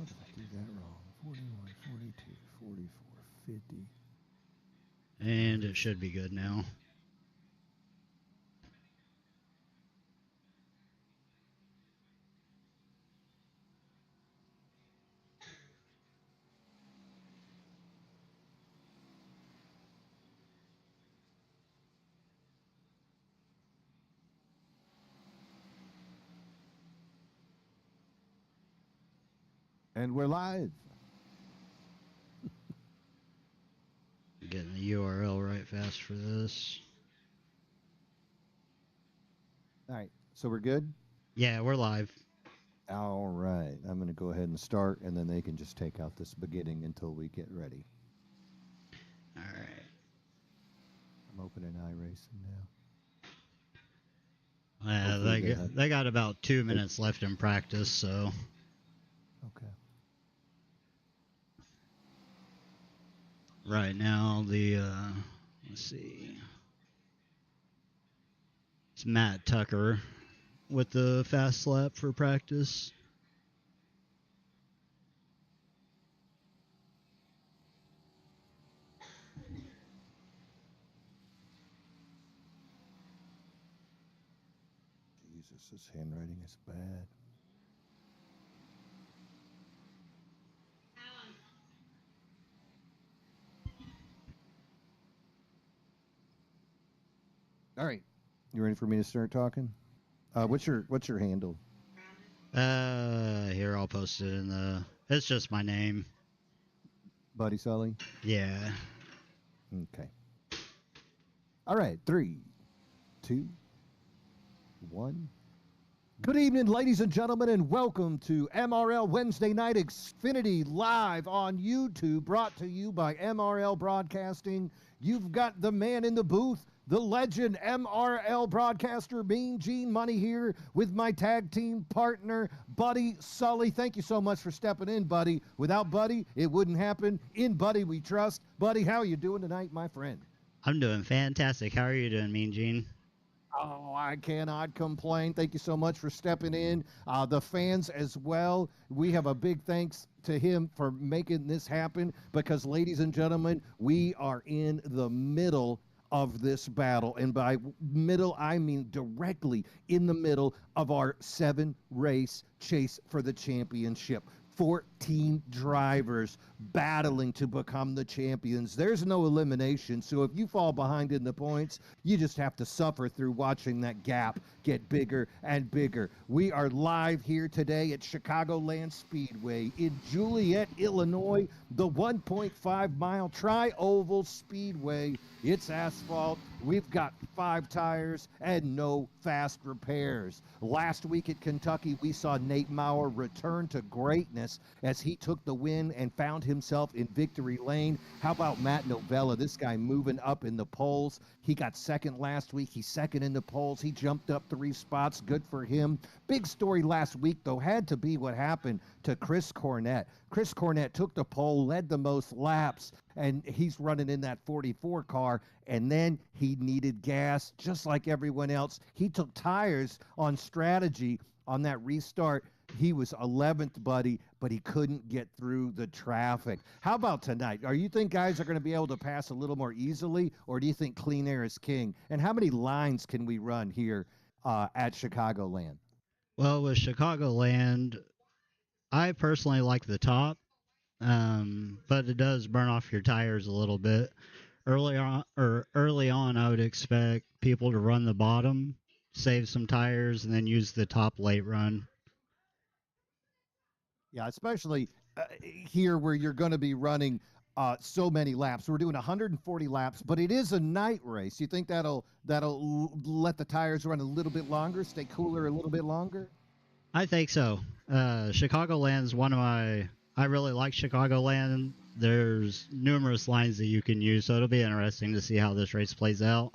How did I do that wrong? 41, 42, 44, 50. And it should be good now. And we're live. Getting the URL right fast for this. All right, so we're good? Yeah, we're live. All right, I'm going to go ahead and start, and then they can just take out this beginning until we get ready. All right. I'm opening iRacing now. They got about 2 minutes left in practice, so. Okay. Right now, let's see. It's Matt Tucker with the fast lap for practice. Jesus, this handwriting is bad. All right, you ready for me to start talking? What's your handle? Here, I'll post it in the. It's just my name. Buddy Sully? Yeah. Okay. All right, 3, 2, 1. Good evening, ladies and gentlemen, and welcome to MRL Wednesday Night Xfinity live on YouTube, brought to you by MRL Broadcasting. You've got the man in the booth, the legend MRL broadcaster, Mean Gene Money, here with my tag team partner, Buddy Sully. Thank you so much for stepping in, Buddy. Without Buddy, it wouldn't happen. In Buddy we trust. Buddy, how are you doing tonight, my friend? I'm doing fantastic. How are you doing, Mean Gene? Oh, I cannot complain. Thank you so much for stepping in. The fans as well. We have a big thanks to him for making this happen because, ladies and gentlemen, we are in the middle of this battle. And by middle, I mean directly in the middle of our 7-race chase for the championship. 14 drivers battling to become the champions. There's no elimination. So if you fall behind in the points, you just have to suffer through watching that gap get bigger and bigger. We are live here today at Chicagoland Speedway in Joliet, Illinois, the 1.5-mile tri-oval speedway. It's asphalt. We've got 5 tires and no fast repairs. Last week at Kentucky, we saw Nate Maurer return to greatness as he took the win and found himself in victory lane. How about Matt Novella? This guy moving up in the polls. He got second last week. He's second in the polls. He jumped up 3 spots. Good for him. Big story last week, though, had to be what happened to Chris Cornett. Chris Cornett took the pole, led the most laps, and he's running in that 44 car, and then he needed gas just like everyone else. He took tires on strategy on that restart. He was 11th, Buddy, but he couldn't get through the traffic. How about tonight? Are you think guys are going to be able to pass a little more easily, or do you think clean air is king? And how many lines can we run here at Chicagoland? Well, with Chicagoland, I personally like the top, but it does burn off your tires a little bit. Early on, I would expect people to run the bottom, save some tires, and then use the top late run. Yeah, especially here where you're going to be running so many laps. We're doing 140 laps, but it is a night race. You think that'll let the tires run a little bit longer, stay cooler a little bit longer? I think so. Chicagoland's one of my. I really like Chicagoland. There's numerous lines that you can use, so it'll be interesting to see how this race plays out.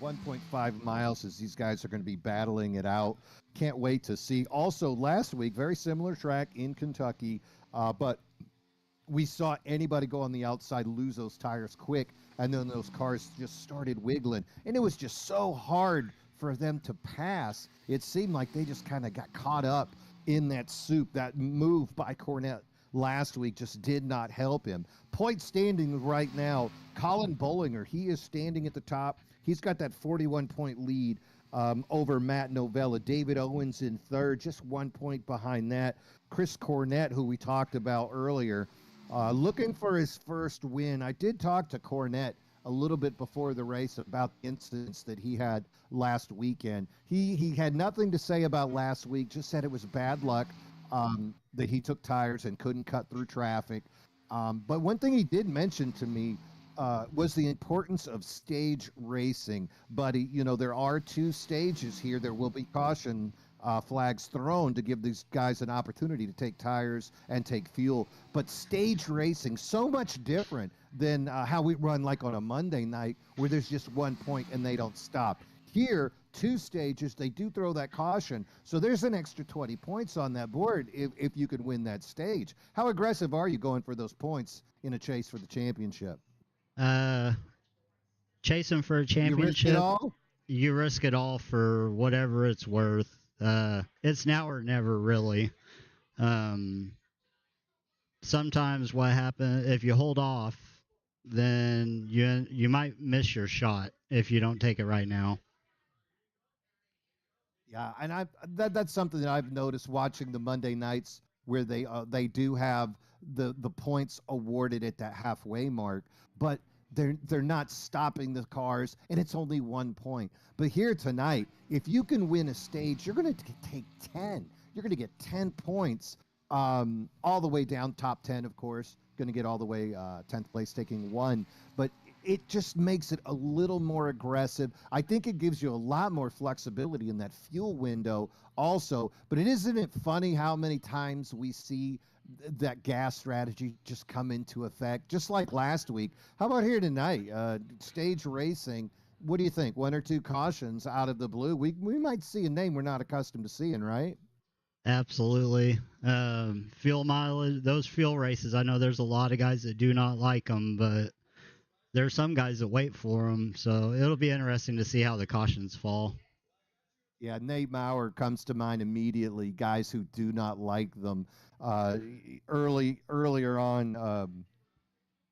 1.5 miles as these guys are going to be battling it out. Can't wait to see. Also, last week, very similar track in Kentucky, but we saw anybody go on the outside lose those tires quick, and then those cars just started wiggling. And it was just so hard for them to pass. It seemed like they just kind of got caught up in that soup. That move by Cornette last week just did not help him. Point standing right now, Colin Bollinger, he is standing at the top. He's got that 41-point lead over Matt Novella. David Owens in third, just 1 point behind that. Chris Cornette, who we talked about earlier, looking for his first win. I did talk to Cornette a little bit before the race about the incidents that he had last weekend. He had nothing to say about last week, just said it was bad luck that he took tires and couldn't cut through traffic. But one thing he did mention to me was the importance of stage racing. Buddy, you know, there are 2 stages here. There will be caution flags thrown to give these guys an opportunity to take tires and take fuel. But stage racing, so much different than how we run like on a Monday night where there's just 1 point and they don't stop. Here, 2 stages, they do throw that caution. So there's an extra 20 points on that board if you could win that stage. How aggressive are you going for those points in a chase for the championship? Chasing for a You risk it championship, all? you risk it all for whatever it's worth. It's now or never, really. Sometimes what happens if you hold off, then you might miss your shot if you don't take it right now. Yeah, and that's something that I've noticed watching the Monday nights where they do have the points awarded at that halfway mark, but they're not stopping the cars, and it's only 1 point. But here tonight, if you can win a stage, you're going to take 10. You're going to get 10 points, all the way down top 10, of course. Going to get all the way 10th place, taking 1. But it just makes it a little more aggressive. I think it gives you a lot more flexibility in that fuel window also. But isn't it funny how many times we see that gas strategy just come into effect, just like last week? How about here tonight? Stage racing. What do you think? 1 or 2 cautions out of the blue. We might see a name we're not accustomed to seeing, right? Absolutely. Fuel mileage, those fuel races, I know there's a lot of guys that do not like them, but there's some guys that wait for them. So it'll be interesting to see how the cautions fall. Yeah, Nate Maurer comes to mind immediately. Guys who do not like them. Earlier on,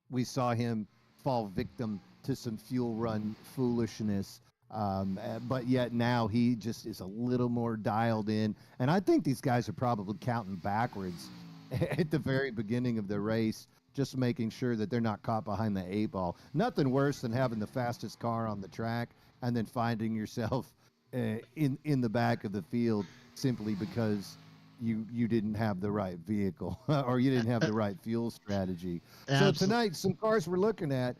we saw him fall victim to some fuel run foolishness. But yet now he just is a little more dialed in. And I think these guys are probably counting backwards at the very beginning of the race, just making sure that they're not caught behind the 8 ball. Nothing worse than having the fastest car on the track and then finding yourself in the back of the field simply because you didn't have the right vehicle or you didn't have the right fuel strategy. So tonight, some cars we're looking at.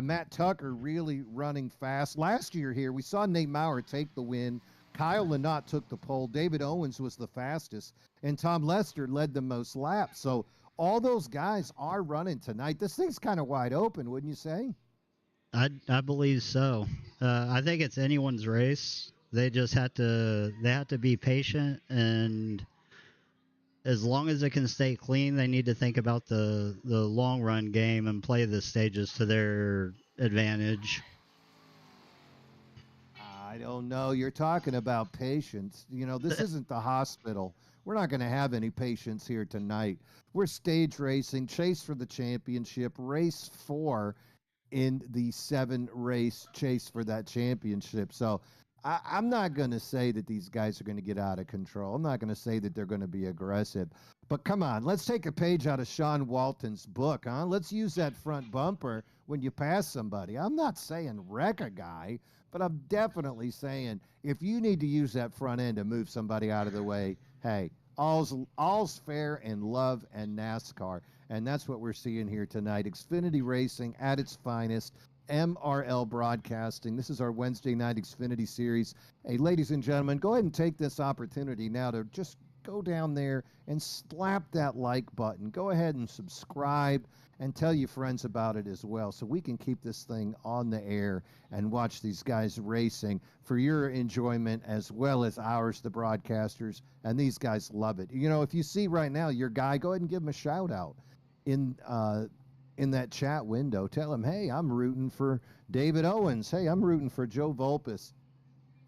Matt Tucker really running fast. Last year here, we saw Nate Maurer take the win. Kyle Lynott took the pole. David Owens was the fastest. And Tom Lester led the most laps. So all those guys are running tonight. This thing's kind of wide open, wouldn't you say? I believe so. I think it's anyone's race. They just have to be patient, and as long as it can stay clean, they need to think about the long run game and play the stages to their advantage. I don't know. You're talking about patience. You know, this isn't the hospital. We're not going to have any patience here tonight. We're stage racing, chase for the championship, race 4 in the 7-race chase for that championship. So I'm not going to say that these guys are going to get out of control. I'm not going to say that they're going to be aggressive. But come on, let's take a page out of Sean Walton's book, huh? Let's use that front bumper when you pass somebody. I'm not saying wreck a guy, but I'm definitely saying if you need to use that front end to move somebody out of the way, hey, all's fair in love and NASCAR. And that's what we're seeing here tonight. Xfinity Racing at its finest. MRL Broadcasting. This is our Wednesday night Xfinity series. Hey, ladies and gentlemen, go ahead and take this opportunity now to just go down there and slap that like button. Go ahead and subscribe and tell your friends about it as well so we can keep this thing on the air and watch these guys racing for your enjoyment as well as ours, the broadcasters. And these guys love it. You know, if you see right now your guy, go ahead and give him a shout out in that chat window. Tell him, hey, I'm rooting for David Owens. Hey, I'm rooting for Joe Volpus.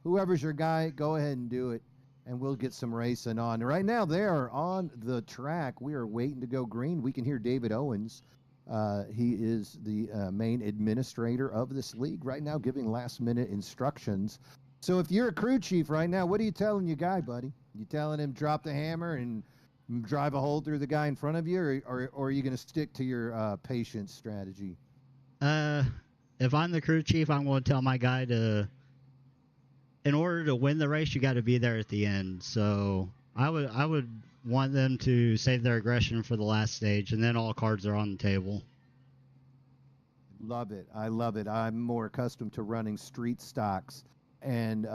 Whoever's your guy, go ahead and do it. and we'll get some racing on. Right now, they are on the track. We are waiting to go green. We can hear David Owens. He is the main administrator of this league right now, giving last-minute instructions. So if you're a crew chief right now, what are you telling your guy, buddy? You telling him drop the hammer and drive a hole through the guy in front of you, or are you going to stick to your patience strategy? Uh, if I'm the crew chief, I'm going to tell my guy in order to win the race, you got to be there at the end. So I would want them to save their aggression for the last stage, and then all cards are on the table. Love it. I love it. I'm more accustomed to running street stocks and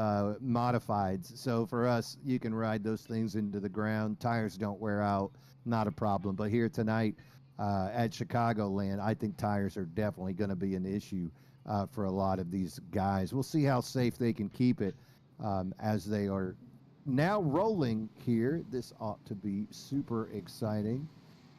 modifieds. So for us, you can ride those things into the ground. Tires don't wear out. Not a problem. But here tonight at Chicagoland, I think tires are definitely going to be an issue for a lot of these guys. We'll see how safe they can keep it as they are now rolling here. This ought to be super exciting.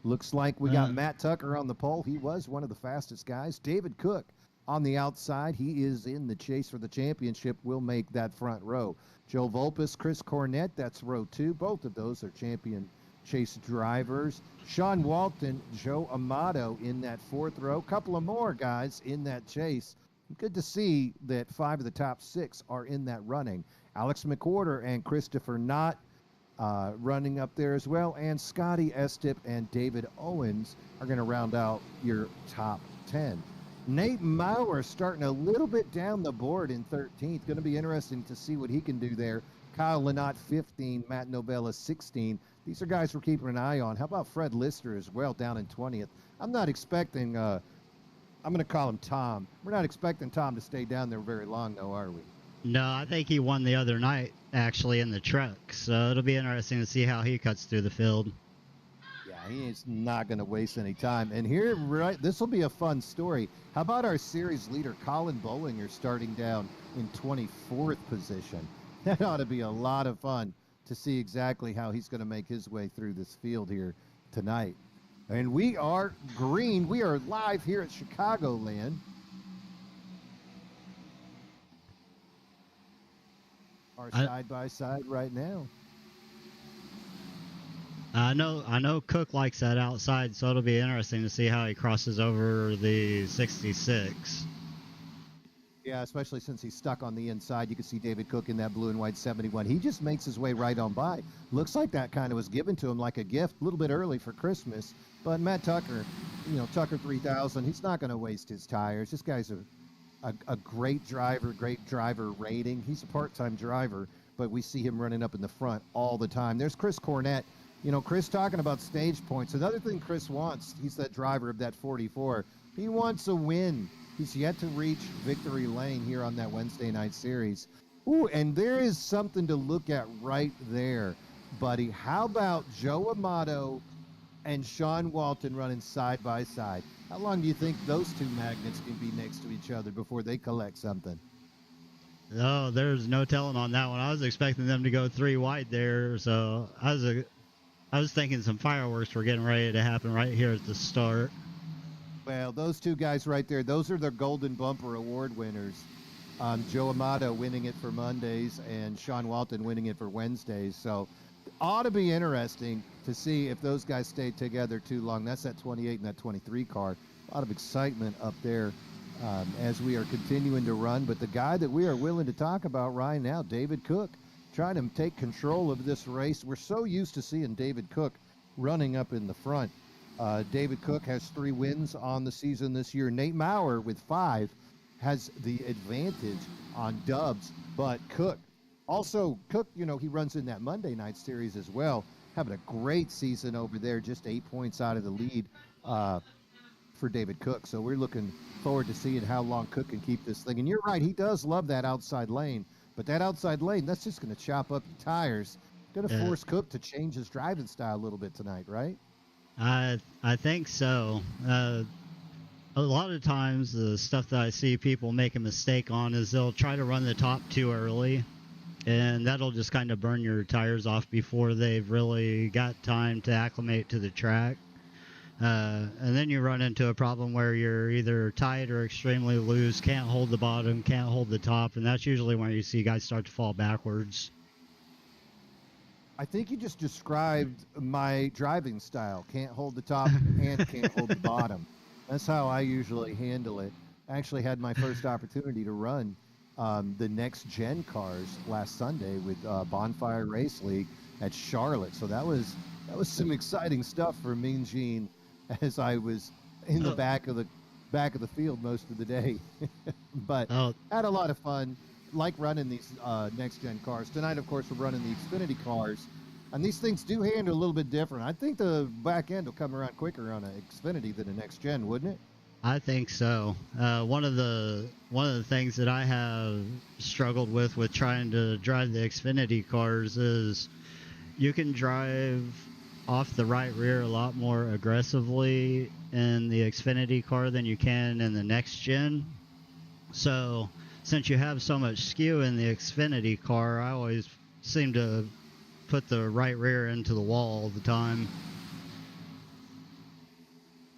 Looks like we got Matt Tucker on the pole. He was one of the fastest guys. David Cook on the outside. He is in the chase for the championship. Will make that front row. Joe Volpus, Chris Cornett, that's row 2. Both of those are champion chase drivers. Sean Walton, Joe Amato in that 4th row. Couple of more guys in that chase. Good to see that 5 of the top 6 are in that running. Alex McWhorter and Christopher Knott running up there as well, and Scotty Estep and David Owens are going to round out your top 10. Nate Maurer starting a little bit down the board in 13th. Going to be interesting to see what he can do there. Kyle Lynott 15, Matt Novella 16. These are guys we're keeping an eye on. How about Fred Lister as well down in 20th? I'm not expecting, I'm going to call him Tom. We're not expecting Tom to stay down there very long though, are we? No, I think he won the other night, actually, in the truck. So it'll be interesting to see how he cuts through the field. Yeah, he is not going to waste any time. And here, right, this will be a fun story. How about our series leader, Colin Bollinger, starting down in 24th position? That ought to be a lot of fun to see exactly how he's going to make his way through this field here tonight. And we are green. We are live here at Chicagoland. Our side-by-side right now. I know Cook likes that outside, so it'll be interesting to see how he crosses over the 66. Yeah, especially since he's stuck on the inside. You can see David Cook in that blue and white 71. He just makes his way right on by. Looks like that kind of was given to him like a gift a little bit early for Christmas. But Matt Tucker, Tucker 3000, he's not going to waste his tires. This guy's a great driver rating. He's a part-time driver, but we see him running up in the front all the time. There's Chris Cornett. Chris talking about stage points. Another thing Chris wants, he's that driver of that 44. He wants a win. He's yet to reach victory lane here on that Wednesday night series. Ooh, and there is something to look at right there, buddy. How about Joe Amato and Sean Walton running side by side? How long do you think those two magnets can be next to each other before they collect something? Oh, there's no telling on that one. I was expecting them to go 3 wide there, so I was thinking some fireworks were getting ready to happen right here at the start. Well, those two guys right there, those are the Golden Bumper Award winners. Joe Amato winning it for Mondays and Sean Walton winning it for Wednesdays. So ought to be interesting to see if those guys stay together too long. That's that 28 and that 23 car. A lot of excitement up there as we are continuing to run. But the guy that we are willing to talk about right now, David Cook, trying to take control of this race. We're so used to seeing David Cook running up in the front. David Cook has 3 wins on the season this year. Nate Maurer with 5 has the advantage on dubs, but Cook, he runs in that Monday night series as well, having a great season over there, just 8 points out of the lead for David Cook. So we're looking forward to seeing how long Cook can keep this thing. And you're right, he does love that outside lane, but that outside lane, that's just going to chop up the tires. Going to force Cook to change his driving style a little bit tonight, right? I think so. A lot of times the stuff that I see people make a mistake on is they'll try to run the top too early, and that'll just kind of burn your tires off before they've really got time to acclimate to the track. And then you run into a problem where you're either tight or extremely loose, can't hold the bottom, can't hold the top, and that's usually when you see guys start to fall backwards. I think you just described my driving style. Can't hold the top and can't hold the bottom. That's how I usually handle it. I actually had my first opportunity to run the next gen cars last Sunday with Bonfire Race League at Charlotte. So that was some exciting stuff for Mean Gene as I was in the Oh, back of the field most of the day. But oh, had a lot of fun. Like running these next gen cars. Tonight, of course, we're running the Xfinity cars. And these things do handle a little bit different. I think the back end will come around quicker on an Xfinity than a next gen, wouldn't it? I think so. One of the things that I have struggled with trying to drive the Xfinity cars is you can drive off the right rear a lot more aggressively in the Xfinity car than you can in the next gen. So, since you have so much skew in the Xfinity car, I always seem to put the right rear into the wall all the time.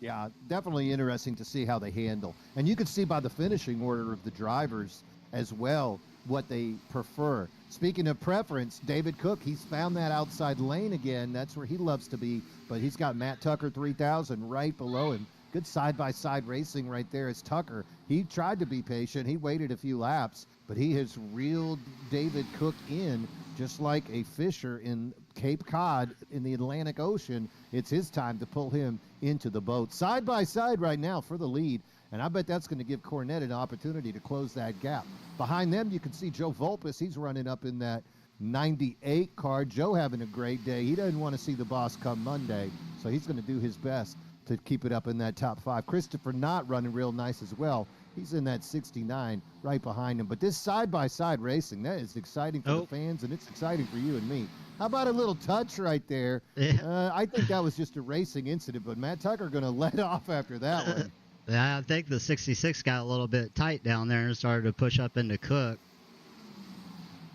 Yeah, definitely interesting to see how they handle. And you can see by the finishing order of the drivers as well what they prefer. Speaking of preference, David Cook, he's found that outside lane again. That's where he loves to be. But he's got Matt Tucker 3000 right below him. Good side-by-side racing right there as Tucker. He tried to be patient. He waited a few laps, but he has reeled David Cook in just like a fisher in Cape Cod in the Atlantic Ocean. It's his time to pull him into the boat. Side by side right now for the lead, and I bet that's going to give Cornette an opportunity to close that gap. Behind them, you can see Joe Volpus. He's running up in that 98 car. Joe having a great day. He doesn't want to see the boss come Monday, so he's going to do his best to keep it up in that top five. Christopher Knott running real nice as well. He's in that 69 right behind him. But this side-by-side racing, that is exciting for the fans, and it's exciting for you and me. How about a little touch right there? Yeah. I think that was just a racing incident, but Matt Tucker going to let off after that one. I think the 66 got a little bit tight down there and started to push up into Cook.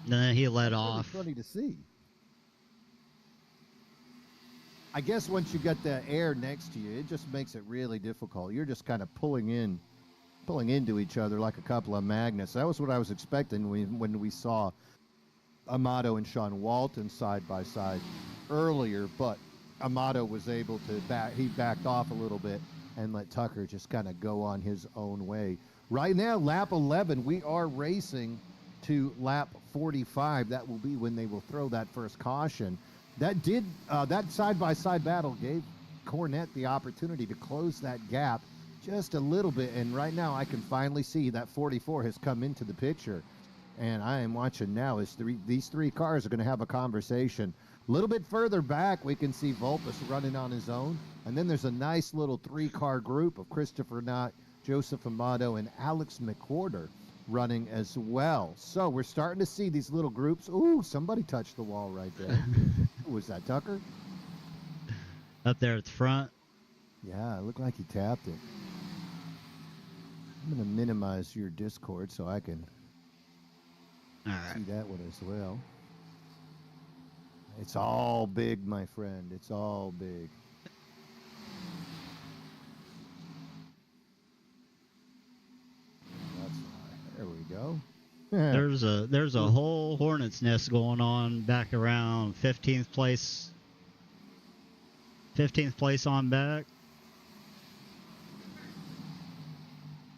And then he let off. Funny to see. I guess once you got the air next to you, it just makes it really difficult. You're just kind of pulling into each other like a couple of magnets. That was what I was expecting when we saw Amato and Sean Walton side by side earlier, but Amato was able to he backed off a little bit and let Tucker just kind of go on his own way. Right now, lap 11, we are racing to lap 45. That will be when they will throw that first caution. That side-by-side battle gave Cornette the opportunity to close that gap just a little bit, and right now I can finally see that 44 has come into the picture, and I am watching now as these three cars are going to have a conversation. A little bit further back, we can see Volpus running on his own, and then there's a nice little three-car group of Christopher Knott, Joseph Amato, and Alex McWhorter running as well. So we're starting to see these little groups. Ooh, somebody touched the wall right there. Was that Tucker? Up there at the front. Yeah, it looked like he tapped it. I'm going to minimize your Discord so I can see that one as well. It's all big, my friend. It's all big. There we go. There's a whole hornet's nest going on back around 15th place. 15th place on back.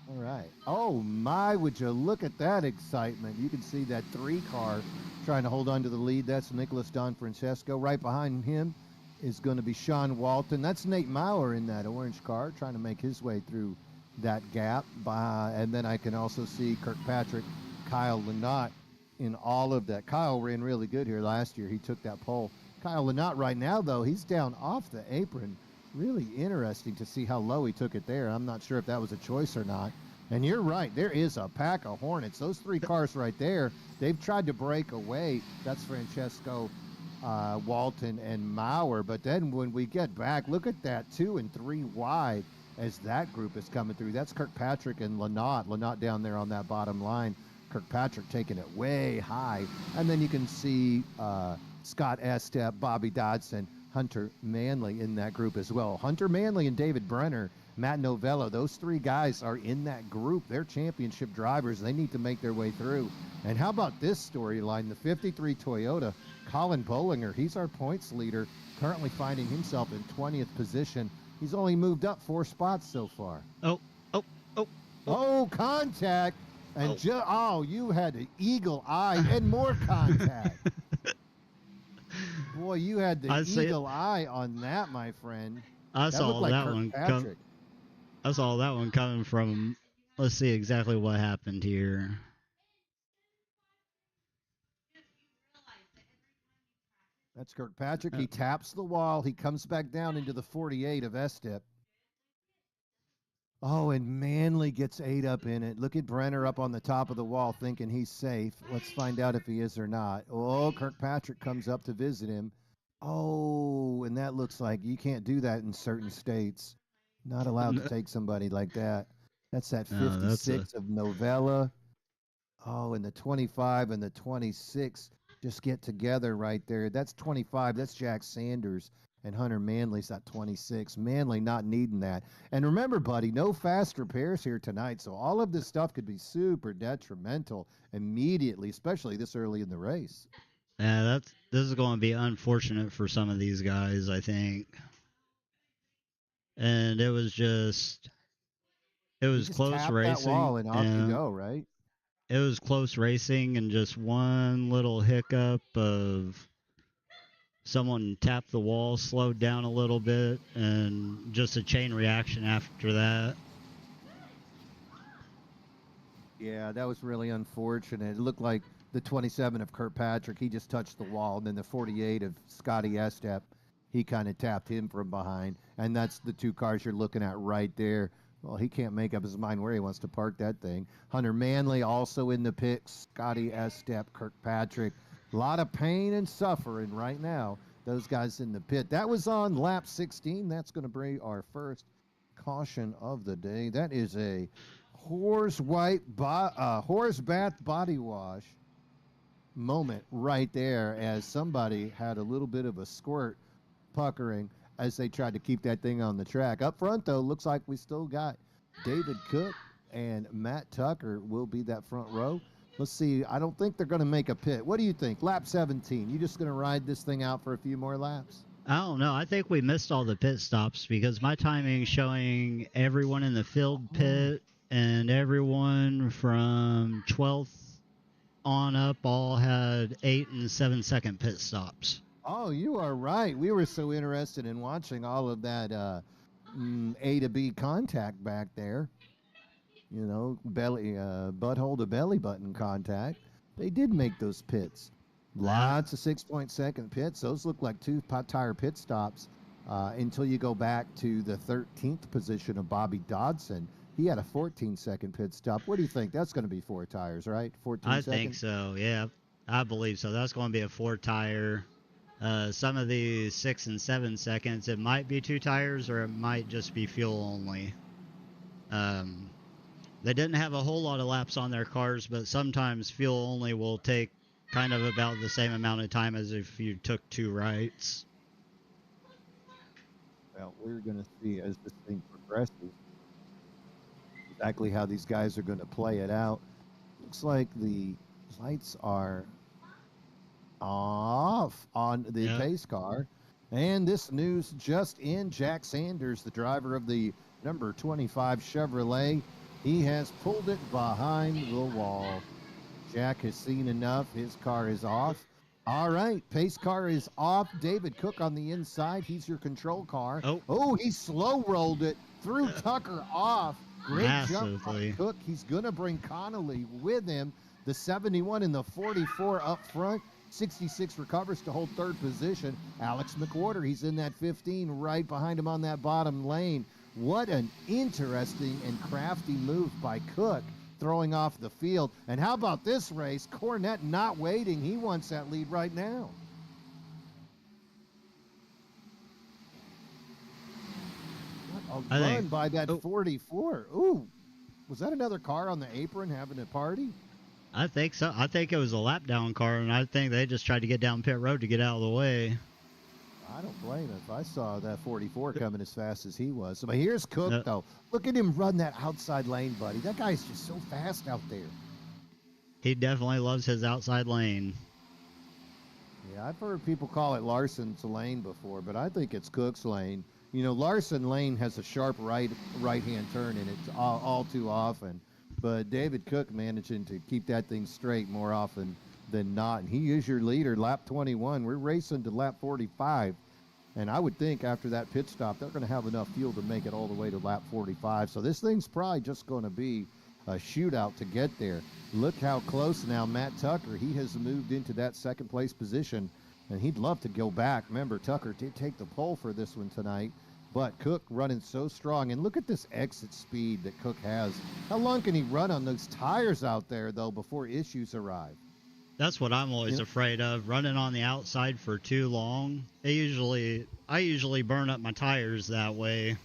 All right. Oh my, would you look at that excitement? You can see that three car trying to hold on to the lead. That's Nicholas Don Francesco. Right behind him is going to be Sean Walton. That's Nate Maurer in that orange car trying to make his way through that gap. And then I can also see Kirkpatrick, Kyle Lynott in all of that. Kyle ran really good here last year. He took that pole. Kyle Lynott right now, though, he's down off the apron. Really interesting to see how low he took it there. I'm not sure if that was a choice or not. And you're right, there is a pack of Hornets. Those three cars right there, they've tried to break away. That's Francesco, Walton, and Maurer. But then when we get back, look at that 2 and 3 wide as that group is coming through. That's Kirkpatrick and Lynott. Lynott down there on that bottom line. Kirkpatrick taking it way high. And then you can see Scott Estep, Bobby Dodson, Hunter Manley in that group as well. Hunter Manley and David Brenner Matt Novello. Those three guys are in that group. They're championship drivers. They need to make their way through. And how about this storyline? The 53 Toyota, Colin Bollinger, he's our points leader, currently finding himself in 20th position. He's only moved up 4 spots so far. Oh, oh, oh. Oh, contact. And you had an eagle eye and more contact. Boy, you had the eagle eye on that, my friend. I saw that one coming from. Let's see exactly what happened here. That's Kirkpatrick. He taps the wall. He comes back down into the 48 of Estep. Oh, and Manley gets 8 up in it. Look at Brenner up on the top of the wall thinking he's safe. Let's find out if he is or not. Oh, Kirkpatrick comes up to visit him. Oh, and that looks like you can't do that in certain states. Not allowed to take somebody like that. That's that 56 of Novella. Oh, and the 25 and the 26 just get together right there. That's 25. That's Jack Sanders. And Hunter Manley's at 26. Manley not needing that. And remember, buddy, no fast repairs here tonight. So all of this stuff could be super detrimental immediately, especially this early in the race. Yeah, this is going to be unfortunate for some of these guys, I think. And it was close racing. That wall and off you go, right? It was close racing, and just one little hiccup of someone tapped the wall, slowed down a little bit, and just a chain reaction after that. Yeah, that was really unfortunate. It looked like the 27 of Kirkpatrick, he just touched the wall, and then the 48 of Scotty Estep, he kind of tapped him from behind, and that's the 2 cars you're looking at right there. Well, he can't make up his mind where he wants to park that thing. Hunter Manley also in the pits, Scotty Estep, Kirkpatrick. A lot of pain and suffering right now. Those guys in the pit. That was on lap 16. That's going to bring our first caution of the day. That is a horse bath body wash moment right there, as somebody had a little bit of a squirt puckering as they tried to keep that thing on the track. Up front, though, looks like we still got David Cook and Matt Tucker will be that front row. Let's see. I don't think they're going to make a pit. What do you think? Lap 17. You just going to ride this thing out for a few more laps? I don't know. I think we missed all the pit stops because my timing showing everyone in the field pit and everyone from 12th on up all had 8 and 7 second pit stops. Oh, you are right. We were so interested in watching all of that A to B contact back there. You know, butthole to belly button contact. They did make those pits. Lots of 6.2 pits. Those look like 2 tire pit stops until you go back to the 13th position of Bobby Dodson. He had a 14-second pit stop. What do you think? That's going to be 4 tires, right? 14 seconds? I think so, yeah. I believe so. That's going to be a 4 tire. Some of these 6 and 7 seconds, it might be 2 tires or it might just be fuel only. They didn't have a whole lot of laps on their cars, but sometimes fuel only will take kind of about the same amount of time as if you took 2 rights. Well, we're going to see as this thing progresses exactly how these guys are going to play it out. Looks like the lights are off on the pace car. And this news just in, Jack Sanders, the driver of the number 25 Chevrolet, he has pulled it behind the wall. Jack has seen enough. His car is off. All right, pace car is off. David Cook on the inside. He's your control car. Oh, he slow rolled it, threw Tucker off. Great jump by Cook. He's going to bring Connolly with him. The 71 and the 44 up front. 66 recovers to hold 3rd position. Alex McWhorter, he's in that 15 right behind him on that bottom lane. What an interesting and crafty move by Cook, throwing off the field. And how about this race? Cornette not waiting. He wants that lead right now. What a run by that 44. Ooh, was that another car on the apron having a party? I think so. I think it was a lap down car, and I think they just tried to get down pit road to get out of the way. I don't blame him if I saw that 44 coming as fast as he was. But here's Cook, Uh, though. Look at him run that outside lane, buddy. That guy's just so fast out there. he definitely loves his outside lane. Yeah, I've heard people call it Larson's lane before, but I think it's Cook's lane. You know, Larson lane has a sharp right-hand turn in it all too often. But David Cook managing to keep that thing straight more often than not. And he is your leader, lap 21. We're racing to lap 45. And I would think after that pit stop, they're going to have enough fuel to make it all the way to lap 45. So this thing's probably just going to be a shootout to get there. Look how close now Matt Tucker, he has moved into that second place position, and he'd love to go back. Remember, Tucker did take the pole for this one tonight, but Cook running so strong. And look at this exit speed that Cook has. How long can he run on those tires out there, though, before issues arrive? That's what I'm always afraid of, running on the outside for too long. I usually burn up my tires that way.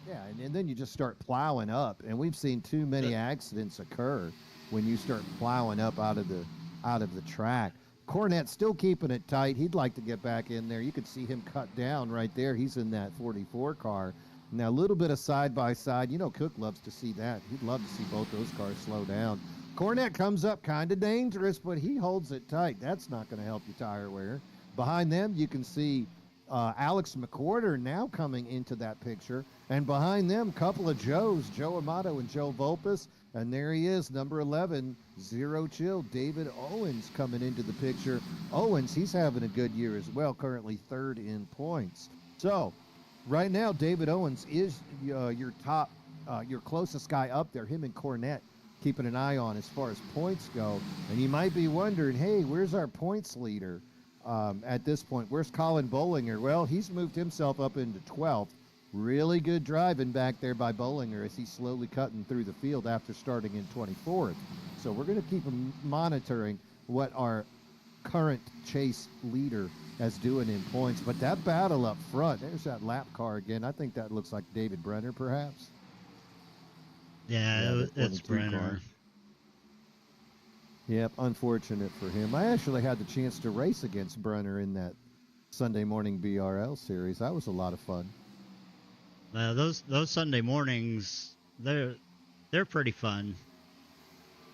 Yeah, and then you just start plowing up, and we've seen too many accidents occur when you start plowing up out of the track. Cornette still keeping it tight. He'd like to get back in there. You could see him cut down right there. He's in that 44 car. Now, a little bit of side-by-side. You know, Cook loves to see that. He'd love to see both those cars slow down. Cornette comes up kind of dangerous, but he holds it tight. That's not going to help your tire wear. Behind them, you can see Alex McWhorter now coming into that picture. And behind them, a couple of Joes, Joe Amato and Joe Volpus. And there he is, number 11, Zero Chill, David Owens coming into the picture. Owens, he's having a good year as well, currently third in points. So right now, David Owens is your top, your closest guy up there, him and Cornette keeping an eye on as far as points go. And you might be wondering, hey, where's our points leader at this point? Where's Colin Bollinger? Well, he's moved himself up into 12th. Really good driving back there by Bollinger as he's slowly cutting through the field after starting in 24th. So we're going to keep monitoring what our current chase leader is doing in points. But that battle up front, there's that lap car again. I think that looks like David Brenner, perhaps. Yeah, it's Brenner. Car. Yep, unfortunate for him. I actually had the chance to race against Brenner in that Sunday morning BRL series. That was a lot of fun. Those Sunday mornings, they're pretty fun.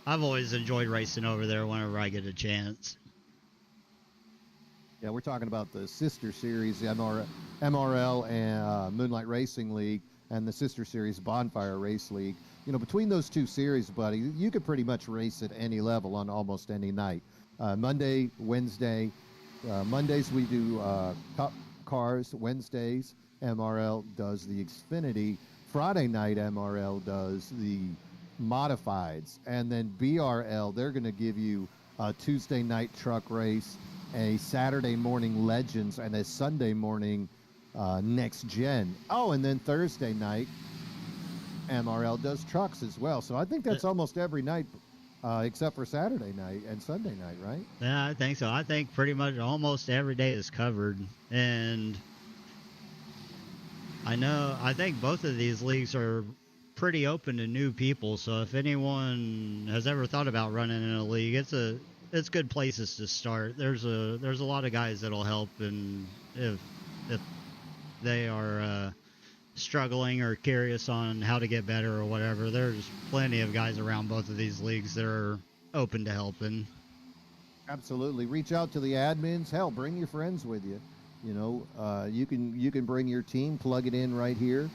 I've always enjoyed racing over there whenever I get a chance. Yeah, we're talking about the sister series, the MRL and Moonlight Racing League, and the sister series Bonfire Race League. You know, between those two series, buddy, you could pretty much race at any level on almost any night. Monday, Wednesday. Mondays we do Cup cars. Wednesdays, MRL does the Xfinity. Friday night, MRL does the modifieds. And then BRL, they're going to give you a Tuesday night truck race, a Saturday morning Legends, and a Sunday morning Next Gen. Oh, and then Thursday night, MRL does trucks as well. So I think that's almost every night except for Saturday night and Sunday night, right? Yeah, I think so. I think pretty much almost every day is covered. And I think both of these leagues are pretty open to new people. So if anyone has ever thought about running in a league, it's good places to start. There's a lot of guys that'll help, and if they are struggling or curious on how to get better or whatever, there's plenty of guys around both of these leagues that are open to helping. Absolutely. Reach out to the admins. Hell, bring your friends with you. You know, you can bring your team, plug it in right here.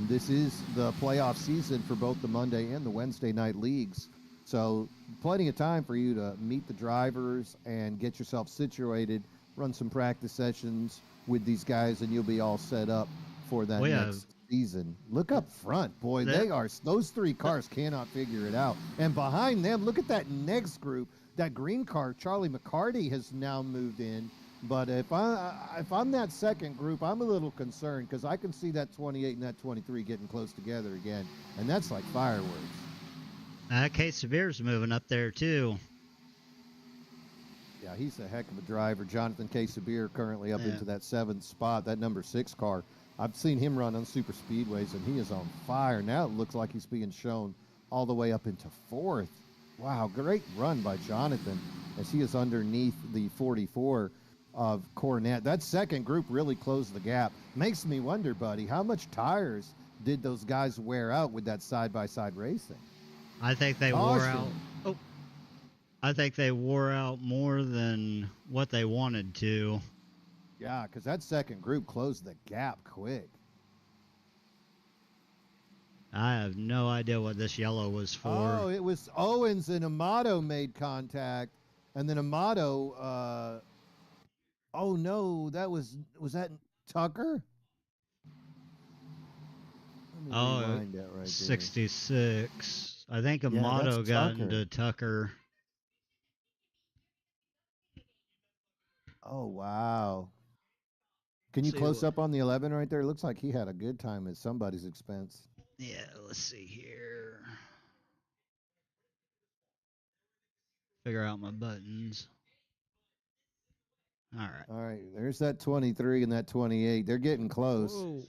This is the playoff season for both the Monday and the Wednesday night leagues. So plenty of time for you to meet the drivers and get yourself situated, run some practice sessions with these guys, and you'll be all set up for that next season. Look up front, boy. Those three cars cannot figure it out. And behind them, look at that next group. That green car, Charlie McCarty, has now moved in. But if I'm that second group, I'm a little concerned because I can see that 28 and that 23 getting close together again, and that's like fireworks. Case Severe's moving up there too. Yeah, he's a heck of a driver. Jonathan Casabir currently up into that 7th spot, that number 6 car. I've seen him run on super speedways, and he is on fire. Now it looks like he's being shown all the way up into 4th. Wow, great run by Jonathan as he is underneath the 44. of Cornette. That second group really closed the gap. Makes me wonder, buddy, how much tires did those guys wear out with that side-by-side racing? I think they wore out. Caution. Oh, I think they wore out more than what they wanted to. Yeah, because that second group closed the gap quick. I have no idea what this yellow was for. Oh, it was Owens and Amato made contact, and then Amato. Oh no, was that Tucker? Let me rewind that right 66. I think there. Amato that's got Tucker. into Tucker. Oh wow. Can you See close what- up on the 11 right there? It looks like he had a good time at somebody's expense. Yeah, let's see here. Figure out my buttons. All right. All right, there's that 23 and that 28. They're getting close. Whoa.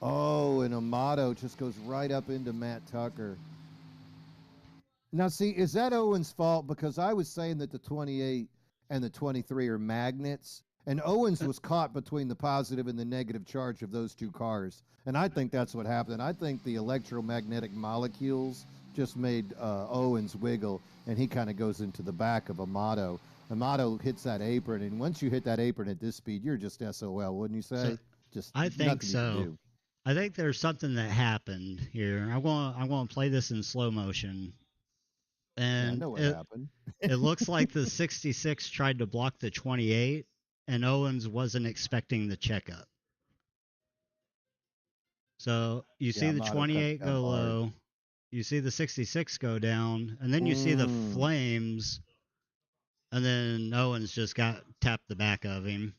Oh, and Amato just goes right up into Matt Tucker. Now, see, is that Owens' fault? Because I was saying that the 28 and the 23 are magnets, and Owens was caught between the positive and the negative charge of those two cars. And I think that's what happened. I think the electromagnetic molecules just made Owens wiggle, and he kind of goes into the back of Amato. Amato hits that apron, and once you hit that apron at this speed, you're just SOL, wouldn't you say? I think nothing you can so. do. I think there's something that happened here. I'm going to play this in slow motion. And I know what happened. It looks like the 66 tried to block the 28, and Owens wasn't expecting the checkup. So you see the 28 go low, you see the 66 go down, and then you see the flames, and then Owens just tapped the back of him.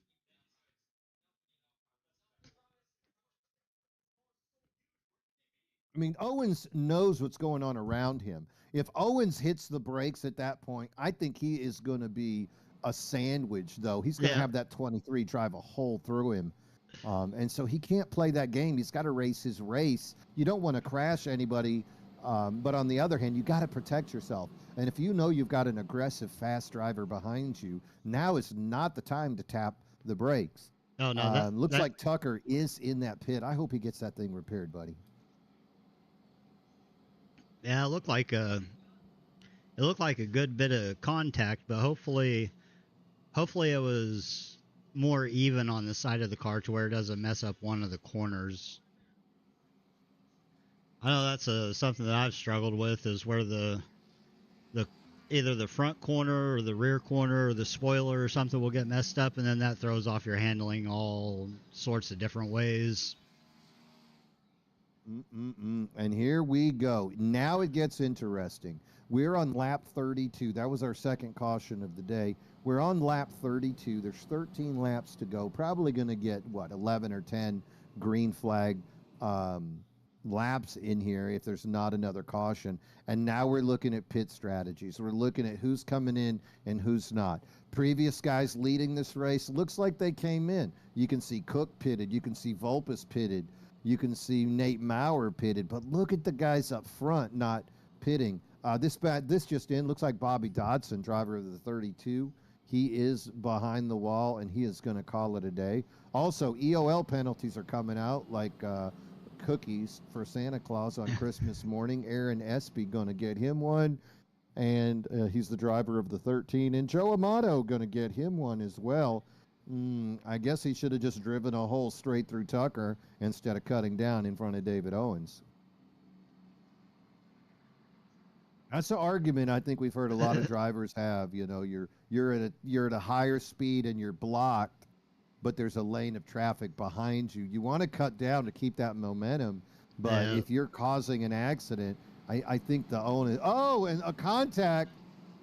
I mean, Owens knows what's going on around him. If Owens hits the brakes at that point, I think he is going to be a sandwich, though. He's going to have that 23 drive a hole through him. And so he can't play that game. He's got to race his race. You don't want to crash anybody. But on the other hand, you got to protect yourself. And if you know you've got an aggressive, fast driver behind you, now is not the time to tap the brakes. Oh, no. Looks like Tucker is in that pit. I hope he gets that thing repaired, buddy. Yeah, it looked like a good bit of contact, but hopefully it was more even on the side of the car to where it doesn't mess up one of the corners. I know that's something that I've struggled with, is where the either the front corner or the rear corner or the spoiler or something will get messed up, and then that throws off your handling all sorts of different ways. And here we go. Now it gets interesting. We're on lap 32. That was our second caution of the day. We're on lap 32. There's 13 laps to go. Probably going to get, 11 or 10 green flag laps in here if there's not another caution. And now we're looking at pit strategies. We're looking at who's coming in and who's not. Previous guys leading this race, looks like they came in. You can see Cook pitted. You can see Vulpes pitted. You can see Nate Maurer pitted, but look at the guys up front not pitting. This just in, looks like Bobby Dodson, driver of the 32. He is behind the wall, and he is going to call it a day. Also, EOL penalties are coming out like cookies for Santa Claus on Christmas morning. Aaron Espy going to get him one, and he's the driver of the 13. And Joe Amato going to get him one as well. I guess he should have just driven a hole straight through Tucker instead of cutting down in front of David Owens. That's an argument I think we've heard a lot of drivers have. You know, you're at a higher speed and you're blocked, but there's a lane of traffic behind you. You want to cut down to keep that momentum, but if you're causing an accident, I think the Owens. Oh, and a contact,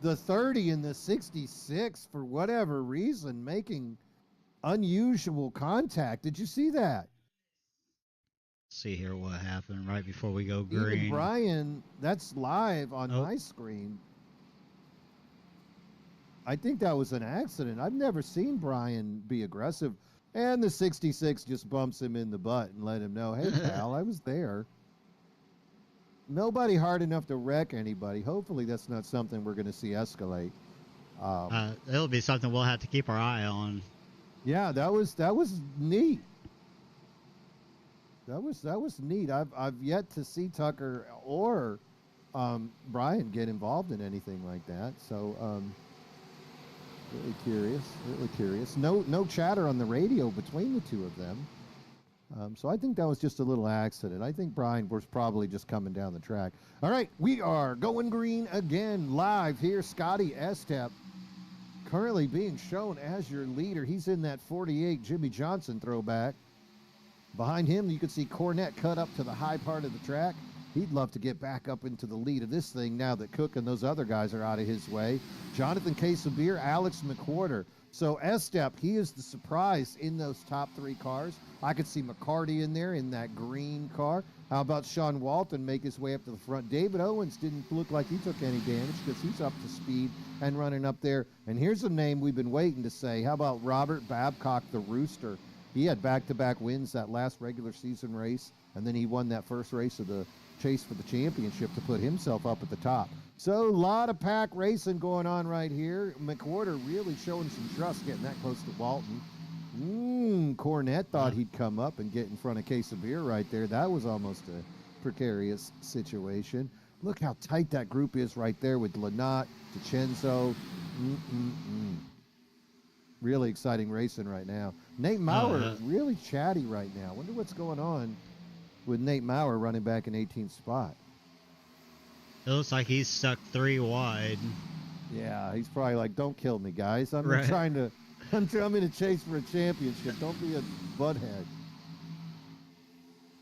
the 30 and the 66 for whatever reason making unusual contact. Did you see that? See here what happened right before we go green. Even Brian, that's live on my screen. I think that was an accident. I've never seen Brian be aggressive. And the 66 just bumps him in the butt and let him know, hey, pal, I was there. Nobody hard enough to wreck anybody. Hopefully that's not something we're going to see escalate. It'll be something we'll have to keep our eye on. Yeah, that was neat. That was neat. I've yet to see Tucker or Brian get involved in anything like that. So really curious, really curious. No chatter on the radio between the two of them. So I think that was just a little accident. I think Brian was probably just coming down the track. All right, we are going green again, live here. Scotty Estep currently being shown as your leader. He's in that 48 Jimmy Johnson throwback. Behind him, you can see Cornette cut up to the high part of the track. He'd love to get back up into the lead of this thing now that Cook and those other guys are out of his way. Jonathan Casabier, Alex McWhorter. So Estep, he is the surprise in those top three cars. I could see McCarty in there in that green car. How about Sean Walton make his way up to the front? David Owens didn't look like he took any damage because he's up to speed and running up there. And here's a name we've been waiting to say. How about Robert Babcock, the Rooster? He had back-to-back wins that last regular season race, and then he won that first race of the chase for the championship to put himself up at the top. So a lot of pack racing going on right here. McWhorter really showing some trust getting that close to Walton. Cornette thought he'd come up and get in front of Case of Beer right there. That was almost a precarious situation. Look how tight that group is right there with Lynott, DiCenzo. Really exciting racing right now. Nate Maurer really chatty right now. Wonder what's going on with Nate Maurer running back in 18th spot. It looks like he's stuck 3 wide. Yeah, he's probably like, don't kill me, guys. I'm not trying to, I'm in a chase for a championship. Don't be a butthead.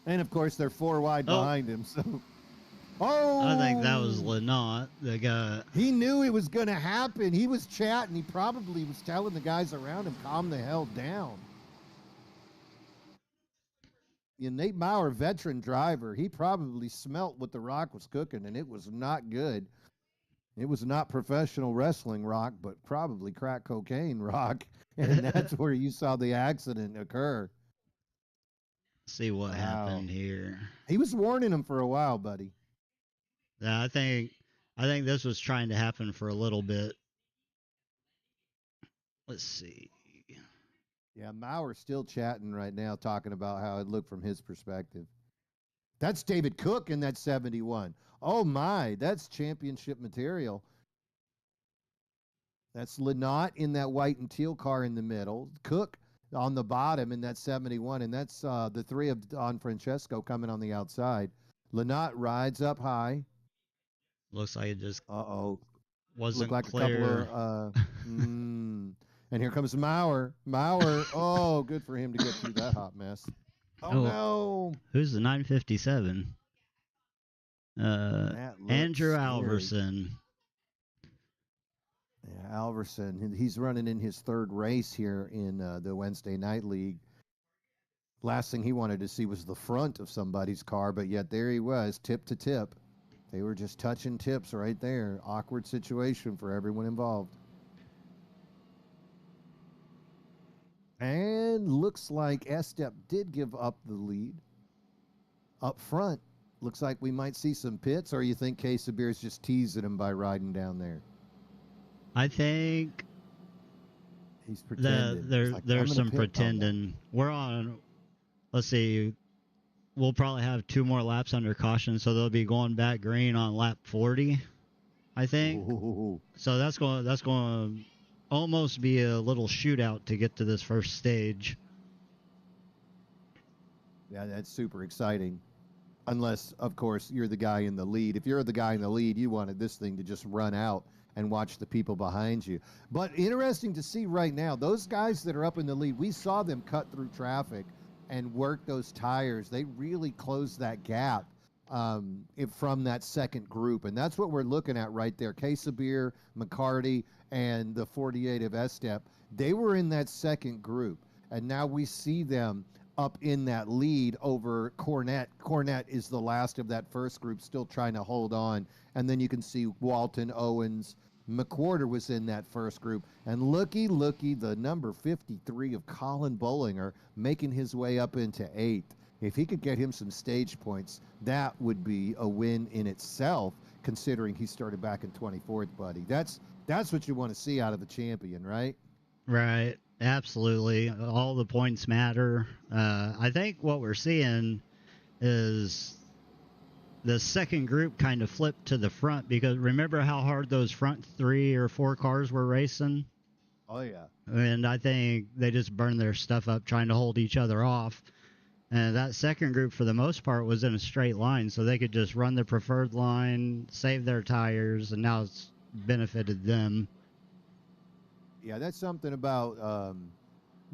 And, of course, they're 4 wide behind him. So, I think that was Lynott, the guy. He knew it was going to happen. He was chatting. He probably was telling the guys around him, calm the hell down. Nate Maurer, veteran driver, he probably smelt what the Rock was cooking, and it was not good. It was not professional wrestling Rock, but probably crack cocaine Rock, and that's where you saw the accident occur. See what happened here. He was warning him for a while, buddy. Yeah, I think this was trying to happen for a little bit. Let's see. Yeah, Mauer's still chatting right now, talking about how it looked from his perspective. That's David Cook in that 71. Oh, my, that's championship material. That's Lynott in that white and teal car in the middle. Cook on the bottom in that 71, and that's the 3 of Don Francesco coming on the outside. Lynott rides up high. Looks like it just wasn't like clear. A couple of and here comes Maurer. Oh, good for him to get through that hot mess. Oh, no. Who's the 957? Andrew Alverson. Yeah, Alverson. He's running in his 3rd race here in the Wednesday Night League. Last thing he wanted to see was the front of somebody's car, but yet there he was, tip to tip. They were just touching tips right there. Awkward situation for everyone involved. And looks like Estep did give up the lead. Up front, looks like we might see some pits, or you think Case of Beer is just teasing him by riding down there? I think he's pretending. There's some pretending. We're on, let's see, we'll probably have 2 more laps under caution, so they'll be going back green on lap 40, I think. Ooh. So that's going to almost be a little shootout to get to this first stage. Yeah, that's super exciting. Unless, of course, you're the guy in the lead. If you're the guy in the lead, you wanted this thing to just run out and watch the people behind you. But interesting to see right now, those guys that are up in the lead, we saw them cut through traffic and work those tires. They really closed that gap from that second group. And that's what we're looking at right there. Casabier, McCarty, and the 48 of Estep, they were in that second group. And now we see them up in that lead over Cornette. Cornette is the last of that first group, still trying to hold on. And then you can see Walton, Owens, McWhorter was in that first group. And looky, the number 53 of Colin Bollinger making his way up into 8th. If he could get him some stage points, that would be a win in itself, considering he started back in 24th, buddy. That's That's what you want to see out of the champion, right? Right. Absolutely. All the points matter. I think what we're seeing is the second group kind of flipped to the front, because remember how hard those front 3 or 4 cars were racing? Oh, yeah. And I think they just burned their stuff up trying to hold each other off. And that second group, for the most part, was in a straight line, so they could just run the preferred line, save their tires, and now it's benefited them. Yeah, that's something about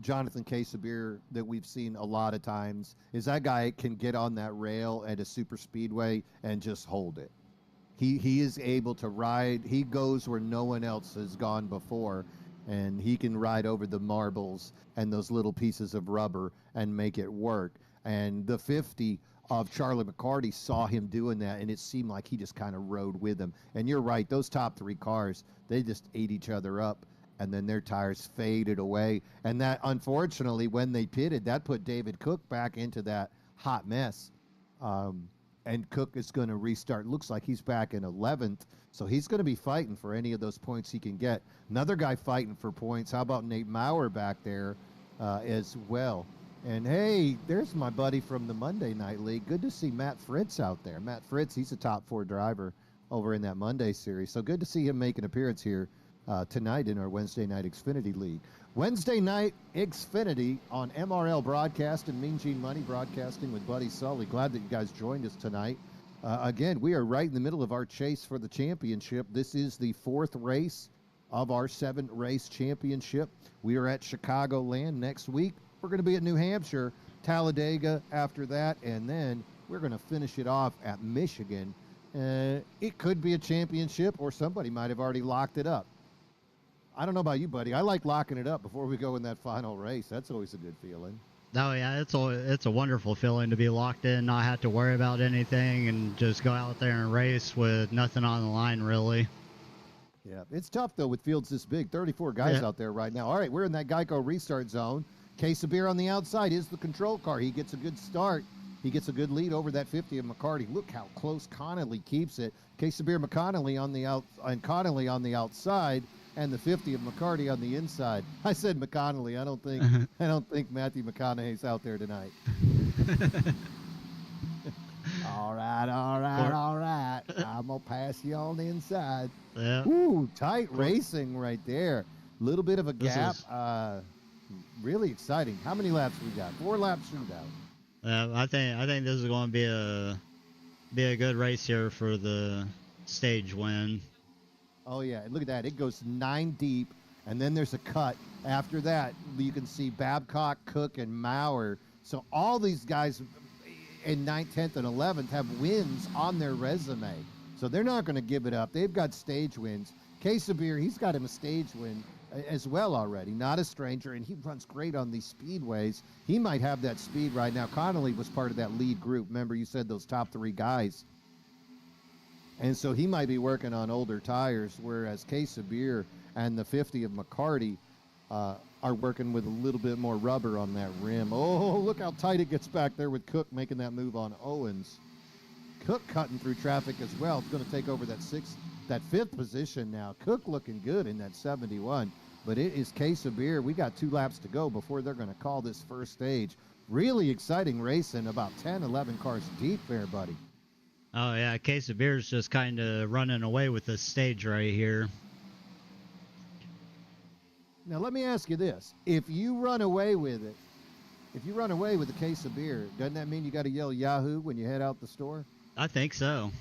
Jonathan Quesabir that we've seen a lot of times is that guy can get on that rail at a super speedway and just hold it. He is able to ride. He goes where no one else has gone before, and he can ride over the marbles and those little pieces of rubber and make it work. And the 50 of Charlie McCarty saw him doing that, and it seemed like he just kind of rode with him. And you're right, those top 3 cars, they just ate each other up, and then their tires faded away. And that, unfortunately, when they pitted, that put David Cook back into that hot mess. And Cook is going to restart. Looks like he's back in 11th, so he's going to be fighting for any of those points he can get. Another guy fighting for points. How about Nate Maurer back there as well? And hey, there's my buddy from the Monday Night League. Good to see Matt Fritz out there. Matt Fritz, he's a top 4 driver over in that Monday series. So good to see him make an appearance here tonight in our Wednesday night Xfinity League. Wednesday night Xfinity on MRL Broadcast and Mean Gene Money Broadcasting with Buddy Sully. Glad that you guys joined us tonight. Again, we are right in the middle of our chase for the championship. This is the 4th race of our 7-race championship. We are at Chicagoland next week. We're going to be at New Hampshire, Talladega after that, and then we're going to finish it off at Michigan. It could be a championship, or somebody might have already locked it up. I don't know about you, buddy. I like locking it up before we go in that final race. That's always a good feeling. Oh yeah, it's a wonderful feeling to be locked in, not have to worry about anything, and just go out there and race with nothing on the line, really. Yeah, it's tough though with fields this big. 34 guys out there right now. All right, we're in that Geico restart zone. Case of beer on the outside is the control car. He gets a good start. He gets a good lead over that 50 of McCarty. Look how close Connolly keeps it. Case of beer McConnelly on the out and Connolly on the outside, and the 50 of McCarty on the inside. I said McConnelly. I don't think Matthew McConaughey's out there tonight. All right. I'm gonna pass you on the inside. Yeah. Ooh, tight racing right there. Little bit of a gap. Really exciting. How many laps we got? 4 laps shootout. I think this is going to be a good race here for the stage win. Oh yeah, and look at that. It goes 9 deep, and then there's a cut. After that, you can see Babcock, Cook, and Maurer. So all these guys in 9th, 10th, and 11th have wins on their resume. So they're not going to give it up. They've got stage wins. Quesabir, he's got him a stage win as well already. Not a stranger, and he runs great on these speedways. He might have that speed right now. Connolly was part of that lead group. Remember, you said those top 3 guys. And so he might be working on older tires, whereas Quesabir and the 50 of McCarty are working with a little bit more rubber on that rim. Oh, look how tight it gets back there with Cook making that move on Owens. Cook cutting through traffic as well. It's going to take over that 5th position now. Cook looking good in that 71, but it is Quesabir. We got 2 laps to go before they're going to call this first stage. Really exciting racing, about 10, 11 cars deep there, buddy. Oh yeah, Quesabir's just kind of running away with this stage right here. Now let me ask you this: if you run away with it, if you run away with a case of beer, doesn't that mean you got to yell Yahoo when you head out the store? I think so.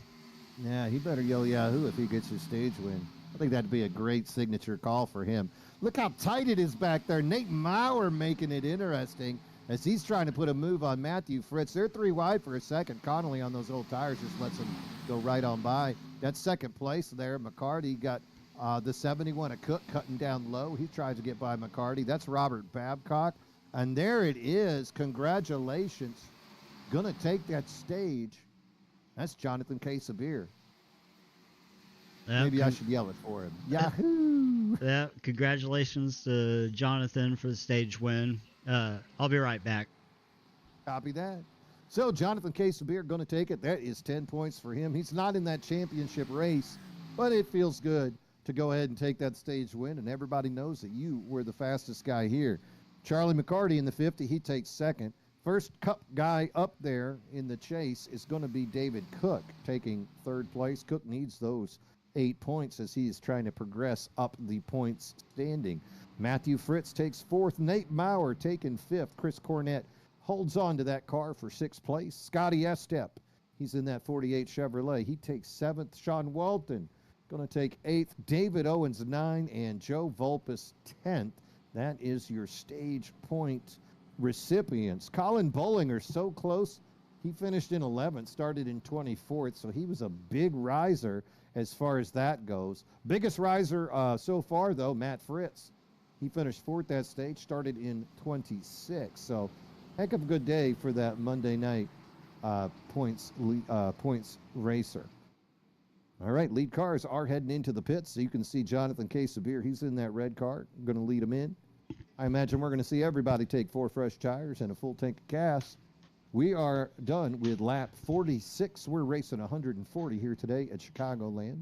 Yeah, he better yell Yahoo if he gets his stage win. I think that'd be a great signature call for him. Look how tight it is back there. Nate Maurer making it interesting as he's trying to put a move on Matthew Fritz. They're 3 wide for a second. Connolly on those old tires just lets him go right on by. That's second place there. McCarty got the 71 of Cook cutting down low. He tries to get by McCarty. That's Robert Babcock. And there it is. Congratulations. Going to take that stage. That's Jonathan Quesabir. Maybe I should yell it for him. Yahoo! Yeah, congratulations to Jonathan for the stage win. I'll be right back. Copy that. So Jonathan Quesabir going to take it. That is 10 points for him. He's not in that championship race, but it feels good to go ahead and take that stage win, and everybody knows that you were the fastest guy here. Charlie McCarty in the 50, he takes second. First Cup guy up there in the chase is going to be David Cook, taking third place. Cook needs those 8 points as he is trying to progress up the points standing. Matthew Fritz takes fourth. Nate Maurer taking fifth. Chris Cornett holds on to that car for sixth place. Scotty Estep, he's in that 48 Chevrolet. He takes seventh. Sean Walton going to take eighth. David Owens 9 and Joe Vulpes 10th. That is your stage point recipients. Colin Bollinger, so close. He finished in 11th, started in 24th, so he was a big riser as far as that goes. Biggest riser so far, though, Matt Fritz. He finished fourth that stage, started in 26. So heck of a good day for that Monday night points racer. All right, lead cars are heading into the pits. So you can see Jonathan Casabir. He's in that red car. I'm going to lead him in. I imagine we're going to see everybody take 4 fresh tires and a full tank of gas. We are done with lap 46. We're racing 140 here today at Chicagoland.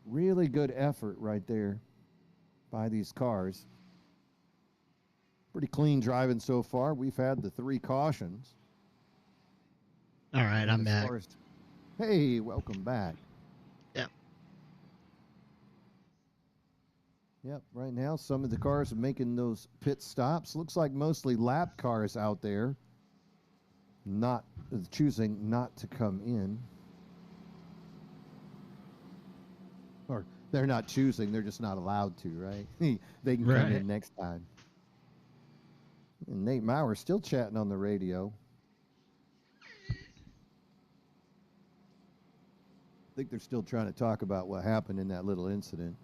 Really good effort right there by these cars. Pretty clean driving so far. We've had the 3 cautions. All right, I'm back. Hey, welcome back. Yep, right now some of the cars are making those pit stops. Looks like mostly lap cars out there not choosing not to come in. Or they're not choosing, they're just not allowed to, right? They can come in next time. And Nate Maurer still chatting on the radio. I think they're still trying to talk about what happened in that little incident.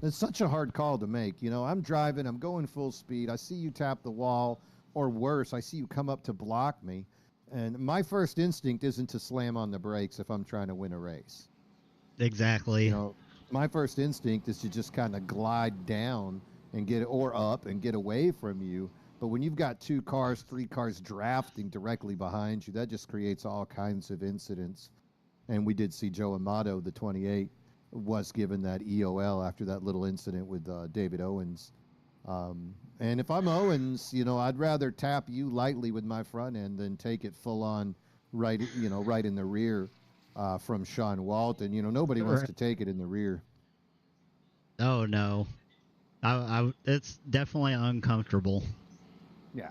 It's such a hard call to make. You know, I'm driving, I'm going full speed. I see you tap the wall, or worse, I see you come up to block me. And my first instinct isn't to slam on the brakes if I'm trying to win a race. Exactly. You know, my first instinct is to just kind of glide down and or up and get away from you. But when you've got 2 cars, 3 cars drafting directly behind you, that just creates all kinds of incidents. And we did see Joe Amato, the 28, was given that EOL after that little incident with David Owens. And if I'm Owens, you know, I'd rather tap you lightly with my front end than take it full on right in the rear from Sean Walton. You know, nobody wants to take it in the rear. Oh, no. It's definitely uncomfortable. Yeah.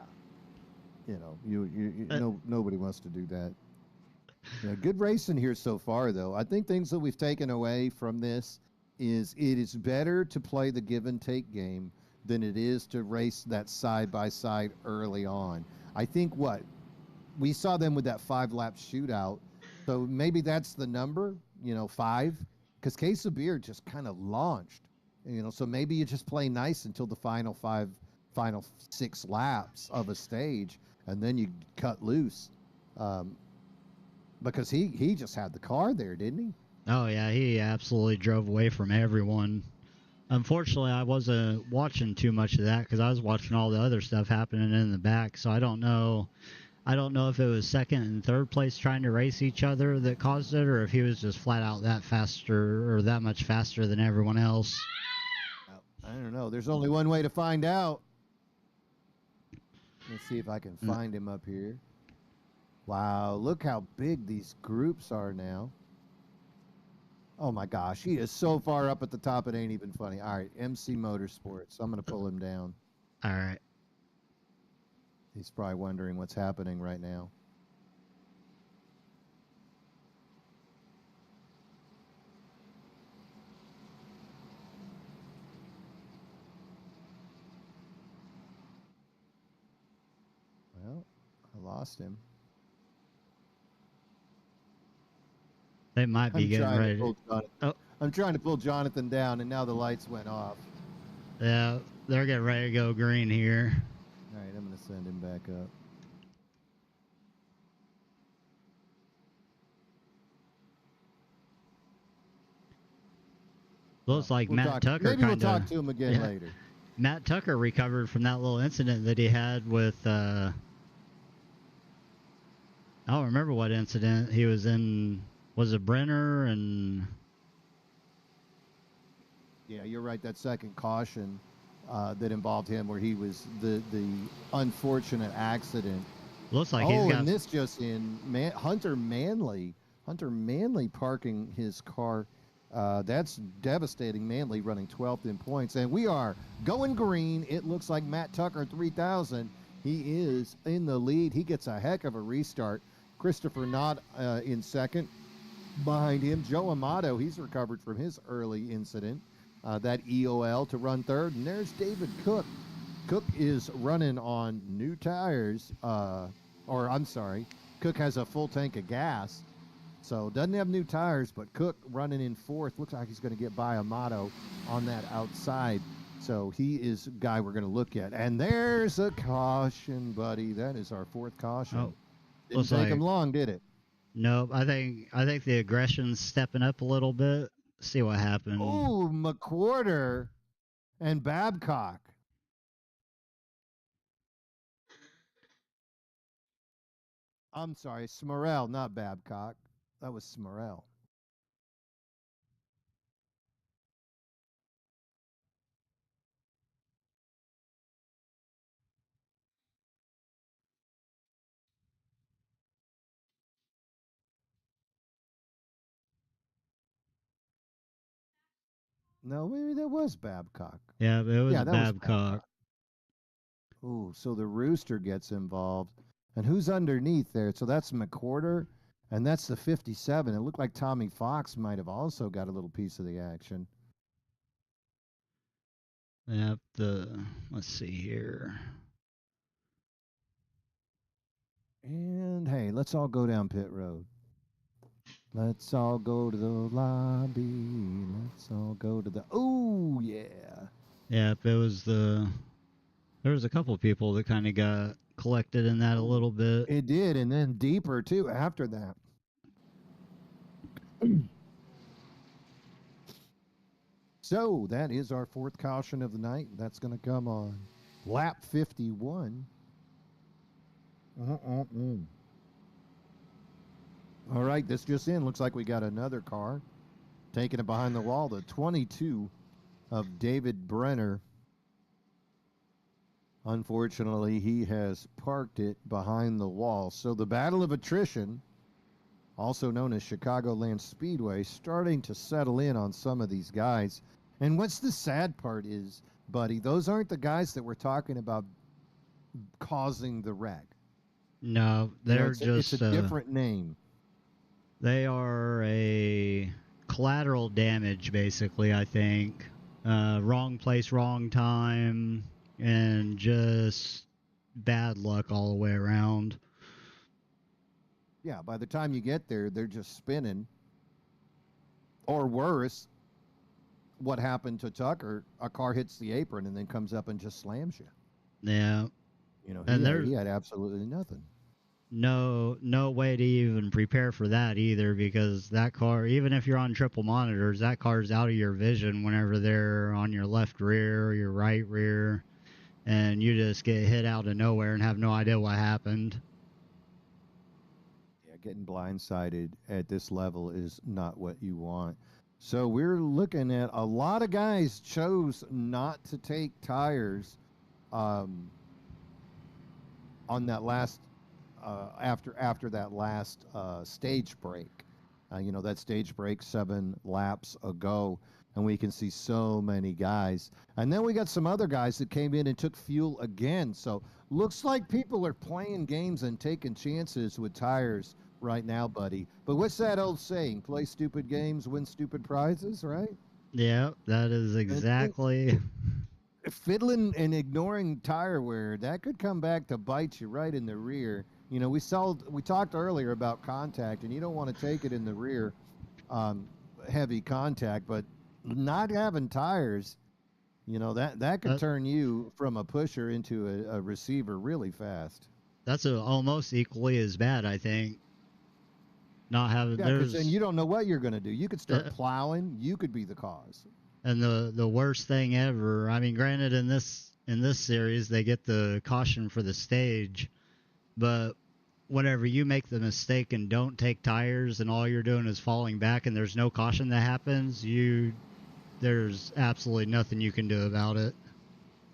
You know, nobody wants to do that. Yeah, good racing here so far, though. I think things that we've taken away from this is it is better to play the give and take game than it is to race that side by side early on. I think we saw them with that 5-lap shootout, so maybe that's the number, 5, because Casabir just kind of launched, so maybe you just play nice until the final 6 laps of a stage, and then you cut loose. Because he just had the car there, didn't he? Oh, yeah, he absolutely drove away from everyone. Unfortunately, I wasn't watching too much of that because I was watching all the other stuff happening in the back, so I don't know if it was second and third place trying to race each other that caused it, or if he was just flat out that much faster than everyone else. I don't know. There's only one way to find out. Let's see if I can find him up here. Wow, look how big these groups are now. Oh my gosh, he is so far up at the top it ain't even funny. All right, MC Motorsports. I'm going to pull him down. All right. He's probably wondering what's happening right now. Well, I lost him. They might be getting ready. I'm trying to pull Jonathan down, and now the lights went off. Yeah, they're getting ready to go green here. All right, I'm going to send him back up. Looks like Matt Tucker maybe we'll talk to him again later. Matt Tucker recovered from that little incident that he had with I don't remember what incident he was in. Was it Brenner? And Yeah, you're right. That second caution that involved him, where he was the unfortunate accident. Looks like he's Oh, got. and this just in, Hunter Manley parking his car. That's devastating. Manley running 12th in points, and we are going green. It looks like Matt Tucker 3000. He is in the lead. He gets a heck of a restart. Christopher Knott in second. Behind him, Joe Amato. He's recovered from his early incident, that EOL, to run third. And there's David Cook. Cook is running on new tires, or I'm sorry, Cook has a full tank of gas, so doesn't have new tires, but Cook running in fourth. Looks like he's going to get by Amato on that outside. So he is a guy we're going to look at. And there's a caution, buddy. That is our fourth caution. Oh, Didn't looks take like him long, did it? nope. I think the aggression's stepping up a little bit. See what happens. Oh, McWhorter and Babcock. I'm sorry, Smurrell, not Babcock. That was Smurrell. No, maybe that was Babcock. Yeah, but it was Yeah, that was Babcock. Babcock. Ooh, so the Rooster gets involved. And who's underneath there? So that's McWhorter, and that's the 57. It looked like Tommy Fox might have also got a little piece of the action. Yep. Let's see here. And hey, let's all go down pit road. Let's all go to the lobby. Let's all go to the. Oh, yeah. Yep. It was the. There was a couple people that kind of got collected in that a little bit. It did, and then deeper too after that. So that is our fourth caution of the night. That's going to come on lap 51. All right, this just in. Looks like we got another car taking it behind the wall. The 22 of David Brenner. Unfortunately, he has parked it behind the wall. So the battle of attrition, also known as Chicagoland Speedway, starting to settle in on some of these guys. And what's the sad part is, buddy, those aren't the guys that we're talking about causing the wreck. No, they're it's a different name. They are a collateral damage, basically, I think. Wrong place, wrong time, and just bad luck all the way around. Yeah, by the time you get there, they're just spinning. Or worse, what happened to Tucker? A car hits the apron and then comes up and just slams you. Yeah. He had absolutely nothing. No way to even prepare for that either, because that car, even if you're on triple monitors, that car's out of your vision whenever they're on your left rear or your right rear, and you just get hit out of nowhere and have no idea what happened. Yeah, getting blindsided at this level is not what you want. So we're looking at a lot of guys chose not to take tires on that last after that last stage break. That stage break 7 laps ago, and we can see so many guys. And then we got some other guys that came in and took fuel again. So looks like people are playing games and taking chances with tires right now, buddy. But what's that old saying? Play stupid games, win stupid prizes, right? Yeah, that is exactly. Fiddling and ignoring tire wear, that could come back to bite you right in the rear. We talked earlier about contact, and you don't want to take it in the rear, heavy contact, but not having tires, that could turn you from a pusher into a receiver really fast. That's almost equally as bad, I think. Not having because then you don't know what you're going to do. You could start plowing. You could be the cause. And the worst thing ever. I mean, granted, in this series they get the caution for the stage, but whenever you make the mistake and don't take tires and all you're doing is falling back and there's no caution that happens, there's absolutely nothing you can do about it.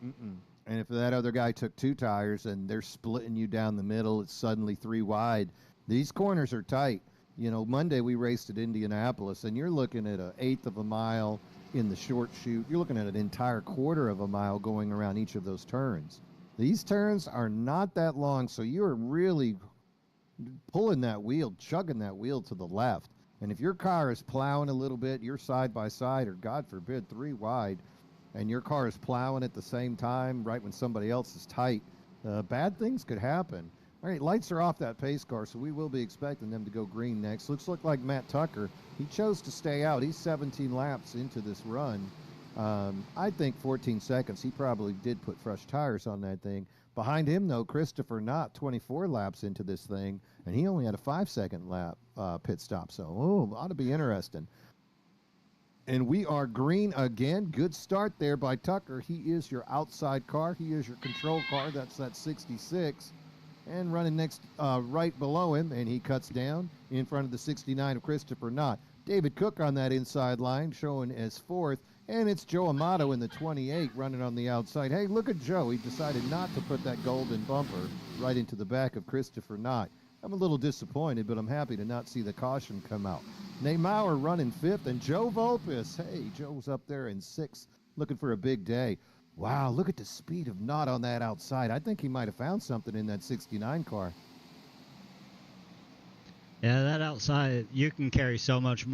Mm-mm. And if that other guy took 2 tires and they're splitting you down the middle, it's suddenly 3 wide. These corners are tight. You know, Monday we raced at Indianapolis, and you're looking at an eighth of a mile in the short chute. You're looking at an entire quarter of a mile going around each of those turns. These turns are not that long, so you're really pulling that wheel, chugging that wheel to the left. And if your car is plowing a little bit, you're side by side, or God forbid, 3 wide, and your car is plowing at the same time, right when somebody else is tight, bad things could happen. All right, lights are off that pace car, so we will be expecting them to go green next. Looks like Matt Tucker. He chose to stay out. He's 17 laps into this run. I think 14 seconds. He probably did put fresh tires on that thing. Behind him, though, Christopher Knott, 24 laps into this thing, and he only had a 5-second lap pit stop. So, ought to be interesting. And we are green again. Good start there by Tucker. He is your outside car. He is your control car. That's that 66. And running next, right below him, and he cuts down in front of the 69 of Christopher Knott. David Cook on that inside line, showing as fourth. And it's Joe Amato in the 28 running on the outside. Hey, look at Joe. He decided not to put that golden bumper right into the back of Christopher Knott. I'm a little disappointed, but I'm happy to not see the caution come out. Nate Maurer running fifth, and Joe Volpis. Hey, Joe's up there in sixth, looking for a big day. Wow, look at the speed of Knott on that outside. I think he might have found something in that 69 car. Yeah, that outside, you can carry so much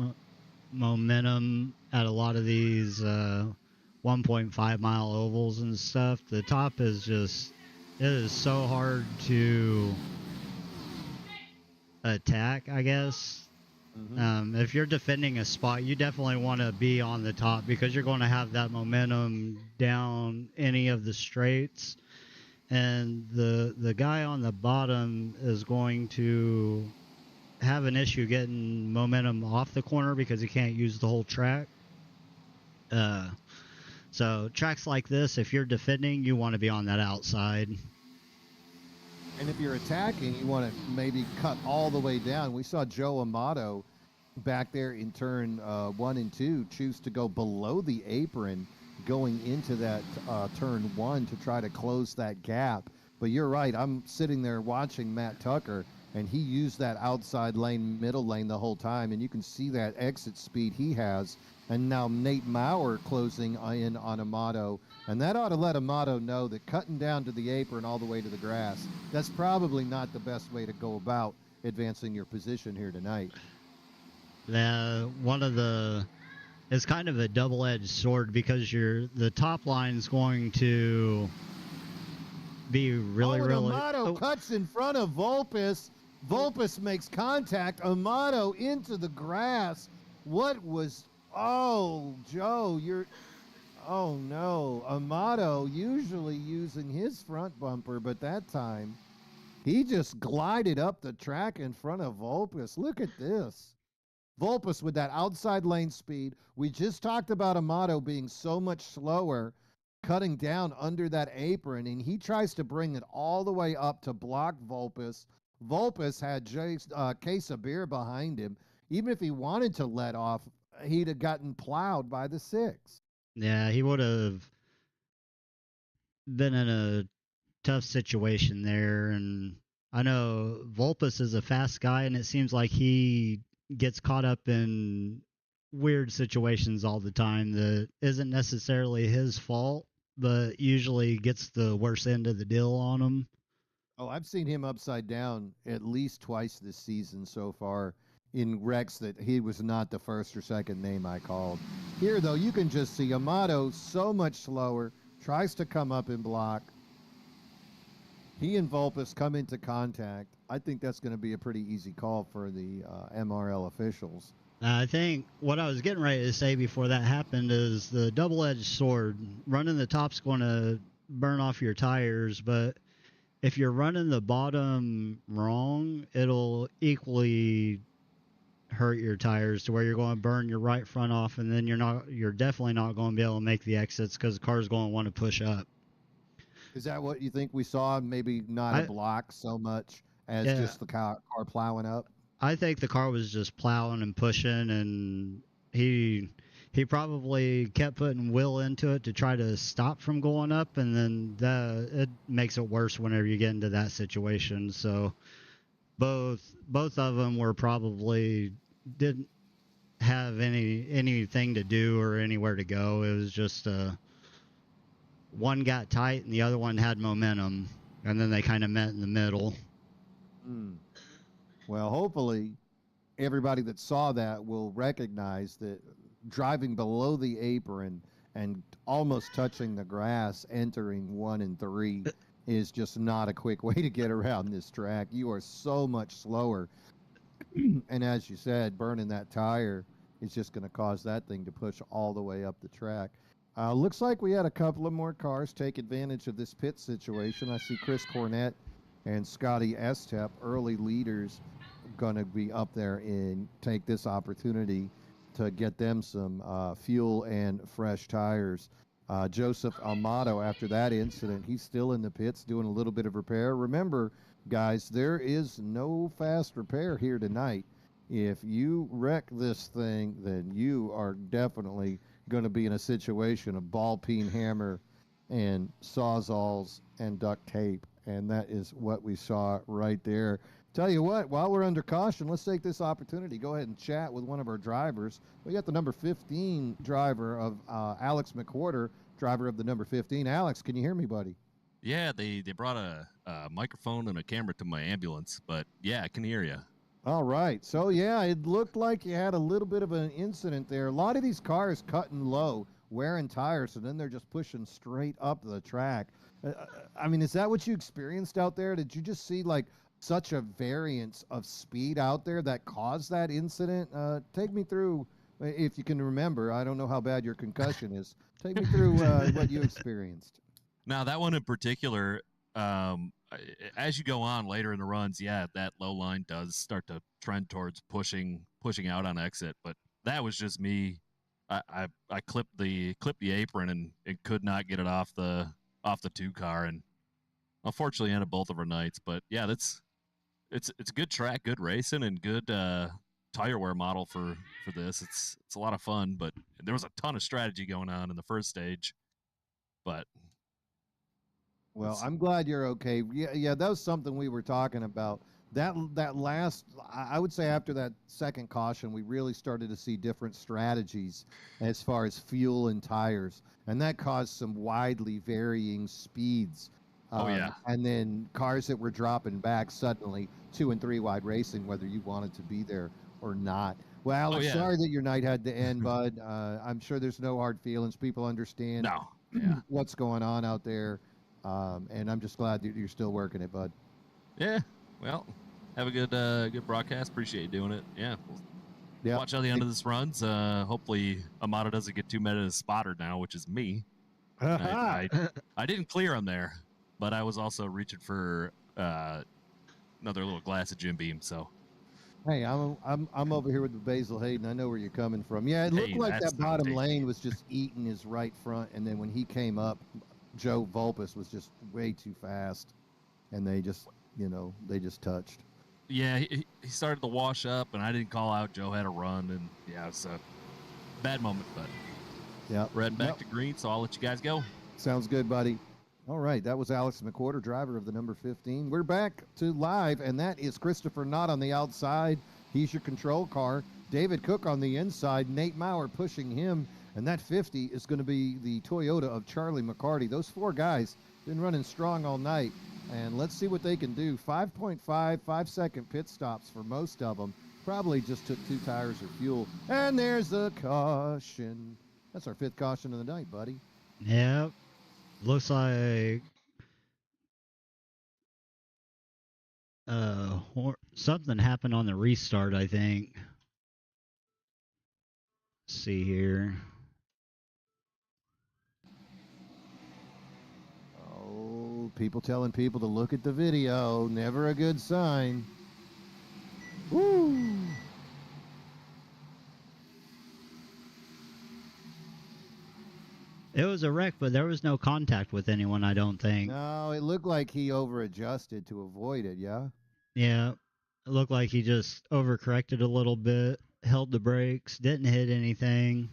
momentum at a lot of these 1.5 mile ovals and stuff. The top is just, it is so hard to attack, I guess. Mm-hmm. If you're defending a spot, you definitely want to be on the top because you're going to have that momentum down any of the straights. And the guy on the bottom is going to have an issue getting momentum off the corner because he can't use the whole track. So tracks like this, if you're defending, you want to be on that outside. And if you're attacking, you want to maybe cut all the way down. We saw Joe Amato back there in turn 1 and 2 choose to go below the apron going into that turn 1 to try to close that gap. But you're right. I'm sitting there watching Matt Tucker, and he used that outside lane, middle lane the whole time, and you can see that exit speed he has. And now Nate Maurer closing in on Amato, and that ought to let Amato know that cutting down to the apron all the way to the grass, that's probably not the best way to go about advancing your position here tonight. It's kind of a double-edged sword because the top line's going to be really. Amato cuts in front of Volpis. Volpis makes contact. Amato into the grass. Joe, oh no. Amato usually using his front bumper, but that time he just glided up the track in front of Volpis. Look at this. Volpis with that outside lane speed. We just talked about Amato being so much slower, cutting down under that apron, and he tries to bring it all the way up to block Volpis. Volpis had Jay's case of beer behind him. Even if he wanted to let off, he'd have gotten plowed by the 6. Yeah, he would have been in a tough situation there. And I know Volpis is a fast guy, and it seems like he gets caught up in weird situations all the time that isn't necessarily his fault, but usually gets the worst end of the deal on him. Oh, I've seen him upside down at least twice this season so far in wrecks that he was not the first or second name I called. Here, though, you can just see Amato so much slower, tries to come up and block. He and Volpis come into contact. I think that's going to be a pretty easy call for the MRL officials. I think what I was getting ready to say before that happened is the double-edged sword. Running the top's going to burn off your tires, but if you're running the bottom wrong, it'll equally hurt your tires to where you're going to burn your right front off, and then you're definitely not going to be able to make the exits because the car's going to want to push up. Is that what you think we saw? Maybe not a block so much as just the car plowing up? I think the car was just plowing and pushing, and he he probably kept putting will into it to try to stop from going up, and then it makes it worse whenever you get into that situation. So both of them were probably didn't have anything to do or anywhere to go. It was just one got tight and the other one had momentum, and then they kind of met in the middle. Well, hopefully everybody that saw that will recognize that driving below the apron and almost touching the grass entering 1 and 3 is just not a quick way to get around this track. You are so much slower. And as you said, burning that tire is just going to cause that thing to push all the way up the track. Looks like we had a couple of more cars take advantage of this pit situation. I see Chris Cornett and Scotty Estep, early leaders, going to be up there and take this opportunity to get them some fuel and fresh tires. Joseph Amato, after that incident, he's still in the pits doing a little bit of repair. Remember, guys, there is no fast repair here tonight. If you wreck this thing, then you are definitely going to be in a situation of ball peen hammer and sawzalls and duct tape. And that is what we saw right there. Tell you what, while we're under caution, let's take this opportunity. Go ahead and chat with one of our drivers. We got the number 15 driver of Alex McWhorter, driver of the number 15. Alex, can you hear me, buddy? Yeah, they brought a microphone and a camera to my ambulance, but yeah, I can hear you. All right. So, yeah, it looked like you had a little bit of an incident there. A lot of these cars cutting low, wearing tires, and then they're just pushing straight up the track. I mean, is that what you experienced out there? Did you just see, like, such a variance of speed out there that caused that incident? Take me through, if you can remember. I don't know how bad your concussion is. Take me through what you experienced. Now, that one in particular, as you go on later in the runs, yeah, that low line does start to trend towards pushing out on exit. But that was just me. I clipped the apron and could not get it off the 2 car, and unfortunately ended both of our nights. But yeah, it's a good track, good racing, and good tire wear model for this. It's a lot of fun, but there was a ton of strategy going on in the first stage. But well, I'm glad you're okay. Yeah, that was something we were talking about. That last, I would say after that second caution, we really started to see different strategies as far as fuel and tires, and that caused some widely varying speeds. Oh, yeah. And then cars that were dropping back suddenly, 2 and 3 wide racing, whether you wanted to be there or not. Well, Alex, sorry that your night had to end, bud. I'm sure there's no hard feelings. People understand what's going on out there. And I'm just glad that you're still working it, bud. Yeah. Well, have a good broadcast. Appreciate you doing it. Yeah. Watch how the end of this runs. Hopefully Amato doesn't get too mad at his spotter now, which is me. I didn't clear him there, but I was also reaching for another little glass of Jim Beam. So. Hey, I'm over here with the Basil Hayden. I know where you're coming from. Yeah, it looked like that bottom lane was just eating his right front, and then when he came up, Joe Vulpes was just way too fast, and they just touched. Yeah, he started to wash up, and I didn't call out. Joe had a run, and yeah, it's a bad moment, but we're heading back to green, so I'll let you guys go. Sounds good, buddy. All right, that was Alex McWhorter, driver of the number 15. We're back to live, and that is Christopher Knott on the outside. He's your control car. David Cook on the inside. Nate Maurer pushing him. And that 50 is going to be the Toyota of Charlie McCarty. Those 4 guys been running strong all night. And let's see what they can do. 5.5-second pit stops for most of them. Probably just took 2 tires of fuel. And there's the caution. That's our 5th caution of the night, buddy. Yep. Looks like something happened on the restart, I think. Let's see here. Oh, people telling people to look at the video. Never a good sign. Woo! It was a wreck, but there was no contact with anyone, I don't think. No, it looked like he over-adjusted to avoid it, yeah? Yeah, it looked like he just overcorrected a little bit, held the brakes, didn't hit anything.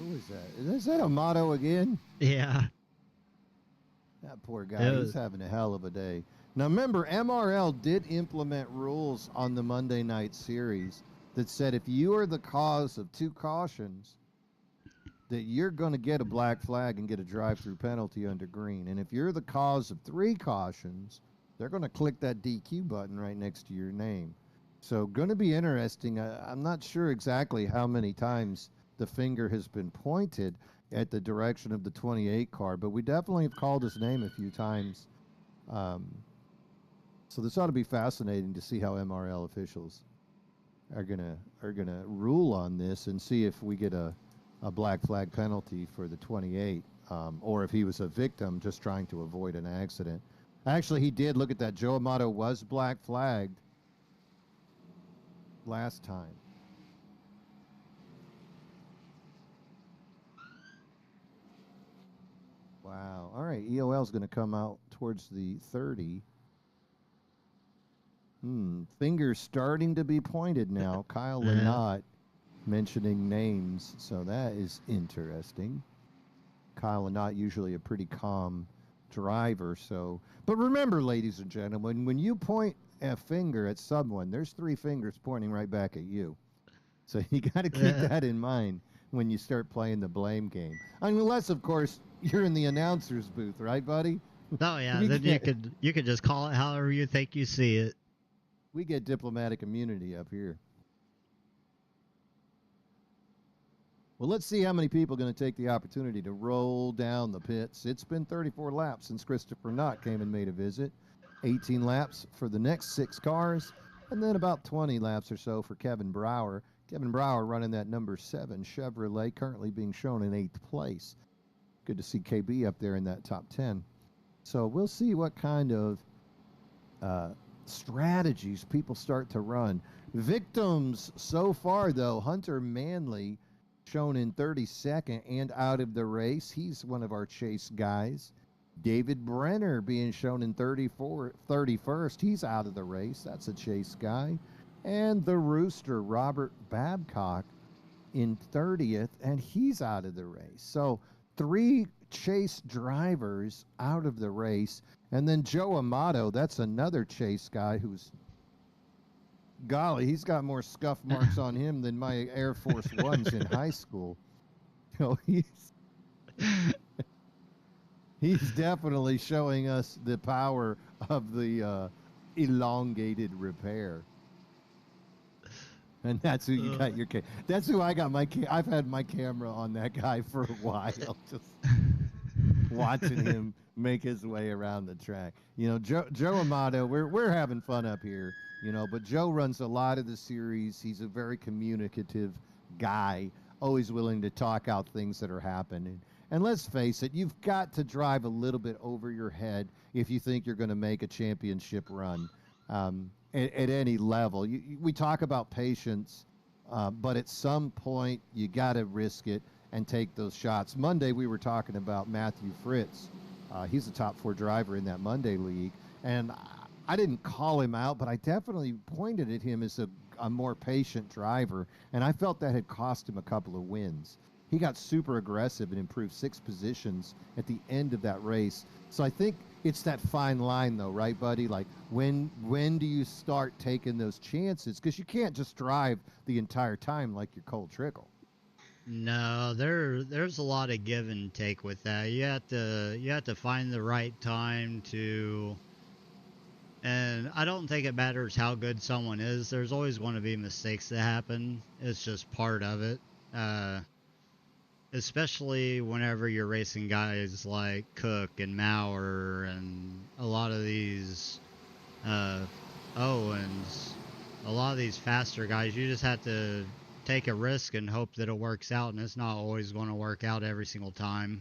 Who is that? Is that Amato again? Yeah. That poor guy. He's Was, having a hell of a day. Now remember, MRL did implement rules on the Monday night series that said if you are the cause of 2 cautions, that you're going to get a black flag and get a drive-through penalty under green. And if you're the cause of 3 cautions, they're going to click that DQ button right next to your name. So going to be interesting. I'm not sure exactly how many times the finger has been pointed at the direction of the 28 car, but we definitely have called his name a few times. So this ought to be fascinating to see how MRL officials are gonna rule on this and see if we get a black flag penalty for the 28, or if he was a victim just trying to avoid an accident. Actually, he did. Look at that. Joe Amato was black flagged last time. Wow. All right. EOL is going to come out towards the 30. Fingers starting to be pointed now. Kyle Lynott mentioning names, so that is interesting. Kyle Lynott usually a pretty calm driver, so. But remember, ladies and gentlemen, when you point a finger at someone, there's 3 fingers pointing right back at you. So you got to keep that in mind when you start playing the blame game. Unless, of course, you're in the announcer's booth, right, buddy? oh yeah, then you could just call it however you think you see it. We get diplomatic immunity up here. Well, let's see how many people are going to take the opportunity to roll down the pits. It's been 34 laps since Christopher Knott came and made a visit. 18 laps for the next 6 cars, and then about 20 laps or so for Kevin Brower. Kevin Brower running that number 7 Chevrolet, currently being shown in 8th place. Good to see KB up there in that top 10. So we'll see what kind of strategies people start to run. Victims so far, though, Hunter Manley shown in 32nd and out of the race. He's one of our chase guys. David Brenner being shown in 31st. He's out of the race. That's a chase guy. And the Rooster, Robert Babcock, in 30th, and he's out of the race. So 3 chase drivers out of the race. And then Joe Amato, that's another chase guy who's, golly, he's got more scuff marks on him than my Air Force Ones in high school. So he's definitely showing us the power of the elongated repair. And that's who you got your that's who I got my I've had my camera on that guy for a while, just watching him make his way around the track. You know, Joe Amato, we're having fun up here, you know, but Joe runs a lot of the series. He's a very communicative guy, always willing to talk out things that are happening. And let's face it, you've got to drive a little bit over your head if you think you're going to make a championship run. At any level. We talk about patience, but at some point you got to risk it and take those shots. Monday we were talking about Matthew Fritz. He's a top 4 driver in that Monday league, and I didn't call him out, but I definitely pointed at him as a more patient driver, and I felt that had cost him a couple of wins. He got super aggressive and improved 6 positions at the end of that race. So I think it's that fine line, though, right, buddy? Like, when do you start taking those chances? Because you can't just drive the entire time like you're Cole Trickle. No, there's a lot of give and take with that. You have to find the right time to. And I don't think it matters how good someone is. There's always going to be mistakes that happen. It's just part of it. Especially whenever you're racing guys like Cook and Maurer and a lot of these Owens, a lot of these faster guys, you just have to take a risk and hope that it works out, and it's not always going to work out every single time.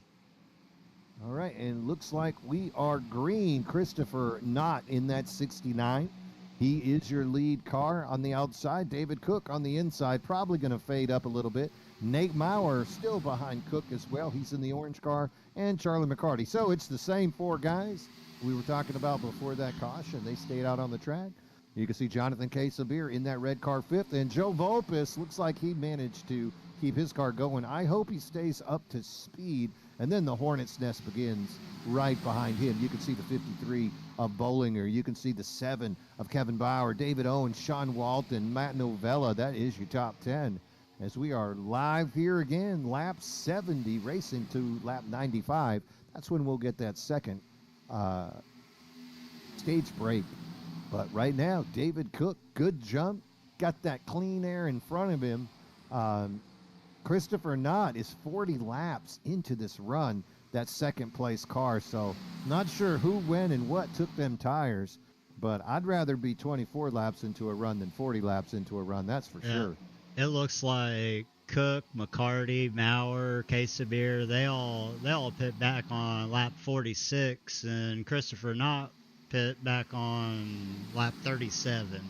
All right, and looks like we are green. Christopher Knott in that 69. He is your lead car on the outside. David Cook on the inside, probably going to fade up a little bit. Nate Maurer still behind Cook as well. He's in the orange car, and Charlie McCarty. So it's the same 4 guys we were talking about before that caution. They stayed out on the track. You can see Jonathan K. Sabir in that red car 5th, and Joe Volpis looks like he managed to keep his car going. I hope he stays up to speed, and then the Hornet's Nest begins right behind him. You can see the 53 of Bollinger. You can see the 7 of Kevin Bauer, David Owens, Sean Walton, Matt Novella. That is your top 10. As we are live here again, lap 70, racing to lap 95. That's when we'll get that second stage break. But right now, David Cook, good jump, got that clean air in front of him. Christopher Knott is 40 laps into this run, that second place car. So not sure who, when, and what took them tires, but I'd rather be 24 laps into a run than 40 laps into a run. That's for sure. It looks like Cook, McCarty, Maurer, Casabir, they all pit back on lap 46, and Christopher Knott pit back on lap 37.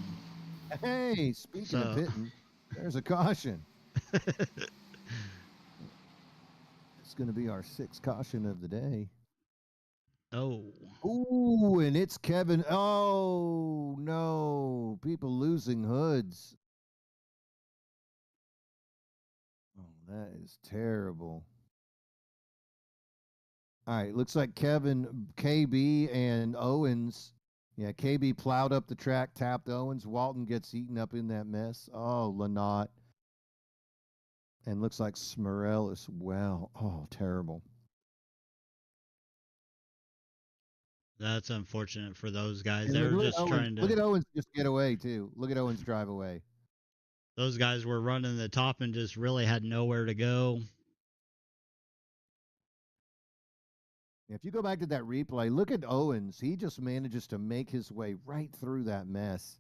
Hey, speaking of pitting, there's a caution. It's going to be our 6th caution of the day. Oh. Ooh, and it's Kevin. Oh, no. People losing hoods. Oh, that is terrible. All right, looks like Kevin, KB, and Owens. Yeah, KB plowed up the track, tapped Owens. Walton gets eaten up in that mess. Oh, Lynott. And looks like Smurrell as well. Oh, terrible. That's unfortunate for those guys. And They were look just trying to... Look at Owens just get away, too. Look at Owens drive away. Those guys were running the top and just really had nowhere to go. If you go back to that replay, look at Owens. He just manages to make his way right through that mess.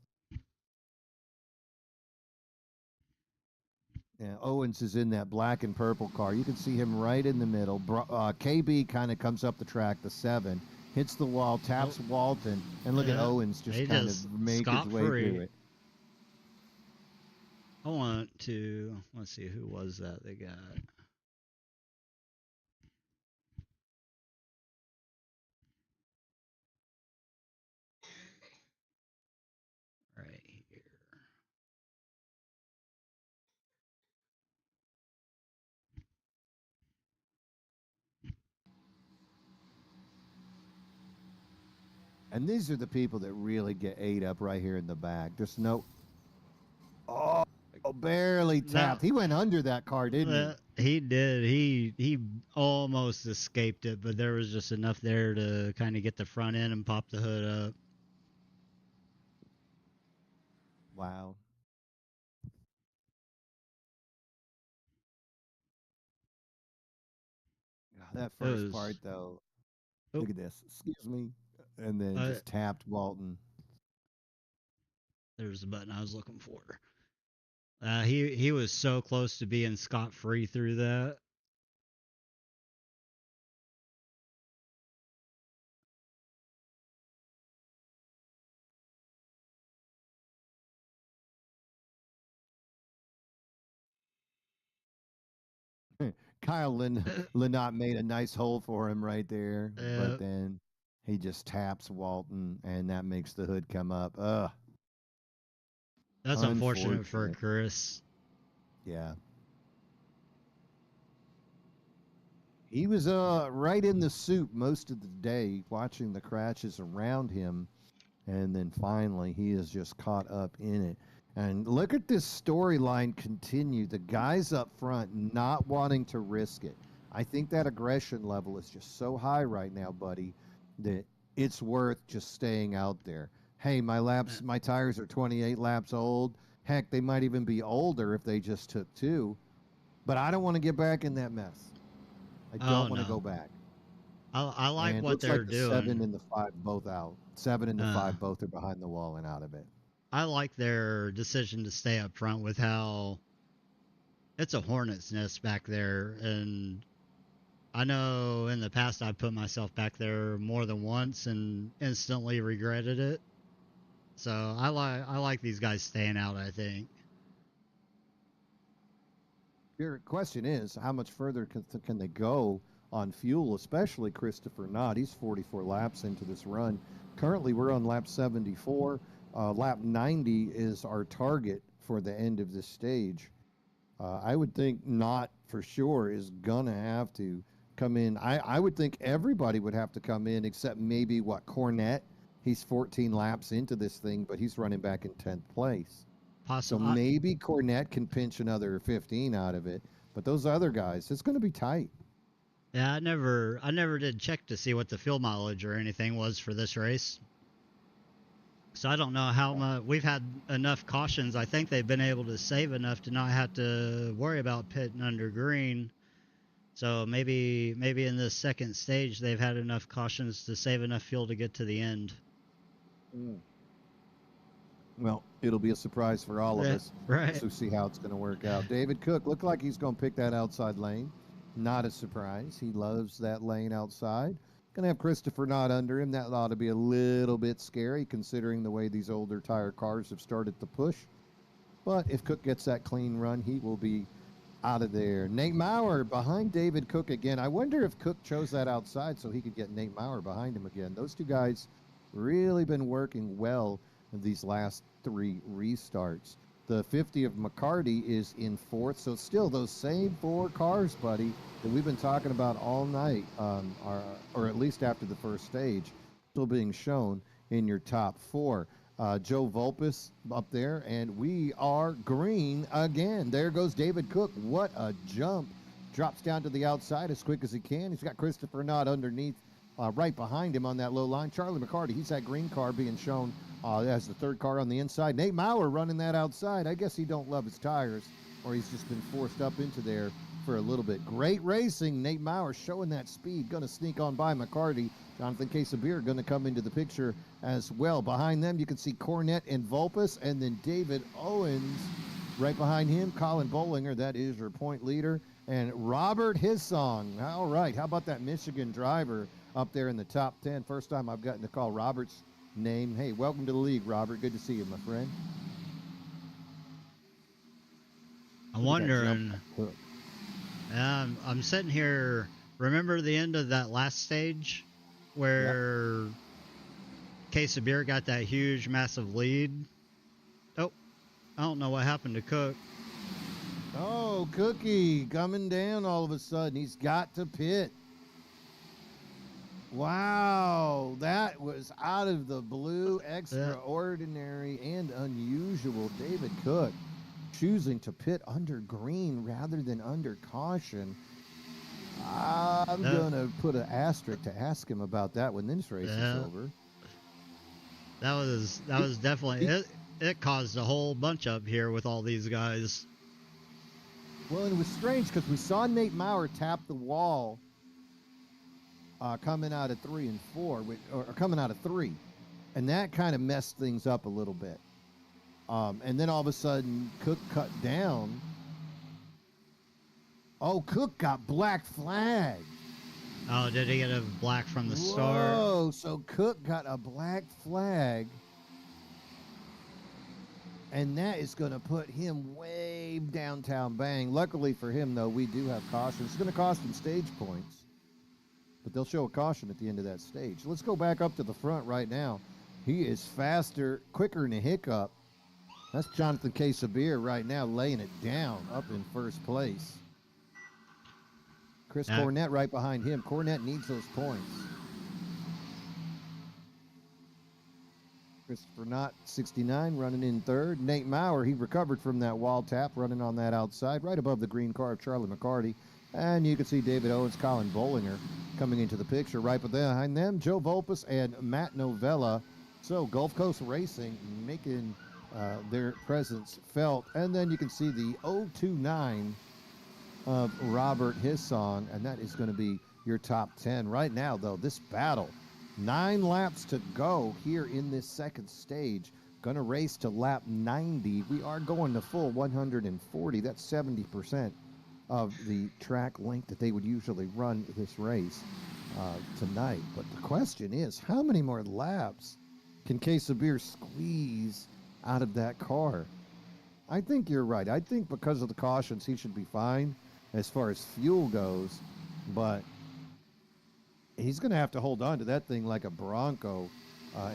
Yeah, Owens is in that black and purple car. You can see him right in the middle. KB kind of comes up the track, the 7, hits the wall, taps Walton, and look at Owens just kind of make his way through it. I want to, let's see, who was that they got? Right here. And these are the people that really get ate up right here in the back. There's no... Oh, barely tapped. He went under that car, didn't he? He did. He almost escaped it, but there was just enough there to kind of get the front end and pop the hood up. Wow. That first part, though. Look at this. Excuse me. And then just tapped Walton. There's the button I was looking for. He was so close to being scot-free through that. Kyle Lynott made a nice hole for him right there, but then he just taps Walton, and that makes the hood come up. That's unfortunate for Chris. Yeah. He was right in the soup most of the day, watching the crashes around him, and then finally he is just caught up in it. And look at this storyline continue. The guys up front not wanting to risk it. I think that aggression level is just so high right now, buddy, that it's worth just staying out there. Hey, my tires are 28 laps old. Heck, they might even be older if they just took 2. But I don't want to get back in that mess. I don't want to go back. I like what they're doing. 7 and the 5 both out. 7 and the 5 both are behind the wall and out of it. I like their decision to stay up front with how it's a hornet's nest back there. And I know in the past I put myself back there more than once and instantly regretted it. So I like these guys staying out, I think. Your question is, how much further can they go on fuel, especially Christopher Knott? He's 44 laps into this run. Currently, we're on lap 74. Lap 90 is our target for the end of this stage. I would think not for sure is going to have to come in. I would think everybody would have to come in except maybe what, Cornette. He's 14 laps into this thing, but he's running back in 10th place. So Possible. maybe Cornette can pinch another 15 out of it. But those other guys, it's going to be tight. Yeah, I never did check to see what the fuel mileage or anything was for this race. So I don't know how much. We've had enough cautions. I think they've been able to save enough to not have to worry about pitting under green. So maybe in this second stage they've had enough cautions to save enough fuel to get to the end. Well, it'll be a surprise for all of us. Right. So see how it's going to work out. David Cook looked like he's going to pick that outside lane. Not a surprise. He loves that lane outside. Going to have Christopher not under him. That ought to be a little bit scary considering the way these older tire cars have started to push. But if Cook gets that clean run, he will be out of there. Nate Maurer behind David Cook again. I wonder if Cook chose that outside so he could get Nate Maurer behind him again. Those two guys really been working well in these last 3 restarts. The 50 of McCarty is in 4th, so still those same 4 cars, buddy, that we've been talking about all night, or at least after the first stage, still being shown in your top 4. Joe Vulpes up there, and we are green again. There goes David Cook. What a jump. Drops down to the outside as quick as he can. He's got Christopher Knott underneath, right behind him on that low line. Charlie McCarty, he's that green car being shown as the 3rd car on the inside. Nate Maurer running that outside. I guess he don't love his tires, or he's just been forced up into there for a little bit. Great racing. Nate Maurer showing that speed. Going to sneak on by McCarty. Jonathan Quesabir going to come into the picture as well. Behind them, you can see Cornette and Vulpes, and then David Owens right behind him. Colin Bollinger, that is your point leader. And Robert Hissong. All right, how about that Michigan driver up there in the top 10? First time I've gotten to call Robert's name. Hey, welcome to the league, Robert. Good to see you, my friend. I'm wondering. I'm sitting here. Remember the end of that last stage where Quesabir got that huge, massive lead? Oh, I don't know what happened to Cook. Oh, Cookie coming down all of a sudden. He's got to pit. Wow, that was out of the blue, extraordinary and unusual. David Cook choosing to pit under green rather than under caution. I'm going to put an asterisk to ask him about that when this race is over. That was definitely it caused a whole bunch up here with all these guys. Well, it was strange because we saw Nate Maurer tap the wall coming out of 3 and 4, or coming out of 3, and that kind of messed things up a little bit. And then all of a sudden, Cook cut down. Oh, Cook got black flagged. Oh, did he get a black from the start? Oh, so Cook got a black flag. And that is going to put him way downtown bang. Luckily for him, though, we do have caution. It's going to cost him stage points. But they'll show a caution at the end of that stage. Let's go back up to the front right now. He is faster, quicker than a hiccup. That's Jonathan Quesabir right now laying it down up in first place. Chris Cornette right behind him. Cornette needs those points. Christopher Knott, 69, running in 3rd. Nate Maurer, he recovered from that wall tap, running on that outside, right above the green car of Charlie McCarty. And you can see David Owens, Colin Bollinger coming into the picture. Right behind them, Joe Vulpes and Matt Novella. So Gulf Coast Racing making their presence felt. And then you can see the 029 of Robert Hissong, and that is going to be your top 10. Right now, though, this battle, 9 laps to go here in this second stage. Going to race to lap 90. We are going to full 140. That's 70% of the track length that they would usually run this race tonight. But the question is, how many more laps can Quesabir squeeze out of that car? I think you're right. I think because of the cautions, he should be fine as far as fuel goes. But he's going to have to hold on to that thing like a Bronco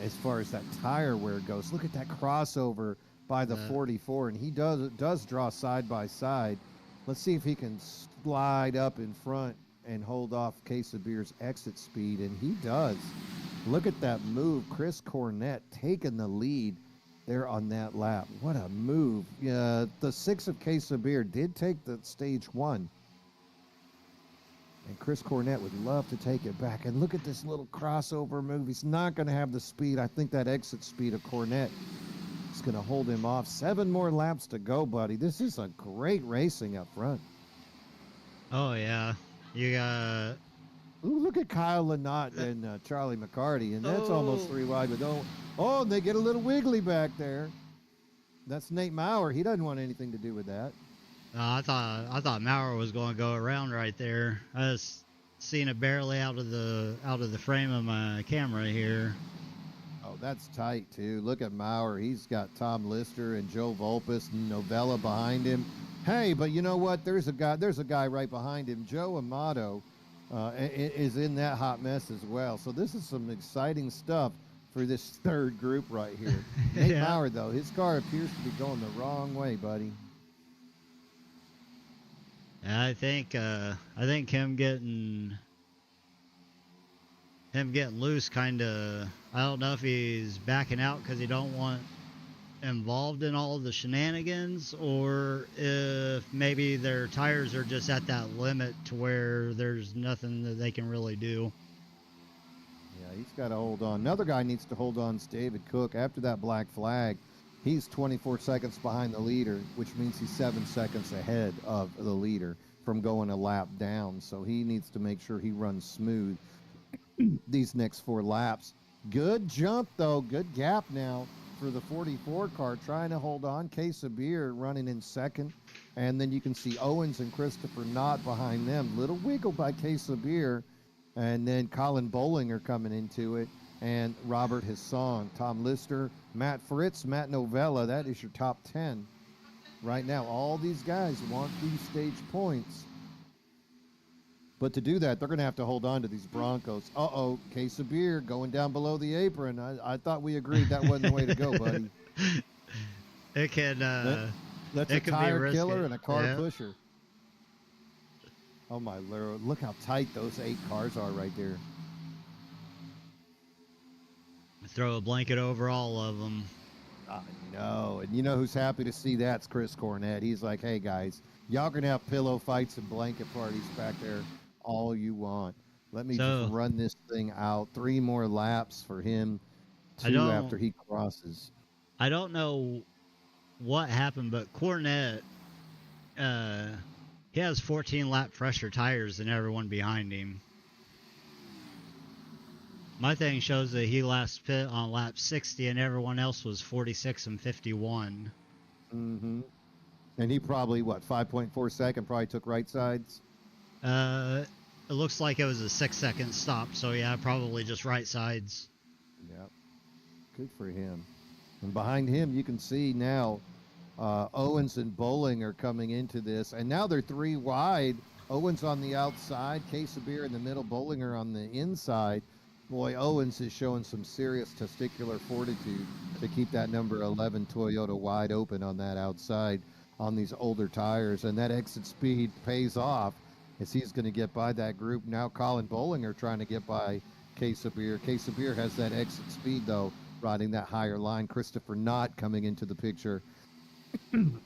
as far as that tire wear goes. Look at that crossover by the 44, and he does draw side by side Let's see if he can slide up in front and hold off Case of Beer's exit speed, and he does. Look at that move. Chris Cornett taking the lead there on that lap. What a move. The 6 of Case of Beer did take the stage 1. And Chris Cornett would love to take it back. And look at this little crossover move. He's not going to have the speed. I think that exit speed of Cornett is going to hold him off. 7 more laps to go, buddy. This is a great racing up front. Oh, yeah. You got... Ooh, look at Kyle Lynott and Charlie McCarty. And that's almost 3 wide. But oh, and they get a little wiggly back there. That's Nate Maurer. He doesn't want anything to do with that. I thought Maurer was going to go around right there. I was seeing it barely out of the frame of my camera here. Oh, that's tight too. Look at Maurer. He's got Tom Lister and Joe Volpus and Novella behind him. Hey, but you know what? There's a guy right behind him. Joe Amato is in that hot mess as well. So this is some exciting stuff for this third group right here. Nate Yeah. Maurer, though, his car appears to be going the wrong way, buddy. I think him getting loose kind of, I don't know if he's backing out because he don't want involved in all of the shenanigans, or if maybe their tires are just at that limit to where there's nothing that they can really do. Yeah, he's got to hold on. Another guy needs to hold on is David Cook. After that black flag, he's 24 seconds behind the leader, which means he's 7 seconds ahead of the leader from going a lap down. So he needs to make sure he runs smooth these next 4 laps. Good jump, though. Good gap now for the 44 car, trying to hold on. Case of Beer running in second. And then you can see Owens and Christopher Knott behind them. Little wiggle by Case of Beer. And then Colin Bollinger coming into it. And Robert Hassan, Tom Lister, Matt Fritz, Matt Novella. That is your top 10 right now. All these guys want these stage points. But to do that, they're going to have to hold on to these Broncos. Uh-oh, Case of Beer going down below the apron. I thought we agreed that wasn't the way to go, buddy. It can. That's it a could be tire risky. killer and a car Yeah. pusher. Oh, my Lord. Look how tight those 8 cars are right there. Throw a blanket over all of them. I know. And you know who's happy to see that? It's Chris Cornett. He's like, hey, guys, y'all can have pillow fights and blanket parties back there all you want. Let me just run this thing out. 3 more laps for him, 2 after he crosses. I don't know what happened, but Cornett, he has 14 lap fresher tires than everyone behind him. My thing shows that he last pit on lap 60 and everyone else was 46 and 51. Mm-hmm. And he probably, 5.4 second, probably took right sides? It looks like it was a 6-second stop, so yeah, probably just right sides. Yep. Good for him. And behind him, you can see now Owens and Bowling are coming into this. And now they're 3 wide. Owens on the outside, Case of Beer in the middle, Bollinger on the inside. Boy, Owens is showing some serious testicular fortitude to keep that number 11 Toyota wide open on that outside on these older tires. And that exit speed pays off as he's going to get by that group. Now Colin Bollinger trying to get by Case of Beer. Case of Beer has that exit speed, though, riding that higher line. Christopher Knott coming into the picture.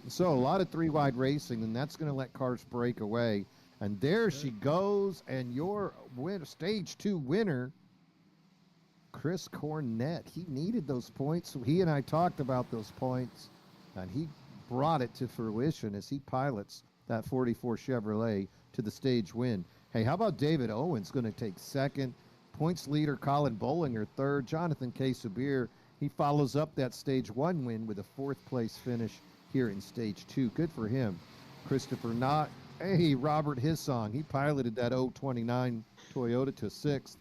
So a lot of 3 wide racing, and that's going to let cars break away. And there she goes, and your stage 2 winner, Chris Cornett. He needed those points. He and I talked about those points, and he brought it to fruition as he pilots that 44 Chevrolet to the stage win. Hey, how about David Owens going to take second? Points leader Colin Bollinger third. Jonathan Case of Beer, he follows up that stage 1 win with a 4th place finish here in stage 2. Good for him. Christopher Knott. Hey, Robert Hissong. He piloted that 029 Toyota to 6th.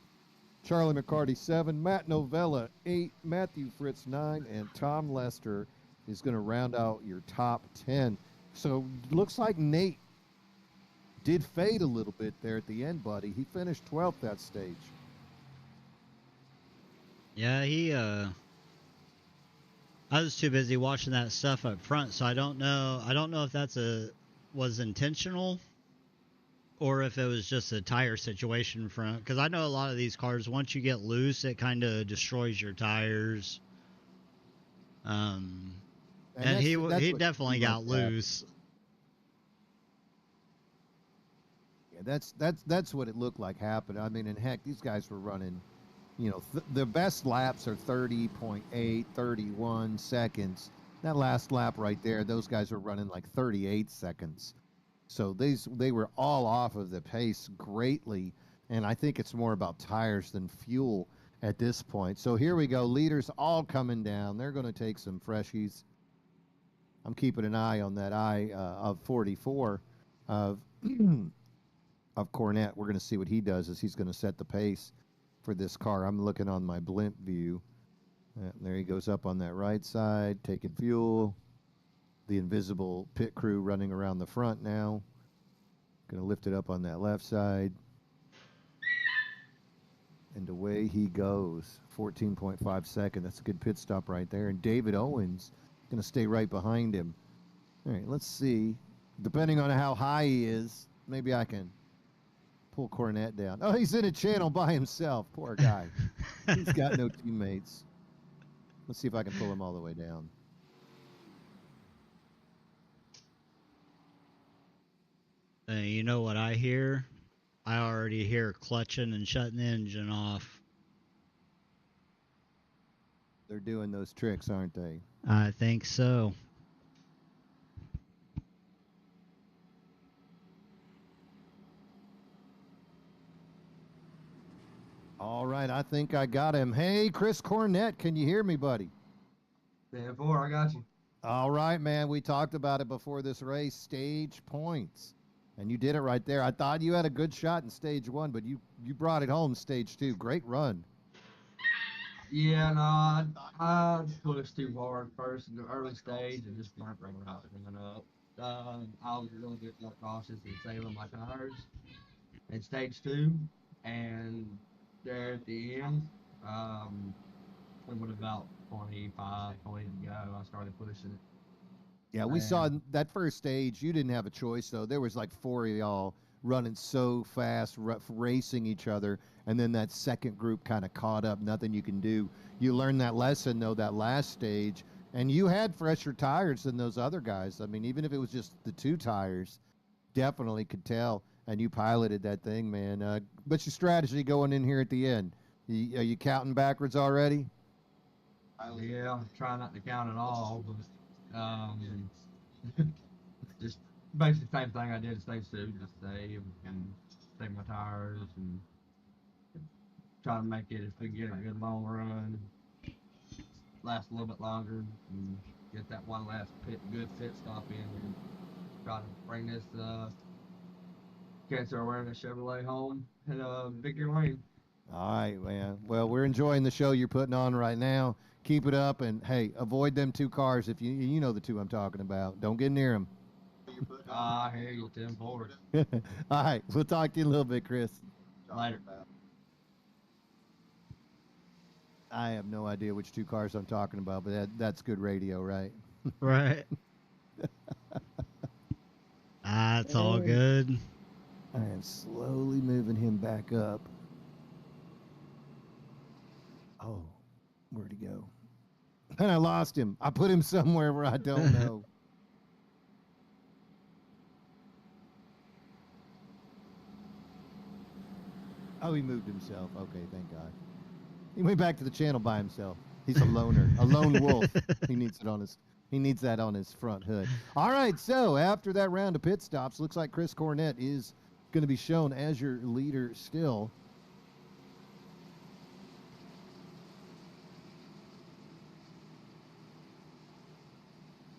Charlie McCarty 7, Matt Novella 8, Matthew Fritz 9, and Tom Lester is going to round out your top 10. So looks like Nate did fade a little bit there at the end, buddy. He finished 12th that stage. Yeah, I was too busy watching that stuff up front, so I don't know if that's a was intentional or if it was just a tire situation front. Because I know a lot of these cars, once you get loose, it kind of destroys your tires. And he definitely got loose. Yeah, that's what it looked like happened. I mean, and heck, these guys were running, you know, the best laps are 30.8, 31 seconds. That last lap right there, those guys were running like 38 seconds. So they were all off of the pace greatly, and I think it's more about tires than fuel at this point. So here we go, leaders all coming down. They're going to take some freshies. I'm keeping an eye on that eye of 44 of of Cornette. We're going to see what he does as he's going to set the pace for this car. I'm looking on my blimp view. There he goes up on that right side, taking fuel. The invisible pit crew running around the front now. Going to lift it up on that left side. And away he goes. 14.5 seconds. That's a good pit stop right there. And David Owens going to stay right behind him. All right, let's see. Depending on how high he is, maybe I can pull Cornette down. Oh, he's in a channel by himself. Poor guy. He's got no teammates. Let's see if I can pull him all the way down. You know what I hear? I already hear clutching and shutting the engine off. They're doing those tricks, aren't they? I think so. All right, I think I got him. Hey, Chris Cornette, can you hear me, buddy? 10-4, I got you. All right, man. We talked about it before this race, stage points. And you did it right there. I thought you had a good shot in stage one, but you brought it home stage two. Great run. Yeah, no, I pushed too hard first in the early stage and just weren't bringing up. I was a little bit more cautious in saving my tires in stage two, and there at the end, with about 25, 20 to go, I started pushing it. Yeah, we saw that first stage. You didn't have a choice, though. There was like four of y'all running so fast, racing each other, and then that second group kind of caught up. Nothing you can do. You learned that lesson, though, that last stage, and you had fresher tires than those other guys. I mean, even if it was just the two tires, definitely could tell, and you piloted that thing, man. What's your strategy going in here at the end? Are you counting backwards already? Yeah, I'm trying not to count at all, but just basically the same thing I did at stage two, just save my tires and try to make it, if we get a good long run, last a little bit longer and get that one last good pit stop in and try to bring this cancer awareness Chevrolet home in victory lane. All right, man. Well, we're enjoying the show you're putting on right now. Keep it up, and hey, avoid them two cars if you know the two I'm talking about. Don't get near them. I hear you, 10-4. All right, we'll talk to you in a little bit, Chris. Later. I have no idea which two cars I'm talking about, but that's good radio, right? Right. That's all good. I am slowly moving him back up. Oh, where'd he go? And I lost him. I put him somewhere where I don't know. Oh, he moved himself. Okay, thank God. He went back to the channel by himself. He's a loner, a lone wolf. He needs that on his front hood. All right, so after that round of pit stops, looks like Chris Cornette is going to be shown as your leader still.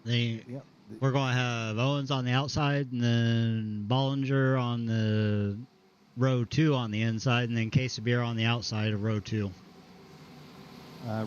We're going to have Owens on the outside, and then Bollinger on the row 2 on the inside, and then Case of Beer on the outside of row 2.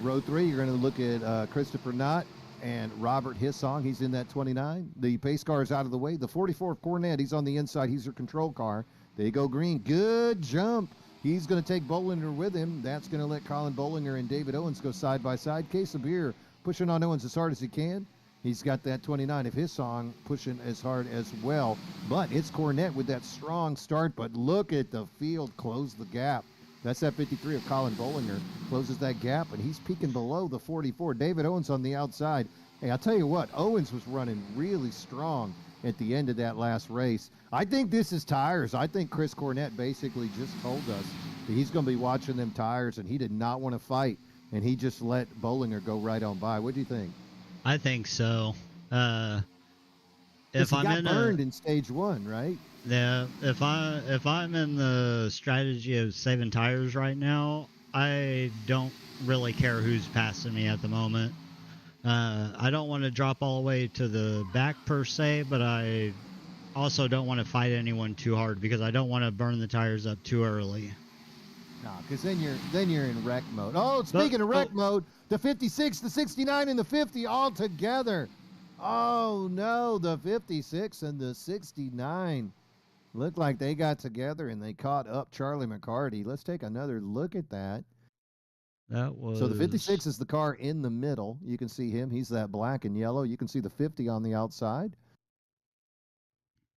Row 3, you're going to look at Christopher Knott and Robert Hissong. He's in that 29. The pace car is out of the way. The 44 Cornette, he's on the inside. He's your control car. There you go, Green. Good jump. He's going to take Bollinger with him. That's going to let Colin Bollinger and David Owens go side by side. Case of Beer pushing on Owens as hard as he can. He's got that 29 of his song pushing as hard as well. But it's Cornette with that strong start. But look at the field close the gap. That's that 53 of Colin Bollinger. Closes that gap, and he's peeking below the 44. David Owens on the outside. Hey, I'll tell you what, Owens was running really strong at the end of that last race. I think this is tires. I think Chris Cornette basically just told us that he's going to be watching them tires, and he did not want to fight, and he just let Bollinger go right on by. What do you think? I think so. If If he I'm got in burned in stage 1, right? yeah, if I'm in the strategy of saving tires right now, I don't really care who's passing me at the moment. I don't want to drop all the way to the back per se, but I also don't want to fight anyone too hard because I don't want to burn the tires up too early. No, because then you're in wreck mode. Oh, speaking of wreck mode, the 56, the 69, and the 50 all together. Oh no, the 56 and the 69 looked like they got together and they caught up Charlie McCarty. Let's take another look at that. That was So the 56 is the car in the middle. You can see him. He's that black and yellow. You can see the 50 on the outside.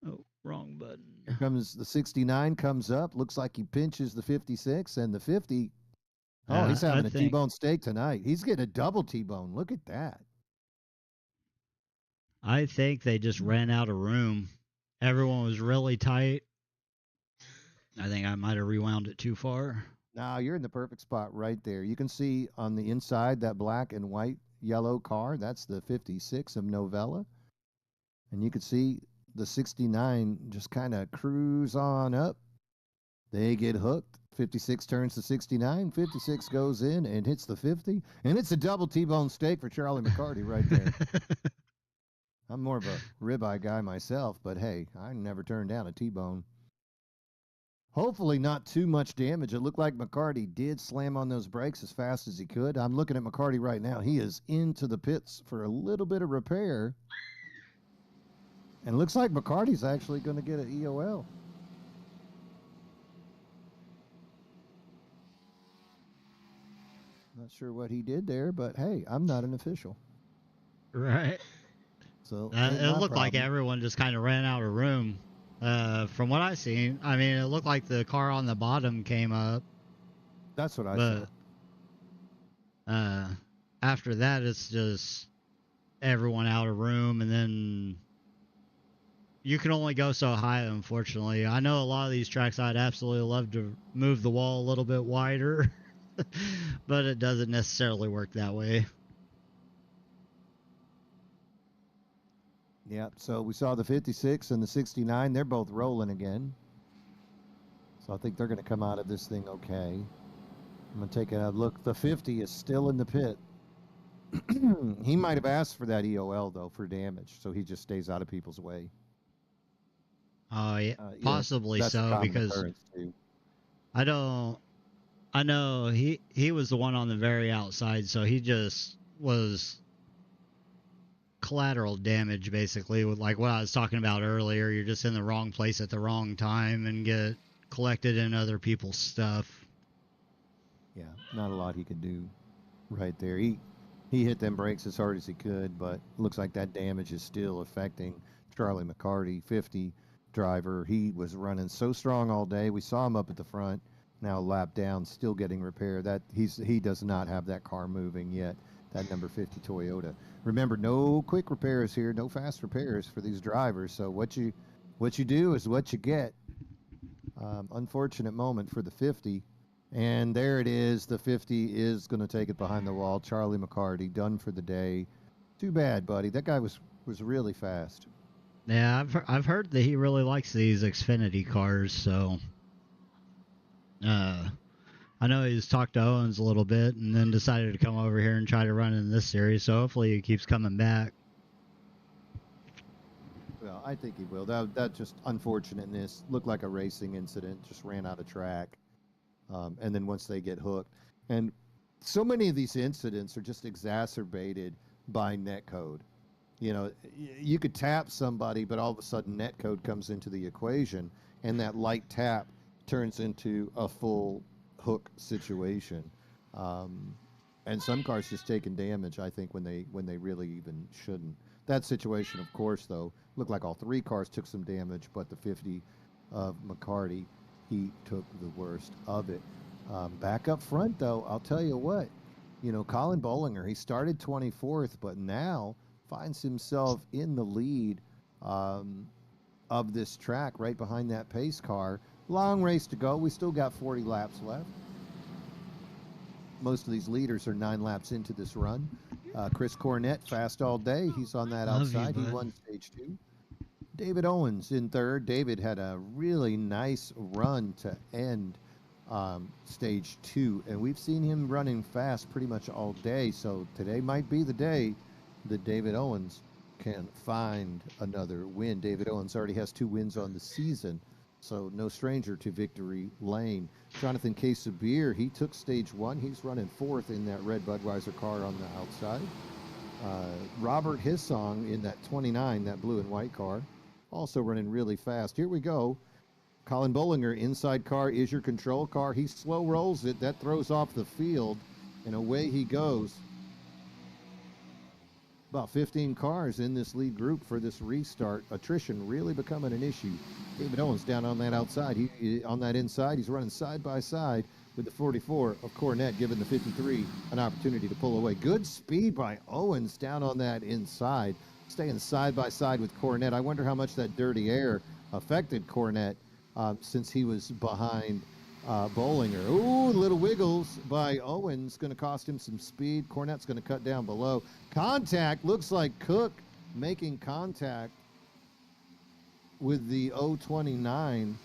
Oh, wrong button. Here comes the 69 comes up. Looks like he pinches the 56 and the 50. Oh, he's having a T-bone steak tonight. He's getting a double T-bone. Look at that. I think they just ran out of room. Everyone was really tight. I think I might have rewound it too far. Now you're in the perfect spot right there. You can see on the inside that black and white yellow car. That's the 56 of Novella. And you can see the 69 just kind of cruise on up. They get hooked. 56 turns to 69. 56 goes in and hits the 50. And it's a double T-bone steak for Charlie McCarty right there. I'm more of a ribeye guy myself, but hey, I never turned down a T-bone. Hopefully not too much damage. It looked like McCarty did slam on those brakes as fast as he could. I'm looking at McCarty right now. He is into the pits for a little bit of repair. And it looks like McCarty's actually going to get an EOL. Not sure what he did there, but hey, I'm not an official. Right. So it looked like everyone just kind of ran out of room. From what I seen, I mean, it looked like the car on the bottom came up. That's what I saw. After that, it's just everyone out of room, and then you can only go so high, unfortunately. I know a lot of these tracks I'd absolutely love to move the wall a little bit wider, but it doesn't necessarily work that way. Yeah, so we saw the 56 and the 69. They're both rolling again. So I think they're going to come out of this thing okay. I'm going to take a look. The 50 is still in the pit. He might have asked for that EOL, though, for damage, so he just stays out of people's way. Oh, yeah, possibly so, because I know he was the one on the very outside, so he just was collateral damage, basically, with like what I was talking about earlier. You're just in the wrong place at the wrong time and get collected in other people's stuff. Yeah, not a lot he could do right there. He hit them brakes as hard as he could, but looks like that damage is still affecting Charlie McCarty, 50 driver. He was running so strong all day. We saw him up at the front, now lap down, still getting repair. That he does not have that car moving yet, that number 50 Toyota. Remember, no quick repairs here, no fast repairs for these drivers. So what you do is what you get. Unfortunate moment for the 50. And there it is. The 50 is going to take it behind the wall. Charlie McCarty, done for the day. Too bad, buddy. That guy was really fast. Yeah, I've heard that he really likes these Xfinity cars, so I know he's talked to Owens a little bit and then decided to come over here and try to run in this series, so hopefully he keeps coming back. Well, I think he will. That just unfortunateness. Looked like a racing incident. Just ran out of track. And then once they get hooked. And so many of these incidents are just exacerbated by netcode. You know, you could tap somebody, but all of a sudden netcode comes into the equation, and that light tap turns into a full hook situation. And some cars just taking damage, I think, when they really even shouldn't. That situation, of course, though, looked like all three cars took some damage, but the 50 of McCarty, he took the worst of it. Back up front, though, I'll tell you what, Colin Bollinger, he started 24th, but now finds himself in the lead of this track right behind that pace car. Long race to go. We still got 40 laps left. Most of these leaders are 9 laps into this run. Chris Cornett, fast all day. He's on that outside. He won stage 2. David Owens in third. David had a really nice run to end stage 2, and we've seen him running fast pretty much all day. So today might be the day that David Owens can find another win. David Owens already has 2 wins on the season, so no stranger to victory lane. Jonathan Casabir, he took stage 1. He's running 4th in that red Budweiser car on the outside. Robert Hissong in that 29, that blue and white car, also running really fast. Here we go. Colin Bollinger, inside car is your control car. He slow rolls it. That throws off the field, and away he goes. About 15 cars in this lead group for this restart. Attrition really becoming an issue. David Owens down on that outside. He on that inside. He's running side by side with the 44 of Cornett, giving the 53 an opportunity to pull away. Good speed by Owens down on that inside, staying side by side with Cornett. I wonder how much that dirty air affected Cornett since he was behind Bollinger. Ooh, little wiggles by Owens, going to cost him some speed. Cornett's going to cut down below. Contact, looks like Cook making contact with the 029.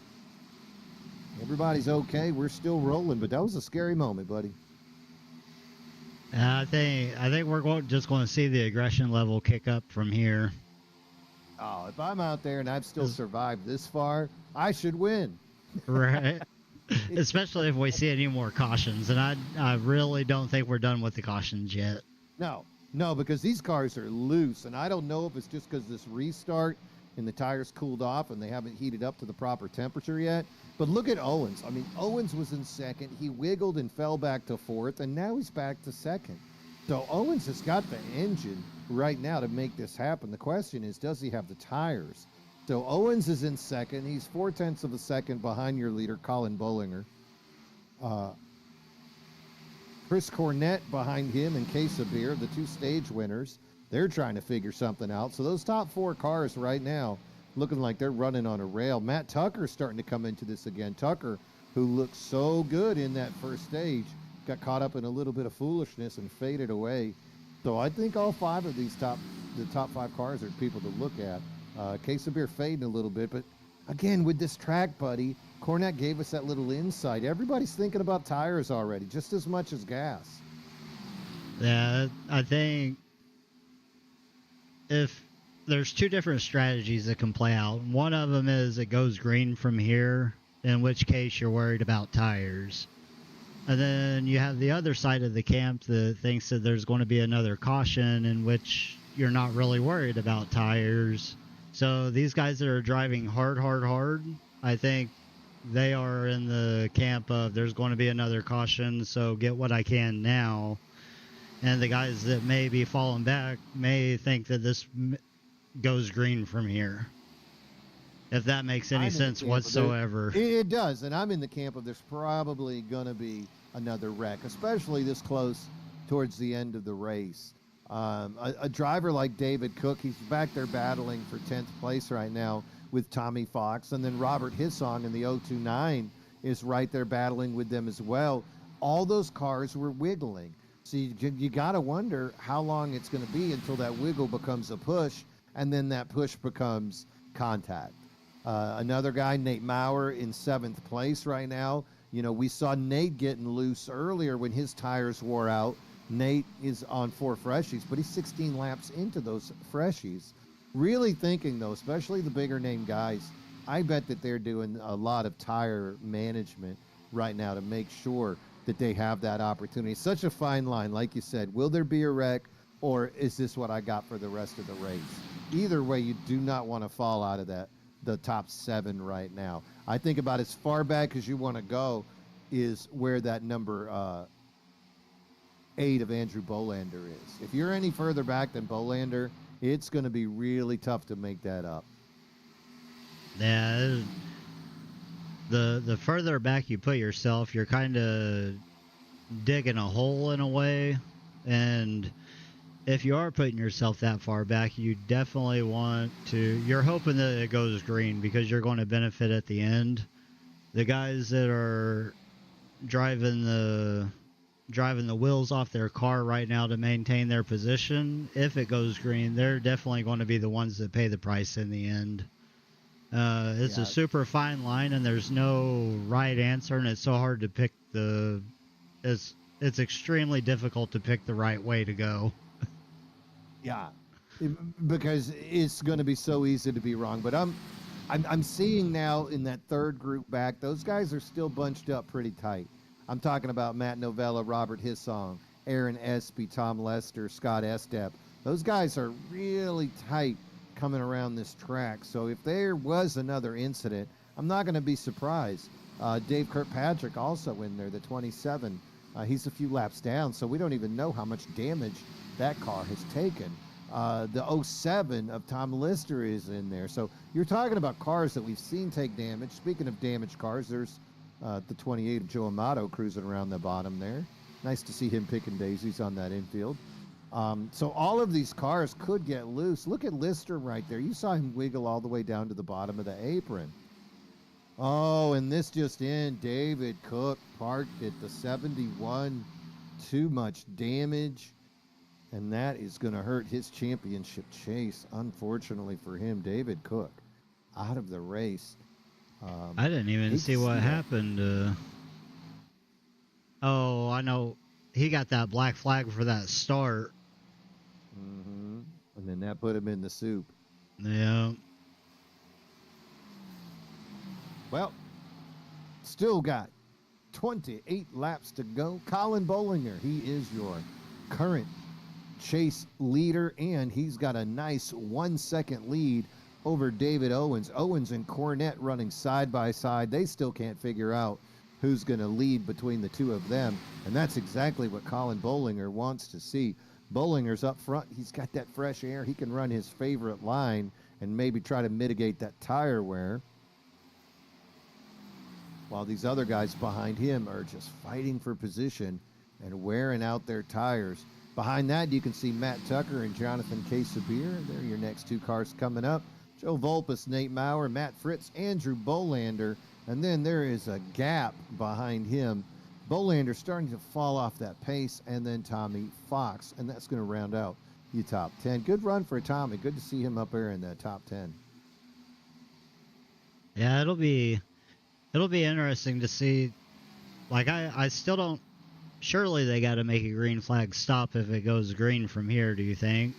Everybody's okay. We're still rolling, but that was a scary moment, buddy. I think we're just going to see the aggression level kick up from here. Oh, if I'm out there and I've still survived this far, I should win. Right. Especially if we see any more cautions, and I really don't think we're done with the cautions yet. No, because these cars are loose, and I don't know if it's just because this restart and the tires cooled off and they haven't heated up to the proper temperature yet. But look at Owens. I mean, Owens was in second. He wiggled and fell back to 4th, and now he's back to 2nd. So Owens has got the engine right now to make this happen. The question is, does he have the tires? So Owens is in 2nd. He's 0.4 of a second behind your leader, Colin Bollinger. Chris Cornett behind him and Casabir, the 2 stage winners. They're trying to figure something out. So those top 4 cars right now looking like they're running on a rail. Matt Tucker's starting to come into this again. Tucker, who looked so good in that first stage, got caught up in a little bit of foolishness and faded away. So I think all 5 of these top 5 cars are people to look at. Casabir fading a little bit, but again, with this track, buddy, Cornett gave us that little insight. Everybody's thinking about tires already, just as much as gas. Yeah, I think if there's 2 different strategies that can play out. One of them is it goes green from here, in which case you're worried about tires. And then you have the other side of the camp that thinks that there's going to be another caution, in which you're not really worried about tires. So these guys that are driving hard, I think they are in the camp of there's going to be another caution, so get what I can now. And the guys that may be falling back may think that this goes green from here. If that makes any sense whatsoever. It does, and I'm in the camp of there's probably going to be another wreck, especially this close towards the end of the race. A driver like David Cook, he's back there battling for 10th place right now with Tommy Fox, and then Robert Hissong in the 029 is right there battling with them as well. All those cars were wiggling. So you got to wonder how long it's going to be until that wiggle becomes a push, and then that push becomes contact. Another guy, Nate Maurer, in 7th place right now. You know, we saw Nate getting loose earlier when his tires wore out. Nate is on 4 freshies, but he's 16 laps into those freshies. Really thinking, though, especially the bigger name guys, I bet that they're doing a lot of tire management right now to make sure that they have that opportunity. Such a fine line, like you said. Will there be a wreck, or is this what I got for the rest of the race? Either way, you do not want to fall out of the top 7 right now. I think about as far back as you want to go is where that number 8 of Andrew Bolander is. If you're any further back than Bolander, It's going to be really tough to make that up. Yeah, the further back you put yourself, you're kind of digging a hole in a way, and if you are putting yourself that far back, you definitely want to. You're hoping that it goes green because you're going to benefit at the end. The guys that are driving the wheels off their car right now to maintain their position, if it goes green, they're definitely going to be the ones that pay the price in the end. It's a super fine line, and there's no right answer, and it's so hard to pick it's extremely difficult to pick the right way to go. Yeah, because it's going to be so easy to be wrong. But I'm seeing now in that third group back, those guys are still bunched up pretty tight. I'm talking about Matt Novella, Robert Hissong, Aaron Espy, Tom Lester, Scott Estep. Those guys are really tight coming around this track. So if there was another incident, I'm not going to be surprised. Dave Kirkpatrick also in there, the 27. He's a few laps down, so we don't even know how much damage that car has taken. The 07 of Tom Lister is in there. So you're talking about cars that we've seen take damage. Speaking of damaged cars, there's the 28 of Joe Amato cruising around the bottom there. Nice to see him picking daisies on that infield. So all of these cars could get loose. Look at Lister right there. You saw him wiggle all the way down to the bottom of the apron. Oh, and this just in. David Cook parked at the 71. Too much damage. And that is going to hurt his championship chase, unfortunately for him. David Cook out of the race. I didn't even see what happened. Oh, I know. He got that black flag for that start. Mm-hmm. And then that put him in the soup. Yeah. Well, still got 28 laps to go. Colin Bollinger, he is your current chase leader, and he's got a nice 1 second lead over David Owens. Owens and Cornette running side by side. They still can't figure out who's going to lead between the two of them, and that's exactly what Colin Bollinger wants to see. Bollinger's up front. He's got that fresh air. He can run his favorite line and maybe try to mitigate that tire wear, while these other guys behind him are just fighting for position and wearing out their tires. Behind that, you can see Matt Tucker and Jonathan K. Sabir. They're your next two cars coming up. Joe Volpus, Nate Maurer, Matt Fritz, Andrew Bolander. And then there is a gap behind him. Bolander starting to fall off that pace, and then Tommy Fox. And that's going to round out your top 10. Good run for Tommy. Good to see him up there in that top 10. Yeah, it'll be interesting to see. Like, I still don't. Surely they got to make a green flag stop if it goes green from here, do you think?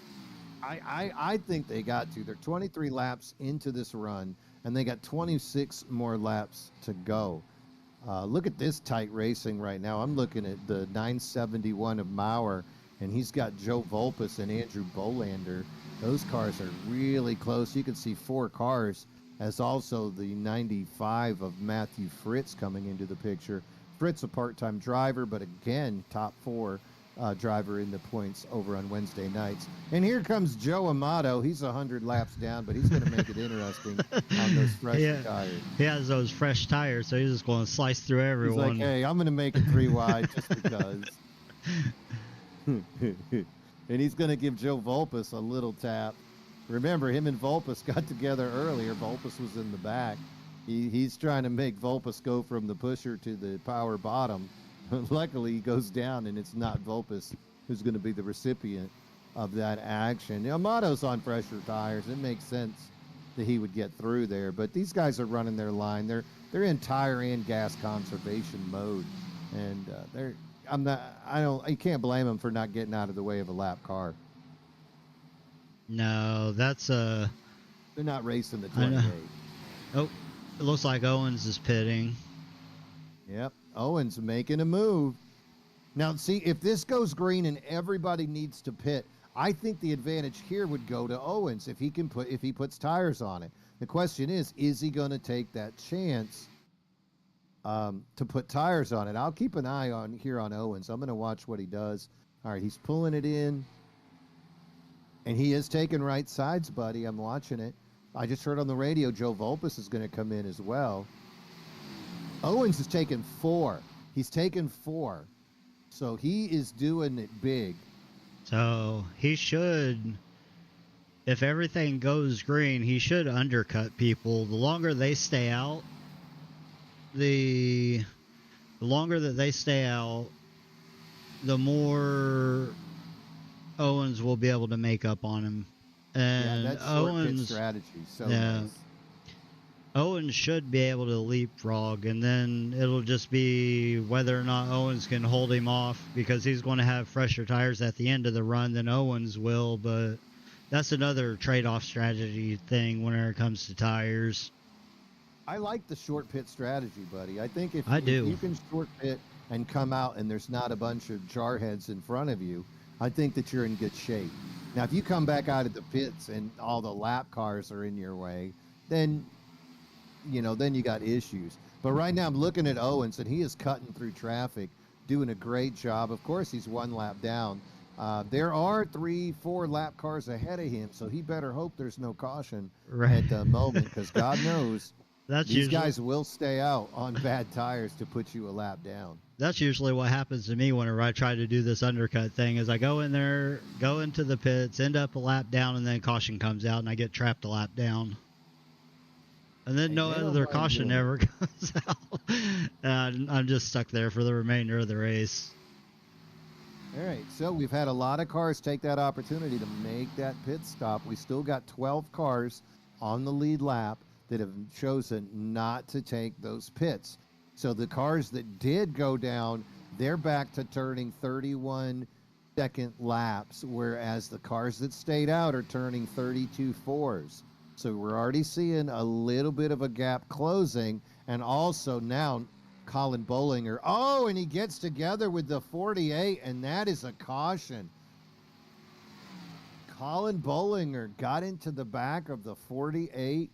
I think they got to. They're 23 laps into this run, and they got 26 more laps to go. Look at this tight racing right now. I'm looking at the 971 of Maurer, and he's got Joe Volpus and Andrew Bolander. Those cars are really close. You can see 4 cars, as also the 95 of Matthew Fritz coming into the picture. Fritz, a part-time driver, but again, top 4 driver in the points over on Wednesday nights. And here comes Joe Amato. He's 100 laps down, but he's going to make it interesting on those fresh tires. He has those fresh tires, so he's just going to slice through everyone. He's like, hey, I'm going to make it 3 wide just because. And he's going to give Joe Volpus a little tap. Remember, him and Volpus got together earlier. Volpus was in the back. He's trying to make Volpus go from the pusher to the power bottom. Luckily, he goes down, and it's not Volpus who's going to be the recipient of that action. Amato's on fresher tires. It makes sense that he would get through there. But these guys are running their line. They're in tire and gas conservation mode, and you can't blame them for not getting out of the way of a lap car. No, that's They're not racing the 28. Oh, it looks like Owens is pitting. Yep, Owens making a move. Now, see, if this goes green and everybody needs to pit, I think the advantage here would go to Owens if he puts tires on it. The question is he going to take that chance to put tires on it? I'll keep an eye on Owens. I'm going to watch what he does. All right, he's pulling it in. And he is taking right sides, buddy. I'm watching it. I just heard on the radio Joe Volpus is going to come in as well. Owens is taking 4. He's taken 4. So he is doing it big. So he should, if everything goes green, he should undercut people. The longer they stay out, the longer that they stay out, the more Owens will be able to make up on him. And that's short pit Owens strategy. So yeah. nice. Owens should be able to leapfrog, and then it'll just be whether or not Owens can hold him off, because he's going to have fresher tires at the end of the run than Owens will. But that's another trade-off strategy thing when it comes to tires. I like the short pit strategy, buddy. I think if do. you can short pit and come out and there's not a bunch of jarheads in front of you, I think that you're in good shape. Now, if you come back out of the pits and all the lap cars are in your way, then then you got issues. But right now I'm looking at Owens, and he is cutting through traffic, doing a great job. Of course, he's 1 lap down. There are 3-4 lap cars ahead of him, so he better hope there's no caution at the moment, because God knows these guys will stay out on bad tires to put you a lap down. That's usually what happens to me whenever I try to do this undercut thing, is I go in there, go into the pits, end up a lap down, and then caution comes out, and I get trapped a lap down. And then no other caution ever comes out. I'm just stuck there for the remainder of the race. All right, so we've had a lot of cars take that opportunity to make that pit stop. We still got 12 cars on the lead lap that have chosen not to take those pits. So the cars that did go down, they're back to turning 31-second laps, whereas the cars that stayed out are turning 32 fours. So we're already seeing a little bit of a gap closing. And also now Colin Bollinger. Oh, and he gets together with the 48, and that is a caution. Colin Bollinger got into the back of the 48.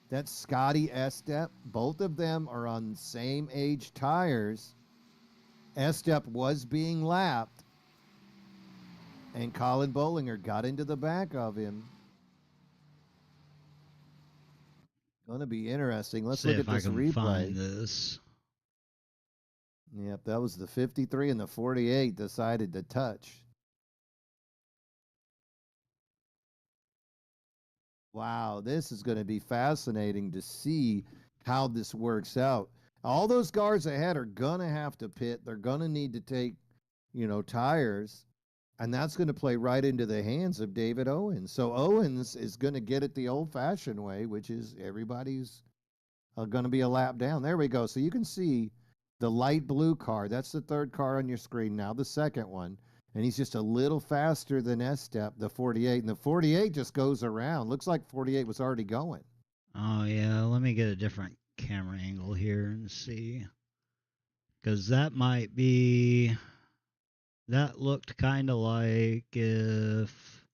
That's Scotty Estep. Both of them are on the same age tires. Estep was being lapped, and Colin Bollinger got into the back of him. Going to be interesting. Let's look at this replay. Find this. Yep, that was the 53, and the 48 decided to touch. Wow, this is going to be fascinating to see how this works out. All those cars ahead are going to have to pit. They're going to need to take, tires, and that's going to play right into the hands of David Owens. So Owens is going to get it the old-fashioned way, which is everybody's going to be a lap down. There we go. So you can see the light blue car. That's the third car on your screen now, the second one. And he's just a little faster than Estep, the 48. And the 48 just goes around. Looks like 48 was already going. Oh, yeah. Let me get a different camera angle here and see. Because that might be... That looked kind of like if...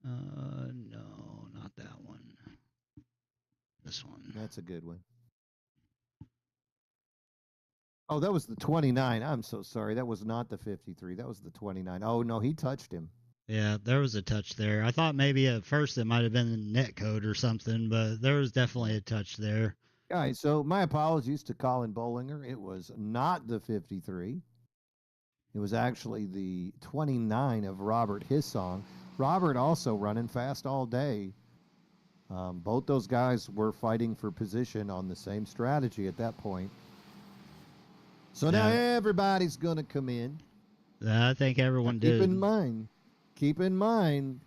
no, not that one. This one. That's a good one. Oh, that was the 29. I'm so sorry. That was not the 53. That was the 29. Oh, no, he touched him. Yeah, there was a touch there. I thought maybe at first it might have been a net code or something, but there was definitely a touch there. All right, so my apologies to Colin Bollinger. It was not the 53. It was actually the 29 of Robert Hissong. Robert also running fast all day. Both those guys were fighting for position on the same strategy at that point. So now everybody's going to come in. I think everyone did. Keep in mind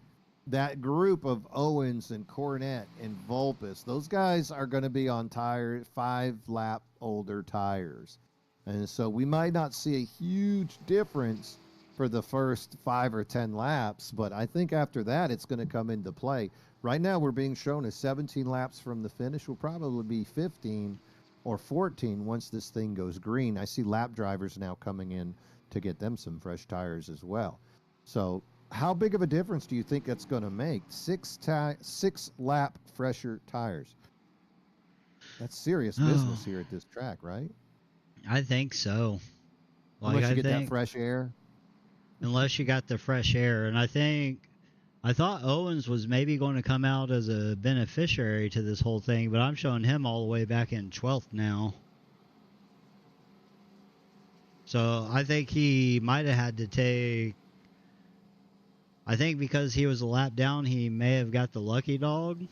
that group of Owens and Cornette and Volpus, those guys are going to be on 5-lap older tires. And so we might not see a huge difference for the first 5 or 10 laps, but I think after that it's going to come into play. Right now we're being shown as 17 laps from the finish. Will probably be 15 or 14 once this thing goes green. I see lap drivers now coming in to get them some fresh tires as well. So how big of a difference do you think that's going to make? 6 lap fresher tires. That's serious business here at this track, right? I think so. Unless you get that fresh air. unless you got the fresh air. And I thought Owens was maybe going to come out as a beneficiary to this whole thing, but I'm showing him all the way back in 12th now. So I think he might have had to take. I think because he was a lap down, he may have got the lucky dog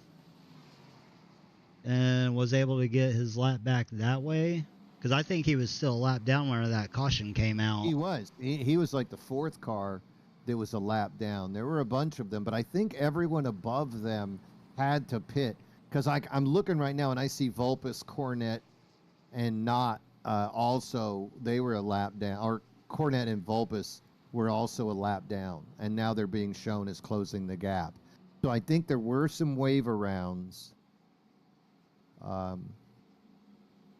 and was able to get his lap back that way. Because I think he was still a lap down when that caution came out. He was. He was like the fourth car that was a lap down. There were a bunch of them, but I think everyone above them had to pit. Because I'm looking right now and I see Vulpes, Cornet, and Knott also, they were a lap down. Or Cornet and Vulpes were also a lap down. And now they're being shown as closing the gap. So I think there were some wave arounds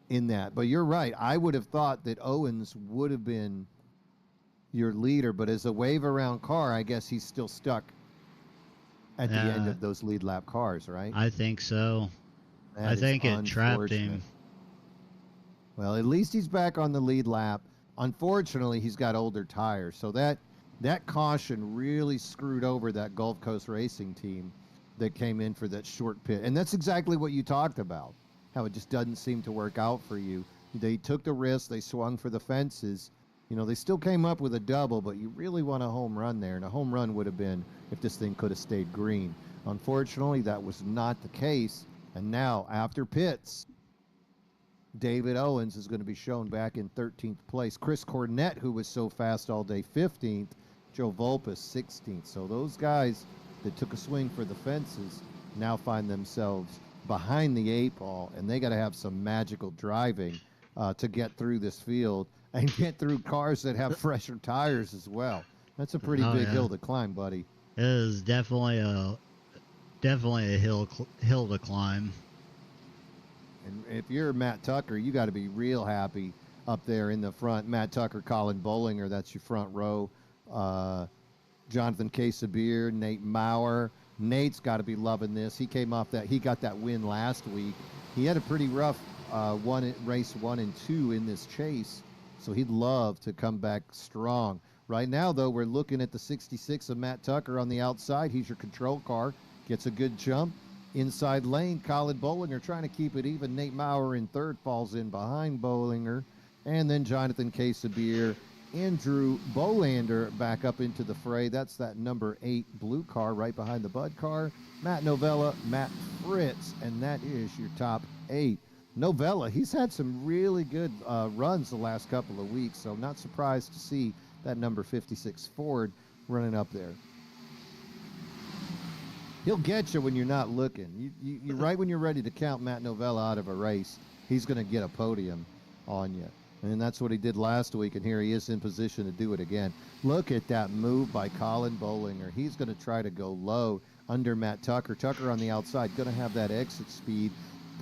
in that. But you're right. I would have thought that Owens would have been your leader, but as a wave around car, I guess he's still stuck at the end of those lead lap cars, right? I think so. I think it trapped him. Well, at least he's back on the lead lap. Unfortunately, he's got older tires, so that caution really screwed over that Gulf Coast Racing team that came in for that short pit. And that's exactly what you talked about, how it just doesn't seem to work out for you. They took the risk, they swung for the fences. You know, they still came up with a double, but you really want a home run there. And a home run would have been if this thing could have stayed green. Unfortunately, that was not the case. And now, after pits, David Owens is going to be shown back in 13th place. Chris Cornett, who was so fast all day, 15th. Joe Vulpes, 16th. So those guys that took a swing for the fences now find themselves behind the 8-ball, and they got to have some magical driving to get through this field and get through cars that have fresher tires as well. That's a pretty big hill to climb, buddy. It is definitely a hill to climb. And if you're Matt Tucker, you got to be real happy up there in the front. Matt Tucker, Colin Bollinger, that's your front row. Jonathan Casabir, Nate Maurer. Nate's got to be loving this. He came off that. He got that win last week. He had a pretty rough race 1 and 2 in this chase, so he'd love to come back strong. Right now, though, we're looking at the 66 of Matt Tucker on the outside. He's your control car. Gets a good jump. Inside lane, Colin Bollinger trying to keep it even. Nate Maurer in third, falls in behind Bollinger. And then Jonathan Casabir, Andrew Bolander back up into the fray. That's that number 8 blue car right behind the Bud car. Matt Novella, Matt Fritz, and that is your top 8. Novella, he's had some really good runs the last couple of weeks, so not surprised to see that number 56 Ford running up there. He'll get you when you're not looking. You right when you're ready to count Matt Novella out of a race, he's going to get a podium on you. And that's what he did last week, and here he is in position to do it again. Look at that move by Colin Bollinger. He's going to try to go low under Matt Tucker. Tucker on the outside, going to have that exit speed.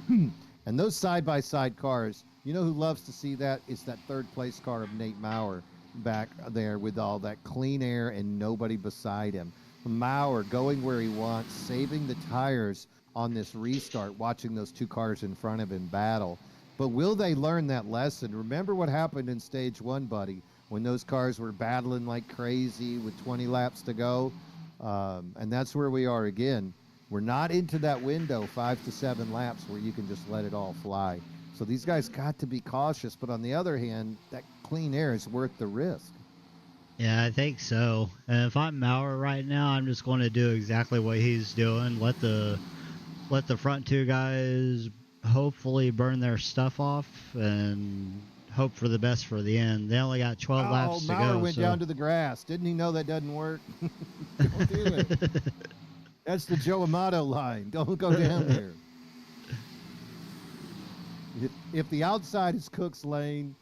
And those side-by-side cars, you know who loves to see that? It's that third-place car of Nate Maurer back there with all that clean air and nobody beside him. Maurer going where he wants, saving the tires on this restart, watching those two cars in front of him battle. But will they learn that lesson? Remember what happened in stage 1, buddy, when those cars were battling like crazy with 20 laps to go? And that's where we are again. We're not into that window, 5 to 7 laps, where you can just let it all fly. So these guys got to be cautious. But on the other hand, that clean air is worth the risk. Yeah, I think so. And if I'm Maurer right now, I'm just going to do exactly what he's doing. Let the front two guys hopefully burn their stuff off and hope for the best for the end. They only got 12 laps to go. Maurer went down to the grass. Didn't he know that doesn't work? Don't do it. That's the Joe Amato line. Don't go down there. If the outside is Cook's lane,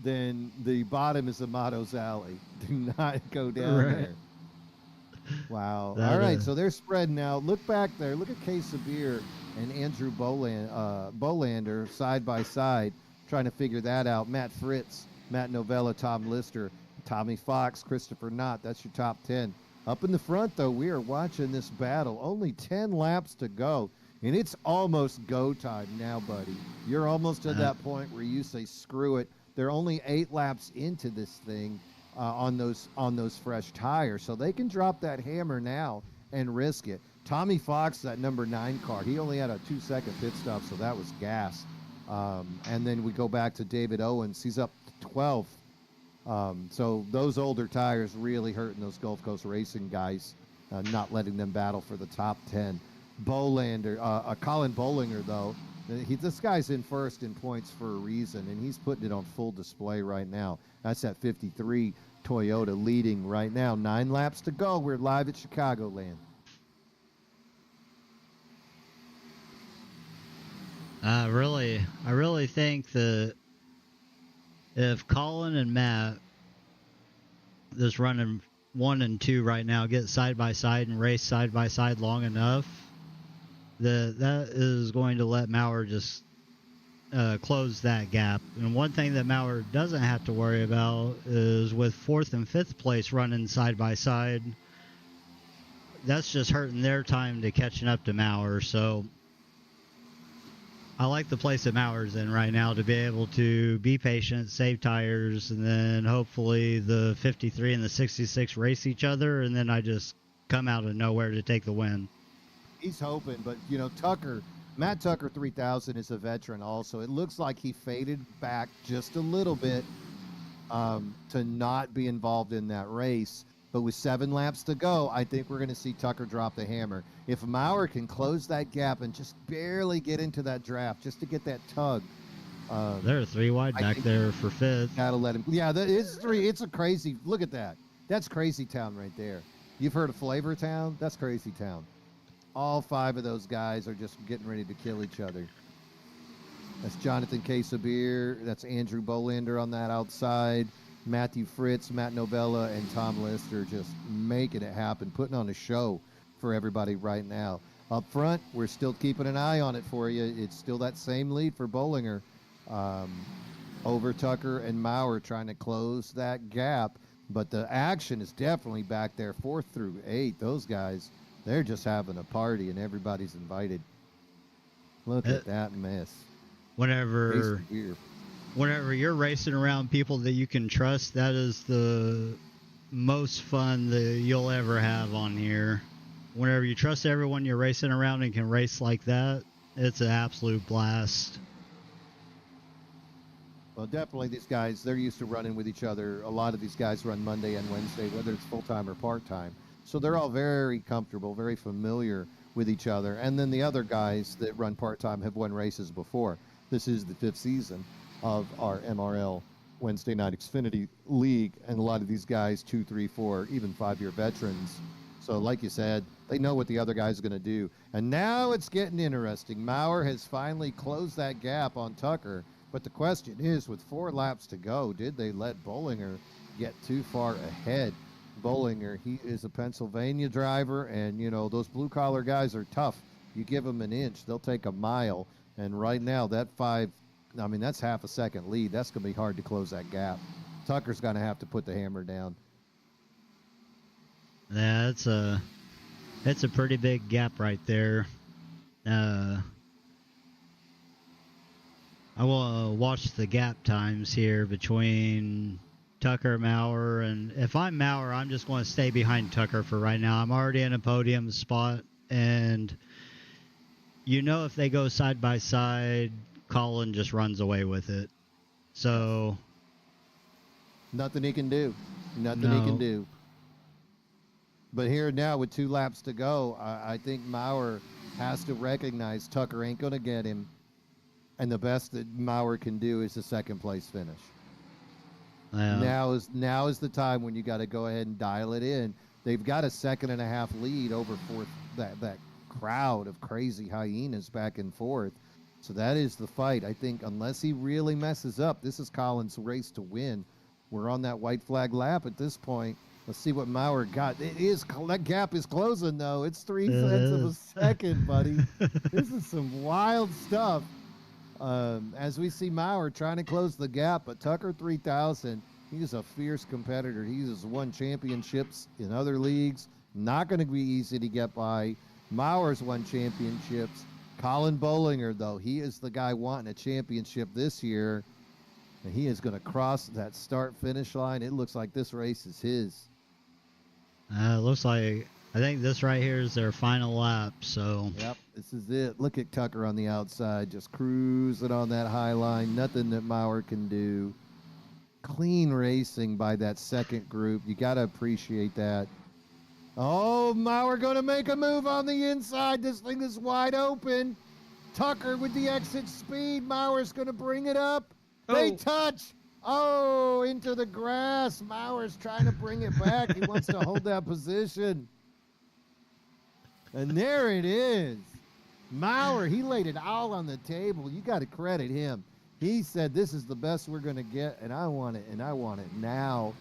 then the bottom is Amato's alley. Do not go down there. Wow. All right, so they're spreading now. Look back there. Look at Casabir and Andrew Bolander side by side, trying to figure that out. Matt Fritz, Matt Novella, Tom Lister, Tommy Fox, Christopher Knott. That's your top 10. Up in the front, though, we are watching this battle. Only 10 laps to go, and it's almost go time now, buddy. You're almost at that point where you say, screw it. They're only 8 laps into this thing, on those fresh tires, so they can drop that hammer now and risk it. Tommy Fox, that number 9 car, he only had a 2-second pit stop, so that was gas. And then we go back to David Owens. He's up to 12th. So those older tires really hurting those Gulf Coast Racing guys, not letting them battle for the top 10. Bolander, Colin Bollinger, though, this guy's in first in points for a reason, and he's putting it on full display right now. That's at 53. Toyota leading right now. 9 laps to go. We're live at Chicagoland. I really think that if Colin and Matt, that's running 1 and 2 right now, get side by side and race side by side long enough, that is going to let Maurer just close that gap. And one thing that Maurer doesn't have to worry about is with 4th and 5th place running side by side, that's just hurting their time to catching up to Maurer. So I like the place that Maurer's in right now to be able to be patient, save tires, and then hopefully the 53 and the 66 race each other, and then I just come out of nowhere to take the win. He's hoping, but Matt Tucker 3000 is a veteran also. It looks like he faded back just a little bit to not be involved in that race. But with 7 laps to go, I think we're going to see Tucker drop the hammer. If Maurer can close that gap and just barely get into that draft, just to get that tug. They're 3 wide back there for 5th. Gotta let him. Yeah, it's 3. It's a crazy. Look at that. That's Crazy Town right there. You've heard of Flavor Town? That's Crazy Town. All 5 of those guys are just getting ready to kill each other. That's Jonathan Casabir. That's Andrew Bolander on that outside. Matthew Fritz, Matt Novella, and Tom Lister just making it happen, putting on a show for everybody right now. Up front, we're still keeping an eye on it for you. It's still that same lead for Bollinger over Tucker and Maurer trying to close that gap. But the action is definitely back there, 4th through 8. Those guys, they're just having a party, and everybody's invited. Look at that mess. Whenever you're racing around people that you can trust, that is the most fun that you'll ever have on here. Whenever you trust everyone you're racing around and can race like that, it's an absolute blast. Well, definitely these guys, they're used to running with each other. A lot of these guys run Monday and Wednesday, whether it's full-time or part-time. So they're all very comfortable, very familiar with each other. And then the other guys that run part-time have won races before. This is the 5th season of our MRL Wednesday Night Xfinity League, and a lot of these guys 2, 3, 4, even 5-year veterans. So like you said, they know what the other guy's going to do. And now it's getting interesting. Maurer has finally closed that gap on Tucker, but the question is, with 4 laps to go, did they let Bollinger get too far ahead? Bollinger, he is a Pennsylvania driver, and those blue-collar guys are tough. You give them an inch, they'll take a mile. And right now, that's half a second lead. That's going to be hard to close that gap. Tucker's going to have to put the hammer down. Yeah, it's a pretty big gap right there. I will watch the gap times here between Tucker, Maurer, and if I'm Maurer, I'm just going to stay behind Tucker for right now. I'm already in a podium spot, and if they go side by side, Colin just runs away with it. So nothing he can do. Nothing he can do. But here now with 2 laps to go, I think Maurer has to recognize Tucker ain't going to get him. And the best that Maurer can do is a 2nd place finish. Now is the time when you got to go ahead and dial it in. They've got a 2.5 lead over 4th, that crowd of crazy hyenas back and forth. So that is the fight. I think unless he really messes up, this is Colin's race to win. We're on that white flag lap at this point. Let's see what Maurer got. That gap is closing, though. It's 3/10 of a second, buddy. This is some wild stuff. As we see Maurer trying to close the gap, but Tucker 3000, he's a fierce competitor. He has won championships in other leagues. Not going to be easy to get by. Maurer's won championships. Colin Bollinger, though, he is the guy wanting a championship this year. And he is going to cross that start-finish line. It looks like this race is his. Looks like, I think this right here is their final lap. So Yep, this is it. Look at Tucker on the outside, just cruising on that high line. Nothing that Maurer can do. Clean racing by that second group. You got to appreciate that. Oh, Maurer going to make a move on the inside. This thing is wide open. Tucker with the exit speed. Maurer's going to bring it up. They touch. Oh, into the grass. Maurer's trying to bring it back. He wants to hold that position. And there it is. Maurer, he laid it all on the table. You got to credit him. He said, this is the best we're going to get, and I want it, and I want it now.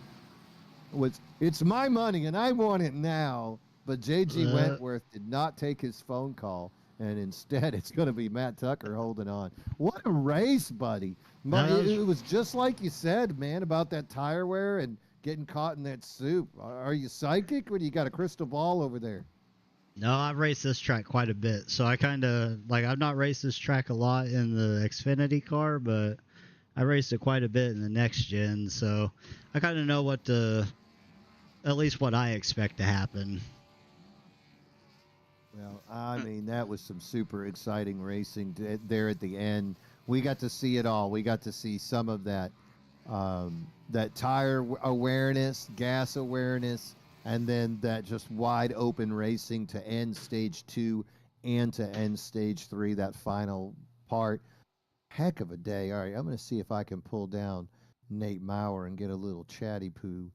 It's my money, and I want it now. But J.G. Wentworth did not take his phone call, and instead it's going to be Matt Tucker holding on. What a race, buddy. It was just like you said, man, about that tire wear and getting caught in that soup. Are you psychic, or do you got a crystal ball over there? No, I've raced this track quite a bit. So I kind of, like, I've not raced this track a lot in the Xfinity car, but I raced it quite a bit in the next gen. So I kind of know at least what I expect to happen. Well, I mean, that was some super exciting racing there at the end. We got to see it all. We got to see some of that, that tire awareness, gas awareness, and then that just wide open racing to end stage 2 and to end stage 3, that final part. Heck of a day. All right, I'm going to see if I can pull down Nate Maurer and get a little chatty poo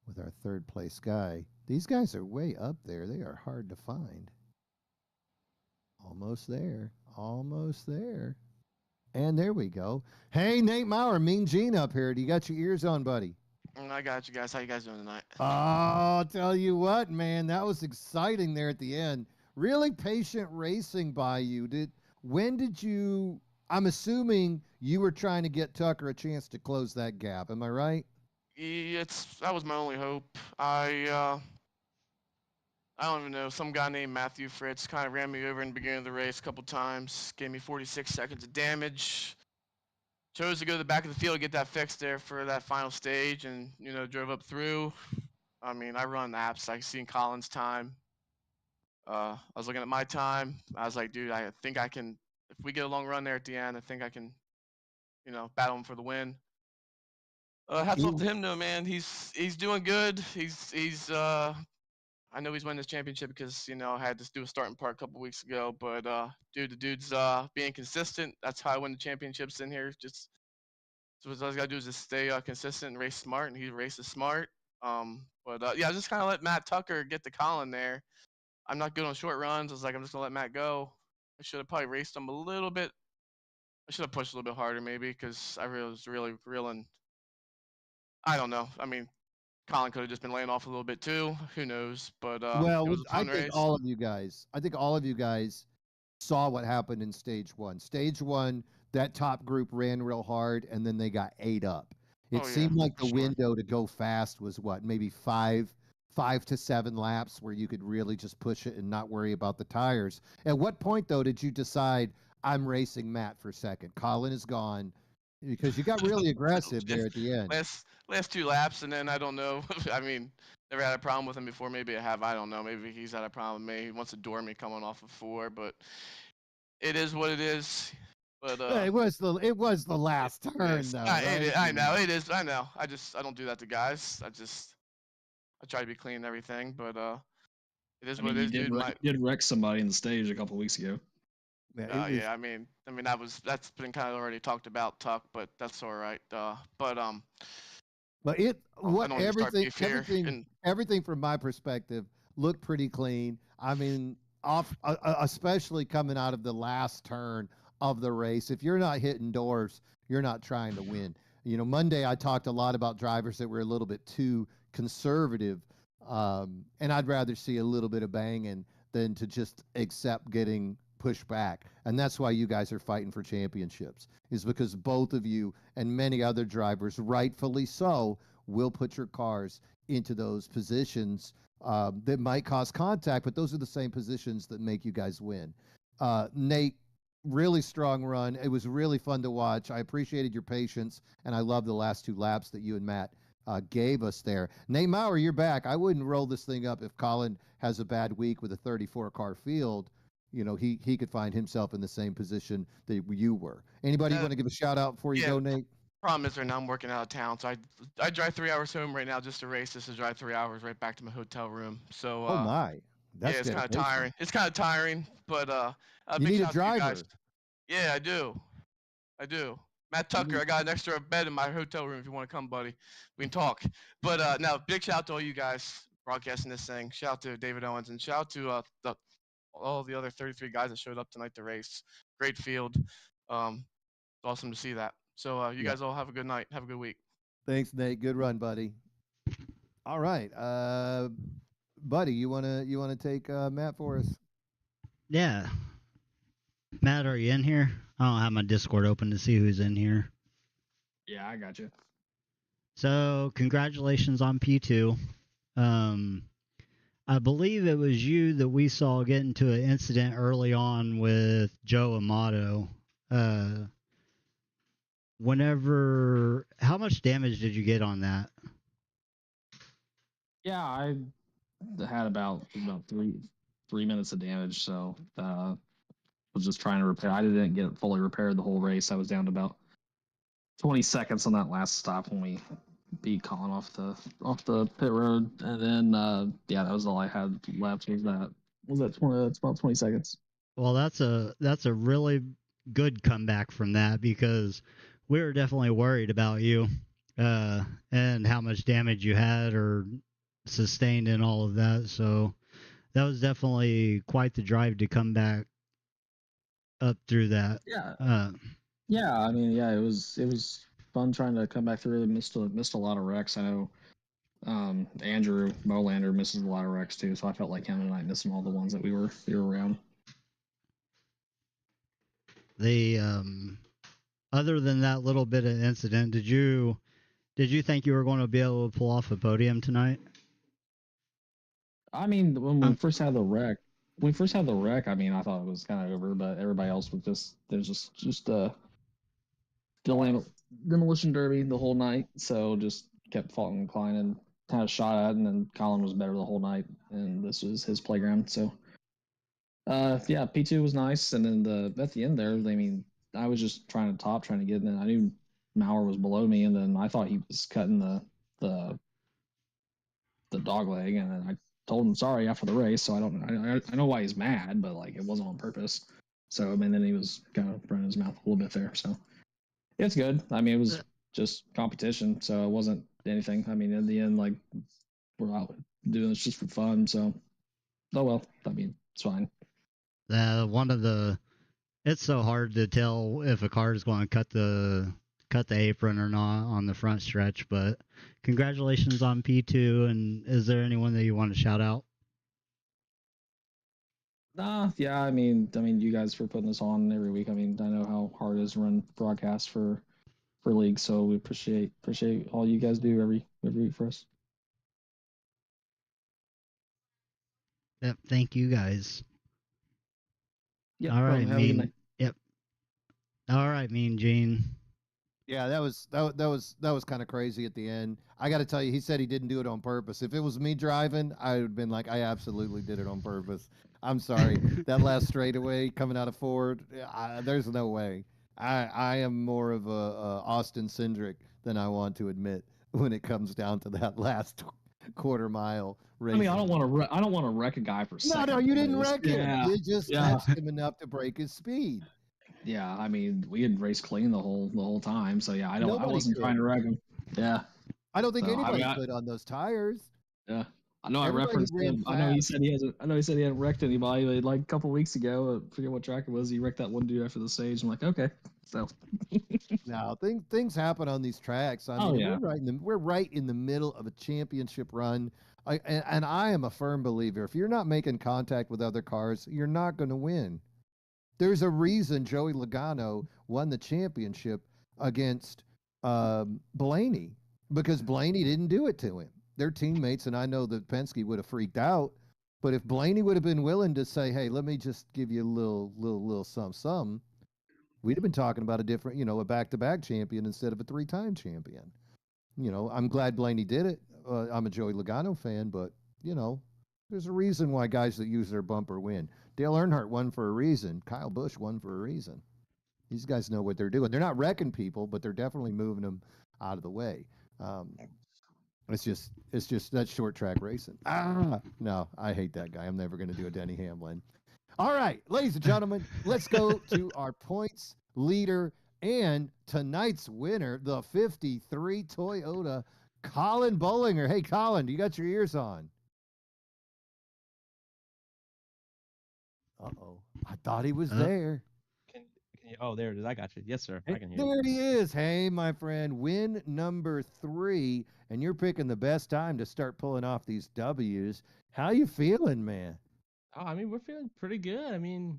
with our third place guy. These guys are way up there. They are hard to find. Almost there. Almost there. And there we go. Hey, Nate Maurer, Mean Gene up here. Do you got your ears on, buddy? I got you guys. How you guys doing tonight? Oh, I'll tell you what, man. That was exciting there at the end. Really patient racing by you. When did you... I'm assuming you were trying to get Tucker a chance to close that gap. Am I right? That was my only hope. I don't even know. Some guy named Matthew Fritz kind of ran me over in the beginning of the race a couple times. Gave me 46 seconds of damage. Chose to go to the back of the field, get that fixed there for that final stage, and drove up through. I mean, I run apps. I seen Colin's time. I was looking at my time. I was like, dude, I think I can. If we get a long run there at the end, I think I can, battle him for the win. Hats off to him though, man. He's doing good. I know he's winning this championship because I had to do a starting part a couple weeks ago. But the dude's being consistent. That's how I win the championships in here. Just so what I gotta do is just stay consistent and race smart, and he races smart. Yeah, I just kind of let Matt Tucker get the Colin there. I'm not good on short runs. I was like, I'm just gonna let Matt go. I should have probably raced him a little bit. I should have pushed a little bit harder maybe because I was really reeling. I don't know. I mean, Colin could have just been laying off a little bit too. Who knows? But Well, it was a I fun think race. all of you guys saw what happened in stage 1. Stage 1, that top group ran real hard, and then they got ate up. It seemed like the window to go fast was what, maybe 5 to 7 laps where you could really just push it and not worry about the tires. At what point, though, did you decide I'm racing Matt for second? Colin is gone because you got really aggressive there at the end. Last 2 laps, and then I don't know. I mean, never had a problem with him before. Maybe I have. I don't know. Maybe he's had a problem with me. He wants to door me coming off of 4, but it is what it is. But it was the last turn, though. Right? I know it is. I know. I don't do that to guys. I try to be clean and everything, but it is what it is, dude. You did wreck somebody in the stage a couple weeks ago. Yeah, I mean that's been kind of already talked about, Tuck, but that's all right. But everything from my perspective looked pretty clean. I mean, especially coming out of the last turn of the race. If you're not hitting doors, you're not trying to win. Monday I talked a lot about drivers that were a little bit too conservative, and I'd rather see a little bit of banging than to just accept getting pushed back. And that's why you guys are fighting for championships, is because both of you and many other drivers, rightfully so, will put your cars into those positions that might cause contact, but those are the same positions that make you guys win. Nate, really strong run. It was really fun to watch. I appreciated your patience, and I love the last 2 laps that you and Matt gave us there. Nate Maurer, you're back. I wouldn't roll this thing up if Colin has a bad week with a 34 car field. He could find himself in the same position that you were. Anybody want to give a shout out before you go, Nate? Problem is right now I'm working out of town, so I drive 3 hours home right now just to race. Just to drive 3 hours right back to my hotel room. So oh my, that's it's kind of dedication. tiring. It's kind of tiring, but you big need a shout out to you driver. guys. Yeah, I do. Matt Tucker, I got an extra bed in my hotel room if you want to come, buddy. We can talk. But now, big shout out to all you guys broadcasting this thing. Shout out to David Owens and shout out to all the other 33 guys that showed up tonight to race. Great field. It's awesome to see that. So you guys all have a good night. Have a good week. Thanks, Nate. Good run, buddy. All right, buddy, you wanna take Matt for us? Yeah. Matt, are you in here? I don't have my Discord open to see who's in here. Yeah, I got you. So, congratulations on P2. I believe it was you that we saw get into an incident early on with Joe Amato. How much damage did you get on that? Yeah, I had about 3 minutes of damage, so was just trying to repair. I didn't get it fully repaired the whole race. I was down to about 20 seconds on that last stop when we beat Colin off the pit road, and then that was all I had left. Was that 20? It's about 20 seconds. Well, that's a really good comeback from that, because we were definitely worried about you and how much damage you had or sustained and all of that. So that was definitely quite the drive to come back up through that. Yeah. I mean, it was fun trying to come back through. Missed a lot of wrecks. I know Andrew Molander misses a lot of wrecks too, so I felt like him tonight missing all the ones that we were around. Other than that little bit of incident, did you think you were going to be able to pull off a podium tonight? I mean, when we first had the wreck, I mean, I thought it was kind of over, but everybody else was just demolition derby the whole night. So just kept falling and declining, had a shot at, and then Colin was better the whole night, and this was his playground. So P2 was nice, and then at the end there, I mean, I was just trying to get in, and I knew Maurer was below me, and then I thought he was cutting the dog leg, and then I told him sorry after the race. So I know why he's mad, but like it wasn't on purpose. So I mean, then he was kind of running his mouth a little bit there. So it's good. I mean, it was just competition, so it wasn't anything. I mean, in the end, like we're out doing this just for fun. So oh well. I mean, it's fine. It's so hard to tell if a car is going to cut the apron or not on the front stretch, but congratulations on P2. And is there anyone that you want to shout out? Yeah, I mean, you guys for putting this on every week. I mean, I know how hard it is to run broadcasts for league, so we appreciate all you guys do every week for us. Yep, thank you guys. Yep, all right, Mean. Yep. All right, Mean Gene. Yeah, that was kind of crazy at the end. I got to tell you, he said he didn't do it on purpose. If it was me driving, I would have been like, I absolutely did it on purpose. I'm sorry. That last straightaway coming out of Ford, there's no way. I am more of a Austin Cindric than I want to admit when it comes down to that last quarter mile race. I mean, I don't want to wreck a guy for second. No, you didn't wreck him. Yeah. You just touched him enough to break his speed. Yeah, I mean, we had raced clean the whole time, so yeah, I wasn't trying to wreck him. Yeah, I don't think anybody could on those tires. Yeah, I know. I referenced him. I know he said he hadn't wrecked anybody, but like a couple weeks ago, I forget what track it was. He wrecked that one dude after the stage. I'm like, okay, so. No, things happen on these tracks. I mean, we're right in the middle of a championship run, and I am a firm believer. If you're not making contact with other cars, you're not going to win. There's a reason Joey Logano won the championship against Blaney, because Blaney didn't do it to him. They're teammates, and I know that Penske would have freaked out. But if Blaney would have been willing to say, "Hey, let me just give you a little something," we'd have been talking about a different, a back-to-back champion instead of a three-time champion. I'm glad Blaney did it. I'm a Joey Logano fan, but there's a reason why guys that use their bumper win. Dale Earnhardt won for a reason. Kyle Busch won for a reason. These guys know what they're doing. They're not wrecking people, but they're definitely moving them out of the way. It's just that short track racing. No, I hate that guy. I'm never going to do a Denny Hamlin. All right, ladies and gentlemen, let's go to our points leader and tonight's winner, the 53 Toyota, Colin Bollinger. Hey, Colin, you got your ears on? Uh-oh. I thought he was there. Can you, oh, there it is. I got you. Yes, sir. I can hear There he is. Hey, my friend, win number 3, and you're picking the best time to start pulling off these W's. How you feeling, man? Oh, I mean, we're feeling pretty good. I mean,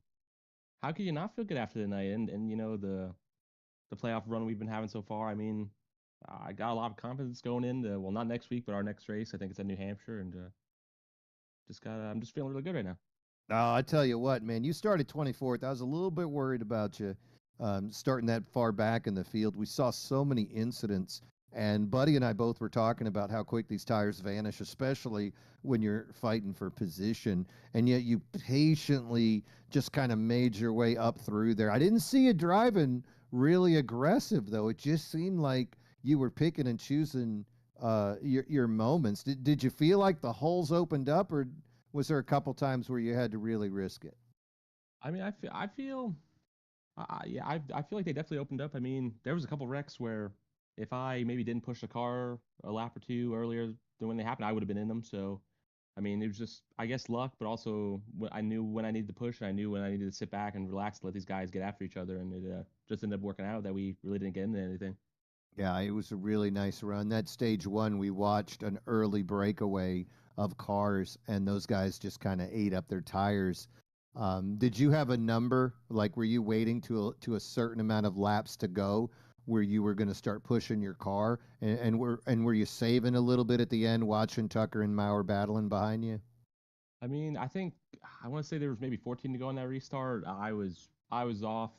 how could you not feel good after the night? And the playoff run we've been having so far. I mean, I got a lot of confidence going into, well, not next week, but our next race. I think it's at New Hampshire, and I'm just feeling really good right now. I tell you what, man, you started 24th. I was a little bit worried about you starting that far back in the field. We saw so many incidents, and Buddy and I both were talking about how quick these tires vanish, especially when you're fighting for position, and yet you patiently just kind of made your way up through there. I didn't see you driving really aggressive, though. It just seemed like you were picking and choosing your moments. Did you feel like the holes opened up, or was there a couple times where you had to really risk it? I mean, I feel like they definitely opened up. I mean, there was a couple wrecks where if I maybe didn't push the car a lap or two earlier than when they happened, I would have been in them. So, I mean, it was just, I guess, luck, but also I knew when I needed to push, and I knew when I needed to sit back and relax and let these guys get after each other, and it just ended up working out that we really didn't get into anything. Yeah, it was a really nice run. That stage 1, we watched an early breakaway of cars, and those guys just kind of ate up their tires. Did you have a number? Like, were you waiting to a certain amount of laps to go where you were going to start pushing your car, and were you saving a little bit at the end, watching Tucker and Maurer battling behind you? I mean, I want to say there was maybe 14 to go on that restart. I was off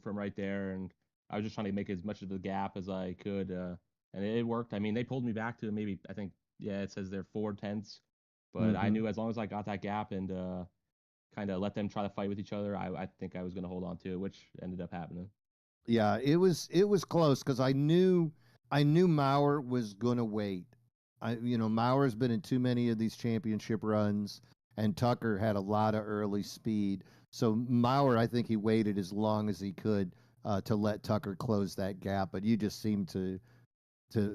from right there, and I was just trying to make as much of the gap as I could, and it worked. I mean, they pulled me back to maybe, I think, yeah, it says they're 4/10, but I knew as long as I got that gap and kind of let them try to fight with each other, I think I was going to hold on to it, which ended up happening. Yeah, it was close because I knew Maurer was going to wait. Maurer's been in too many of these championship runs, and Tucker had a lot of early speed. So Maurer, I think he waited as long as he could to let Tucker close that gap. But you just seemed to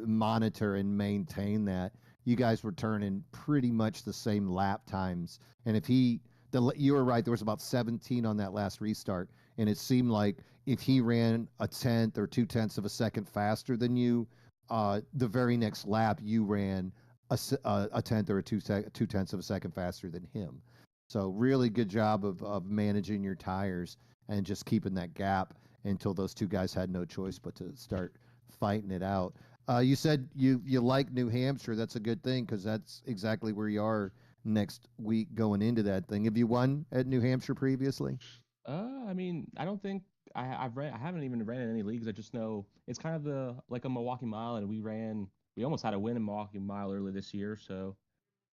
monitor and maintain that. You guys were turning pretty much the same lap times, and you were right. There was about 17 on that last restart, and it seemed like if he ran a tenth or 2/10 of a second faster than you, the very next lap you ran a tenth or 2/10 of a second faster than him. So really good job of managing your tires and just keeping that gap until those two guys had no choice but to start fighting it out. You said you like New Hampshire. That's a good thing because that's exactly where you are next week going into that thing. Have you won at New Hampshire previously? I mean, I don't think I haven't even ran in any leagues. I just know it's kind of like a Milwaukee Mile, and we almost had a win in Milwaukee Mile earlier this year. So,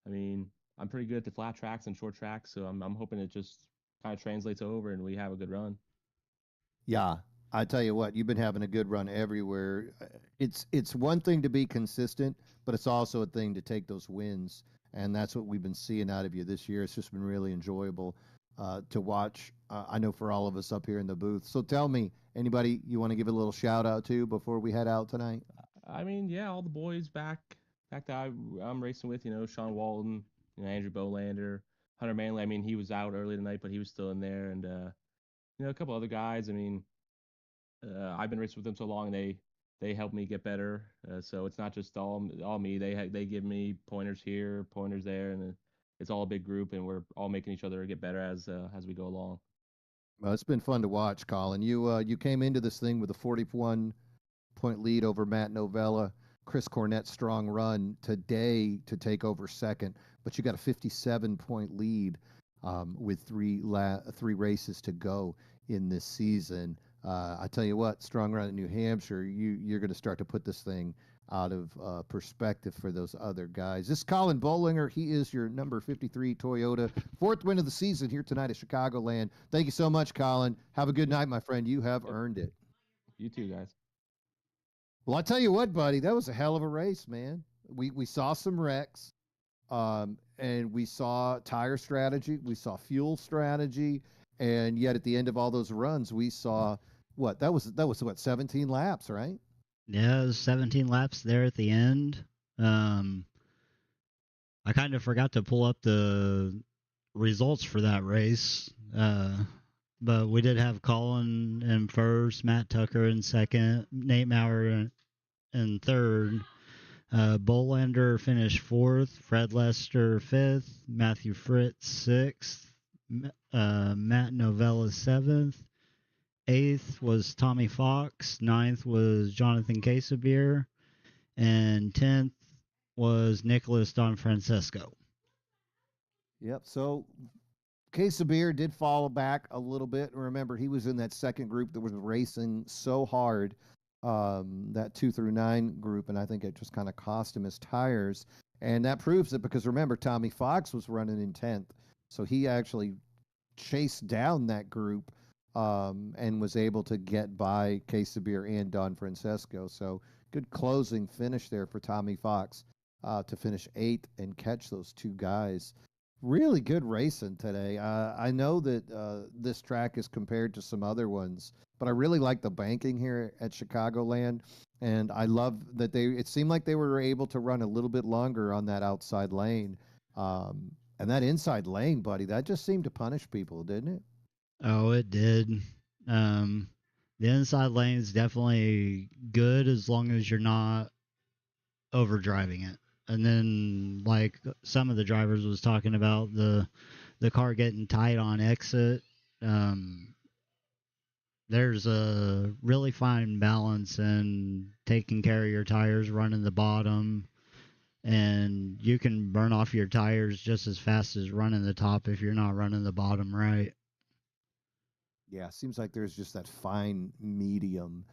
I mean, I'm pretty good at the flat tracks and short tracks, so I'm hoping it just kind of translates over and we have a good run. Yeah, I tell you what, you've been having a good run everywhere. It's one thing to be consistent, but it's also a thing to take those wins, and that's what we've been seeing out of you this year. It's just been really enjoyable to watch. I know for all of us up here in the booth. So tell me, anybody you want to give a little shout out to before we head out tonight? I mean, yeah, all the boys back that I'm racing with, Sean Walton, Andrew Bolander, Hunter Manley. I mean, he was out early tonight, but he was still in there, and a couple other guys. I mean, I've been racing with them so long, they help me get better. So it's not just all me. They give me pointers here, pointers there, and it's all a big group, and we're all making each other get better as we go along. Well, it's been fun to watch, Colin. You came into this thing with a 41-point lead over Matt Novella. Chris Cornett's strong run today to take over second, but you got a 57-point lead with three races to go in this season. I tell you what, strong run in New Hampshire, you're going to start to put this thing out of perspective for those other guys. This is Colin Bollinger. He is your number 53 Toyota, fourth win of the season here tonight at Chicagoland. Thank you so much, Colin. Have a good night, my friend. You have earned it. You too, guys. Well, I tell you what, buddy, that was a hell of a race, man. We saw some wrecks, and we saw tire strategy, we saw fuel strategy, and yet at the end of all those runs, we saw what that was what 17 laps, right? Yeah, it was 17 laps there at the end. I kind of forgot to pull up the results for that race, but we did have Colin in first, Matt Tucker in second, Nate Maurer in third. Bolander finished fourth, Fred Lester fifth, Matthew Fritz sixth, Matt Novella seventh, eighth was Tommy Fox, ninth was Jonathan Casabier, and 10th was Nicholas Don Francesco. Yep. So Case of Beer did fall back a little bit. Remember, he was in that second group that was racing so hard, that 2 through 9 group, and I think it just kind of cost him his tires. And that proves it because remember, Tommy Fox was running in 10th, so he actually chased down that group and was able to get by Case of Beer and Don Francesco. So good closing finish there for Tommy Fox to finish 8th and catch those two guys. Really good racing today. I know that this track is compared to some other ones, but I really like the banking here at Chicagoland, and I love that it seemed like they were able to run a little bit longer on that outside lane. And that inside lane, buddy, that just seemed to punish people, didn't it? Oh, it did. The inside lane is definitely good as long as you're not overdriving it. And then, like some of the drivers was talking about the car getting tight on exit. There's a really fine balance in taking care of your tires, running the bottom, and you can burn off your tires just as fast as running the top if you're not running the bottom right. Yeah, seems like there's just that fine medium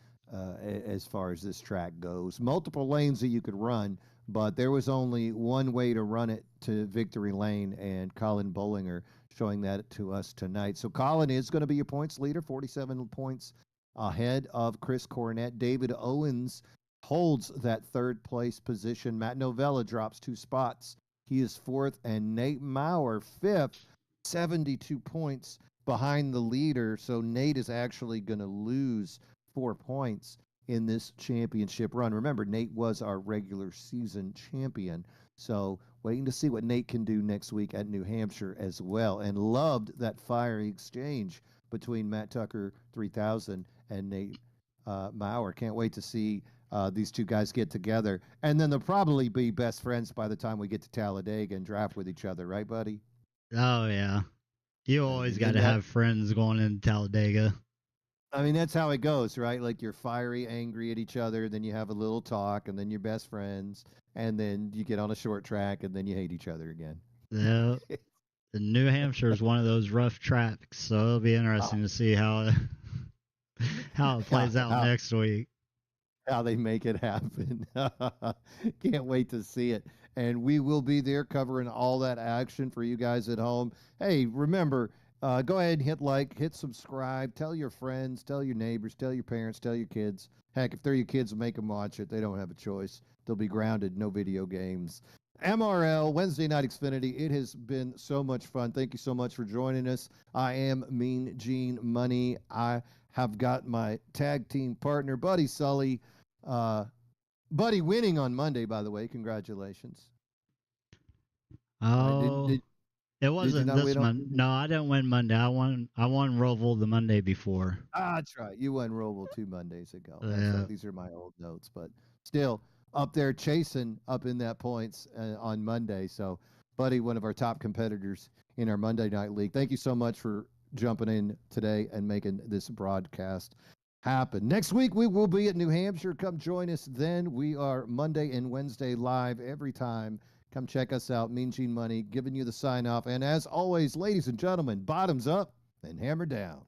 as far as this track goes. Multiple lanes that you could run, but there was only one way to run it to victory lane, and Colin Bollinger showing that to us tonight. So Colin is going to be your points leader, 47 points ahead of Chris Cornett. David Owens holds that third place position. Matt Novella drops 2 spots. He is fourth, and Nate Maurer fifth, 72 points behind the leader. So Nate is actually going to lose 4 points in this championship run. Remember, Nate was our regular season champion. So waiting to see what Nate can do next week at New Hampshire as well. And loved that fiery exchange between Matt Tucker 3000 and Nate Maurer. Can't wait to see these two guys get together. And then they'll probably be best friends by the time we get to Talladega and draft with each other. Right, buddy? Oh, yeah. You always got to have friends going into Talladega. I mean, that's how it goes, right? Like you're fiery, angry at each other, then you have a little talk, and then you're best friends, and then you get on a short track, and then you hate each other again. Yeah. New Hampshire is one of those rough tracks, so it'll be interesting to see how it plays out next week. How they make it happen. Can't wait to see it. And we will be there covering all that action for you guys at home. Hey, remember, go ahead and hit like, hit subscribe, tell your friends, tell your neighbors, tell your parents, tell your kids. Heck, if they're your kids, make them watch it. They don't have a choice. They'll be grounded, no video games. MRL, Wednesday Night Xfinity. It has been so much fun. Thank you so much for joining us. I am Mean Gene Money. I have got my tag team partner, Buddy Sully. Buddy winning on Monday, by the way. Congratulations. Oh, it wasn't this Monday. No, I didn't win Monday. I won Roval the Monday before. That's right. You won Roval 2 Mondays ago. Yeah. Right. These are my old notes, but still up there chasing up in that points on Monday. So, Buddy, one of our top competitors in our Monday Night League. Thank you so much for jumping in today and making this broadcast happen. Next week, we will be at New Hampshire. Come join us then. We are Monday and Wednesday live every time. Come check us out. Mean Gene Money giving you the sign off. And as always, ladies and gentlemen, bottoms up and hammer down.